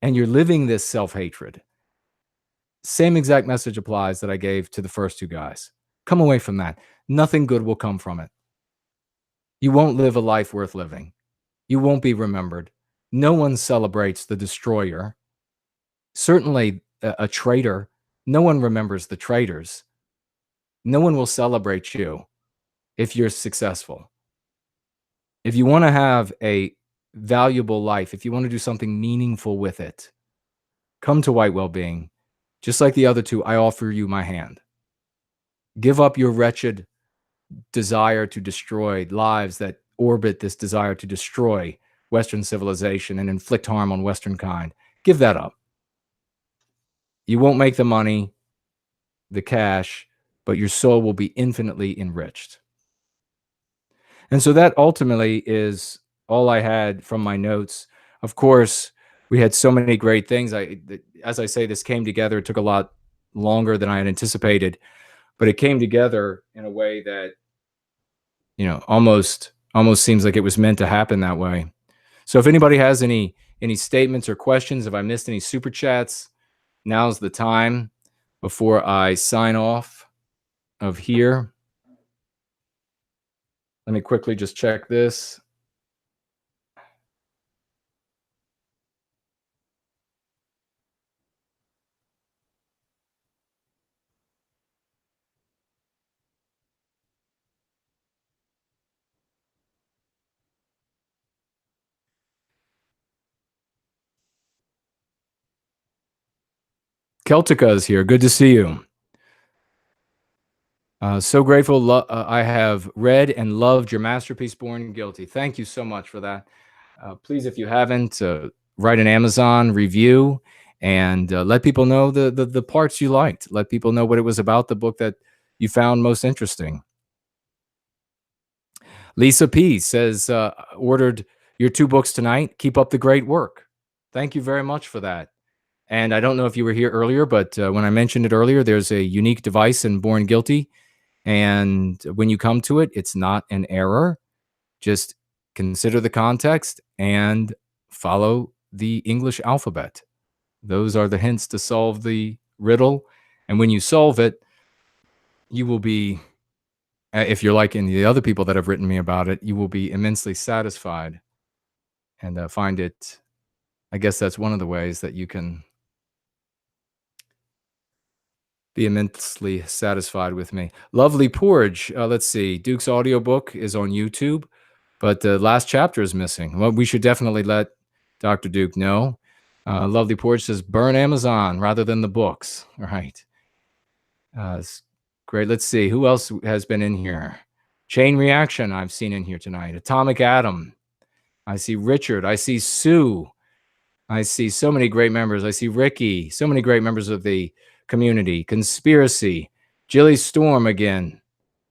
and you're living this self-hatred, same exact message applies that I gave to the first two guys. Come away from that. Nothing good will come from it. You won't live a life worth living. You won't be remembered. No one celebrates the destroyer. Certainly a traitor. No one remembers the traitors. No one will celebrate you if you're successful. If you want to have a valuable life, if you want to do something meaningful with it, come to white well-being. Just like the other two, I offer you my hand. Give up your wretched desire to destroy lives that orbit this desire to destroy Western civilization and inflict harm on Western kind. Give that up. You won't make the money, the cash, but your soul will be infinitely enriched. And so that ultimately is all I had from my notes. Of course, we had so many great things. As I say, this came together. It took a lot longer than I had anticipated, but it came together in a way that, almost seems like it was meant to happen that way. So if anybody has any statements or questions, if I missed any super chats, now's the time before I sign off of here. Let me quickly just check this. Celtica is here. Good to see you. So grateful. I have read and loved your masterpiece, Born Guilty. Thank you so much for that. Please, if you haven't, write an Amazon review and let people know the parts you liked. Let people know what it was about the book that you found most interesting. Lisa P says, ordered your 2 books tonight. Keep up the great work. Thank you very much for that. And I don't know if you were here earlier, but when I mentioned it earlier, there's a unique device in Born Guilty. And when you come to it, it's not an error. Just consider the context and follow the English alphabet. Those are the hints to solve the riddle. And when you solve it, you will be, if you're like any of the other people that have written me about it, you will be immensely satisfied and find it. I guess that's one of the ways that you can be immensely satisfied with me. Lovely Porridge. Let's see. Duke's audiobook is on YouTube, but the last chapter is missing. Well, we should definitely let Dr. Duke know. Lovely Porridge says, burn Amazon rather than the books. All right. Great. Let's see. Who else has been in here? Chain Reaction I've seen in here tonight. Atomic Atom. I see Richard. I see Sue. I see so many great members. I see Ricky, so many great members of the community. Conspiracy, Jilly Storm again.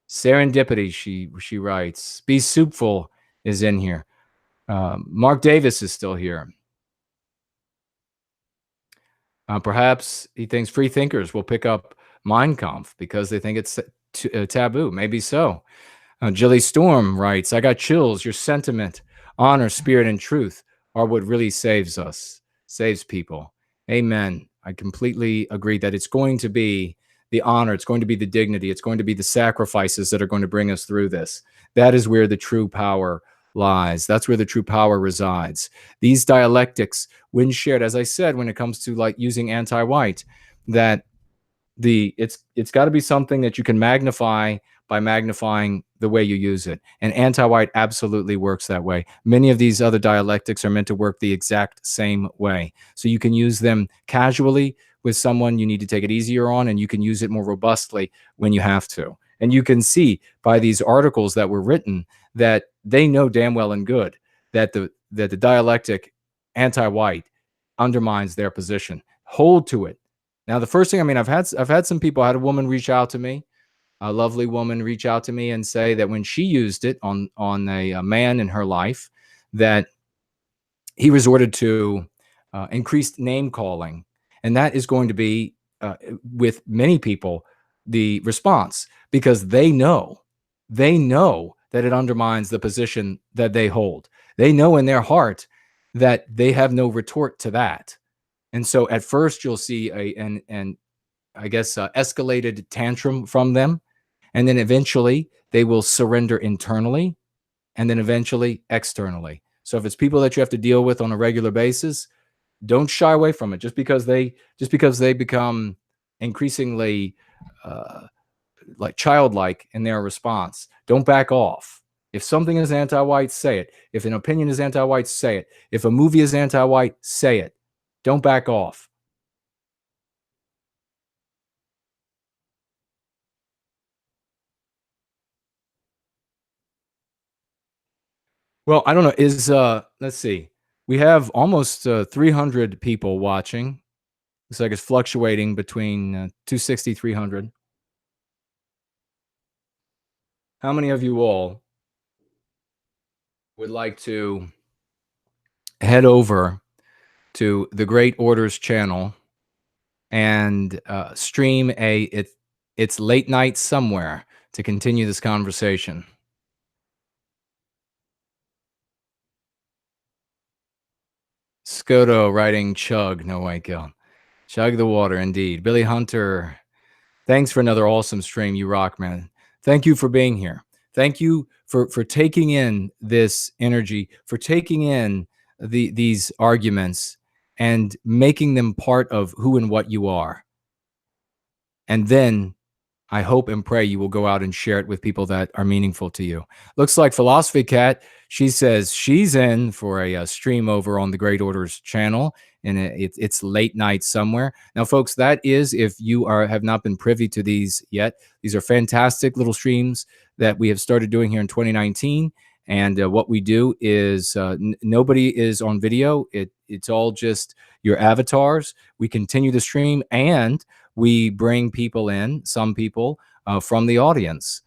Serendipity, she writes. Be Soupful is in here. Mark Davis is still here. Perhaps he thinks free thinkers will pick up Mein Kampf because they think it's taboo. Maybe so. Jilly Storm writes, I got chills. Your sentiment, honor, spirit, and truth are what really saves us, saves people. Amen. I completely agree that it's going to be the honor, it's going to be the dignity, it's going to be the sacrifices that are going to bring us through this. That is where the true power lies. That's where the true power resides. These dialectics, when shared, as I said, when it comes to like using anti-white, that it's got to be something that you can magnify by magnifying the way you use it. And anti-white absolutely works that way. Many of these other dialectics are meant to work the exact same way. So you can use them casually with someone you need to take it easier on, and you can use it more robustly when you have to. And you can see by these articles that were written that they know damn well and good that the dialectic anti-white undermines their position. Hold to it. Now, the first thing, I mean, I've had some people, I had a woman reach out to me, a lovely woman reach out to me and say that when she used it on a man in her life, that he resorted to increased name calling. And that is going to be, with many people, the response, because they know that it undermines the position that they hold. They know in their heart that they have no retort to that. And so at first you'll see an I guess escalated tantrum from them, and then eventually they will surrender internally, and then eventually externally. So if it's people that you have to deal with on a regular basis, don't shy away from it just because they become increasingly like childlike in their response. Don't back off. If something is anti-white, say it. If an opinion is anti-white, say it. If a movie is anti-white, say it. Don't back off. Well, I don't know. Is let's see. We have almost 300 people watching. Looks like it's fluctuating between 260, 300. How many of you all would like to head over to the Great Orders channel and stream it's late night somewhere to continue this conversation? Scoto writing chug, no white guilt. Chug the water, indeed. Billy Hunter, thanks for another awesome stream. You rock, man. Thank you for being here. Thank you for taking in this energy, for taking in these arguments and making them part of who and what you are. And then I hope and pray you will go out and share it with people that are meaningful to you. Looks like Philosophy Cat, she says she's in for a stream over on the Great Orders channel, and it's late night somewhere. Now, folks, that is, if you have not been privy to these yet, these are fantastic little streams that we have started doing here in 2019. And what we do is nobody is on video. It's all just your avatars. We continue the stream, and we bring people in, some people from the audience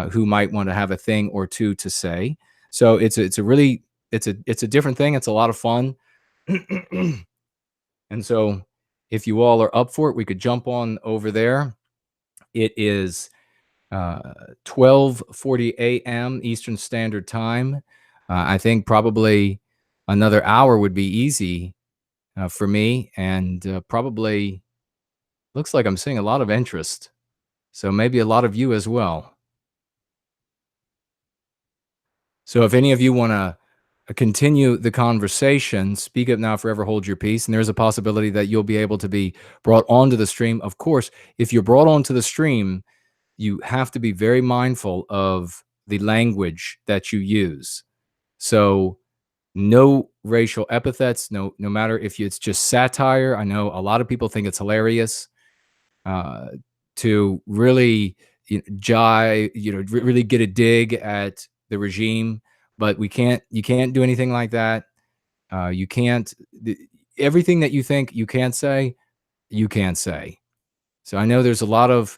who might want to have a thing or two to say. So it's a different thing. It's a lot of fun. And so if you all are up for it, we could jump on over there. It is 12:40 a.m. Eastern Standard Time. I think probably another hour would be easy for me, and probably looks like I'm seeing a lot of interest. So maybe a lot of you as well. So if any of you want to continue the conversation, speak up now, forever hold your peace. And there's a possibility that you'll be able to be brought onto the stream. Of course, if you're brought onto the stream, you have to be very mindful of the language that you use. So no racial epithets, no matter if it's just satire. I know a lot of people think it's hilarious to really really get a dig at the regime, but you can't do anything like that. You can't. everything that you think you can't say, you can't say. So I know there's a lot of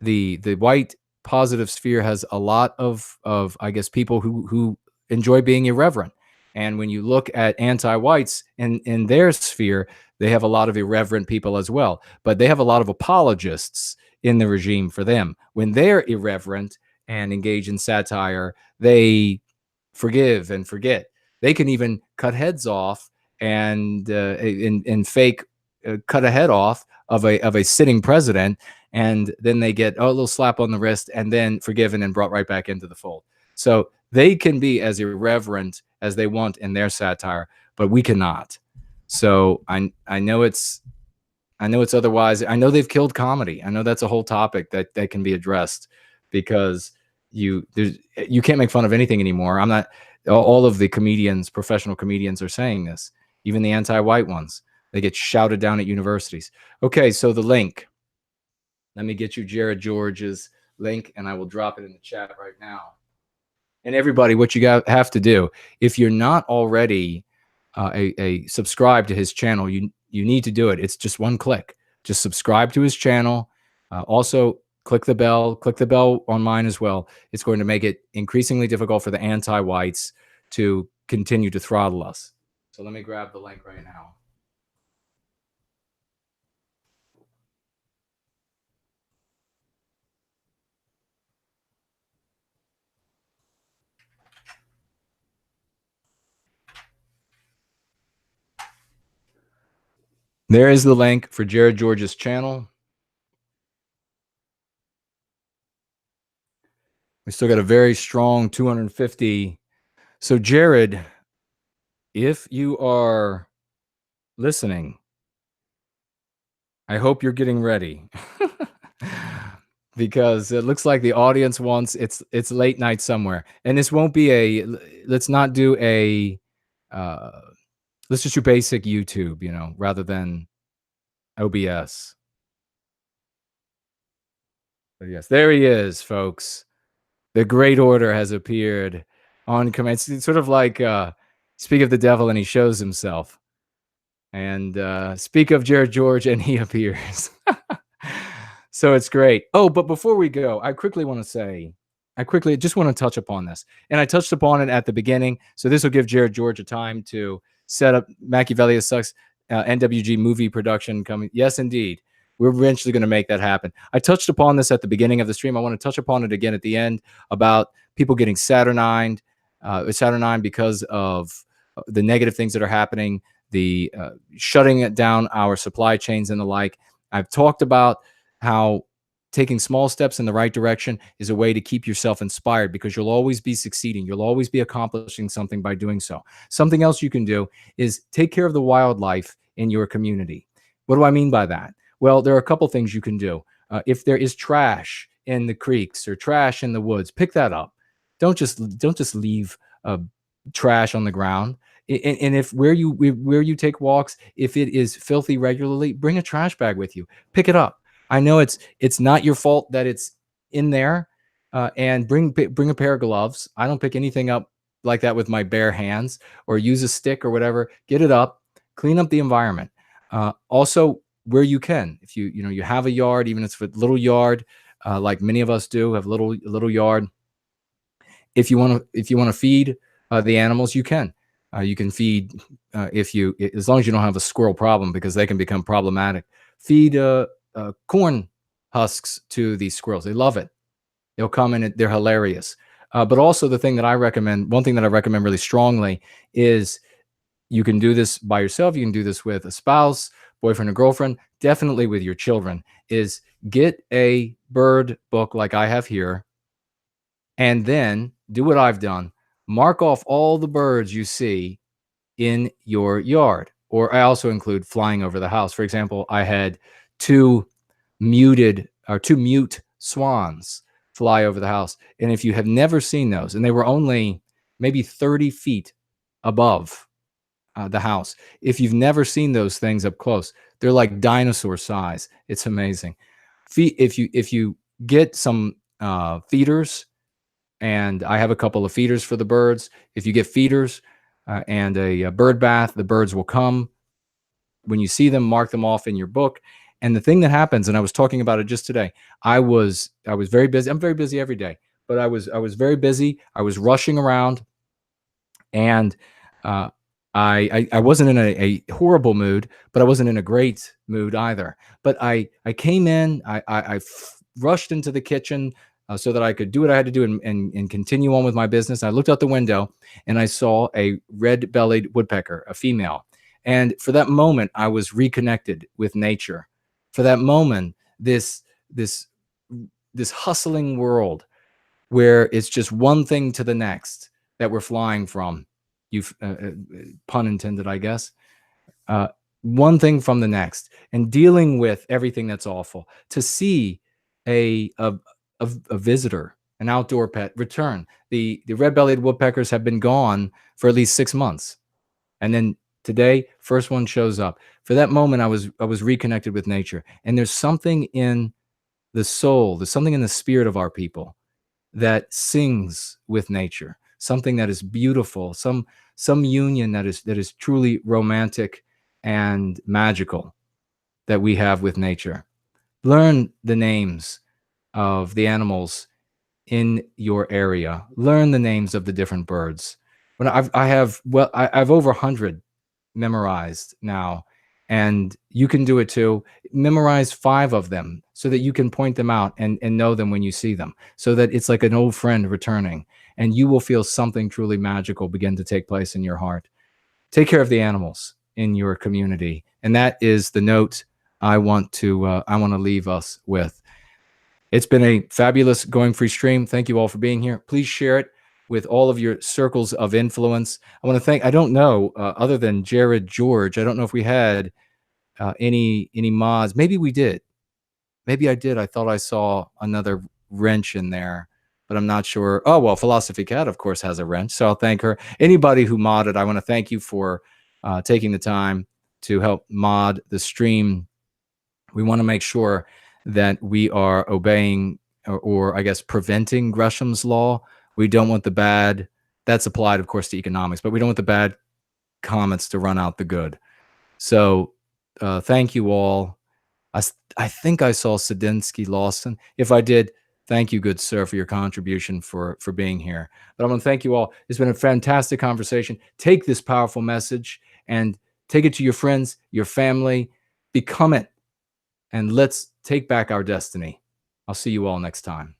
the white positive sphere has a lot of I guess people who enjoy being irreverent. And when you look at anti-whites in their sphere, they have a lot of irreverent people as well. But they have a lot of apologists in the regime for them. When they're irreverent and engage in satire, they forgive and forget. They can even cut heads off and in fake cut a head off of a sitting president, and then they get a little slap on the wrist and then forgiven and brought right back into the fold. So they can be as irreverent as they want in their satire, but we cannot. So I know it's otherwise. I know they've killed comedy. I know that's a whole topic that can be addressed, because you can't make fun of anything anymore. I'm not. All of the comedians, professional comedians, are saying this. Even the anti-white ones, they get shouted down at universities. Okay, so the link. Let me get you Jared George's link, and I will drop it in the chat right now. And everybody, what you have to do, if you're not already a subscribe to his channel, you need to do it. It's just one click. Just subscribe to his channel. Also, click the bell on mine as well. It's going to make it increasingly difficult for the anti-whites to continue to throttle us. So let me grab the link right now. There is the link for Jared George's channel. We still got a very strong 250. So Jared, if you are listening, I hope you're getting ready. Because it looks like the audience wants it's late night somewhere. And this won't be let's not do let's just do basic YouTube, rather than OBS. But yes, there he is, folks. The great order has appeared on command. It's sort of like speak of the devil and he shows himself. And speak of Jared George and he appears. So it's great. Oh, but before we go, I quickly just want to touch upon this. And I touched upon it at the beginning. So this will give Jared George a time to set up Machiavelli Sucks NWG movie production coming. Yes, indeed. We're eventually going to make that happen. I touched upon this at the beginning of the stream. I want to touch upon it again at the end about people getting saturnine because of the negative things that are happening, the shutting it down our supply chains and the like. I've talked about how taking small steps in the right direction is a way to keep yourself inspired, because you'll always be succeeding. You'll always be accomplishing something by doing so. Something else you can do is take care of the wildlife in your community. What do I mean by that? Well, there are a couple things you can do. If there is trash in the creeks or trash in the woods, pick that up. Don't just leave trash on the ground. And if where you take walks, if it is filthy regularly, bring a trash bag with you. Pick it up. I know it's not your fault that it's in there, and bring a pair of gloves. I don't pick anything up like that with my bare hands, or use a stick or whatever. Get it up, clean up the environment. Also, where you can, if you have a yard, even if it's a little yard, like many of us do, have a little yard. If you want to feed the animals, you can. You can feed as long as you don't have a squirrel problem, because they can become problematic. Feed corn husks to these squirrels. They love it. They'll come in. They're hilarious. But also one thing that I recommend really strongly is you can do this by yourself. You can do this with a spouse, boyfriend or girlfriend, definitely with your children, is get a bird book like I have here, and then do what I've done. Mark off all the birds you see in your yard. Or I also include flying over the house. For example, I had two mute swans fly over the house. And if you have never seen those, and they were only maybe 30 feet above the house, if you've never seen those things up close, they're like dinosaur size. It's amazing. If you get some feeders, and I have a couple of feeders for the birds. If you get feeders and a bird bath, the birds will come. when you see them, mark them off in your book. And the thing that happens, and I was talking about it just today, I was very busy. I'm very busy every day, but I was very busy. I was rushing around, and uh, I wasn't in a horrible mood, but I wasn't in a great mood either. But I came in, rushed into the kitchen so that I could do what I had to do and continue on with my business. I looked out the window and I saw a red-bellied woodpecker, a female. And for that moment, I was reconnected with nature. For that moment, this this hustling world where it's just one thing to the next that we're flying from. You pun intended, I guess. Uh, one thing from the next, and dealing with everything that's awful. To see a a, a visitor, an outdoor pet, return. The red-bellied woodpeckers have been gone for at least 6 months, and then today, first one shows up. For that moment, I was reconnected with nature, and there's something in the soul. There's something in the spirit of our people that sings with nature, something that is beautiful, some union that is truly romantic and magical that we have with nature. Learn the names of the animals in your area. Learn the names of the different birds. When I have over 100 memorized now, and you can do it too. Memorize 5 of them so that you can point them out and know them when you see them, so that it's like an old friend returning, and you will feel something truly magical begin to take place in your heart. Take care of the animals in your community, and that is the note I want to leave us with. It's been a fabulous Going Free stream. Thank you all for being here. Please share it with all of your circles of influence. I want to thank, I don't know, other than Jared George, I don't know if we had any mods. Maybe we did. Maybe I did. I thought I saw another wrench in there, but I'm not sure. Oh, well, Philosophy Cat, of course, has a wrench, so I'll thank her. Anybody who modded, I want to thank you for taking the time to help mod the stream. We want to make sure that we are obeying, or I guess preventing Gresham's law. We don't want the bad, that's applied, of course, to economics, but we don't want the bad comments to run out the good. So thank you all. I think I saw Sedinsky Lawson. If I did, thank you, good sir, for your contribution for being here. But I want to thank you all. It's been a fantastic conversation. Take this powerful message and take it to your friends, your family. Become it. And let's take back our destiny. I'll see you all next time.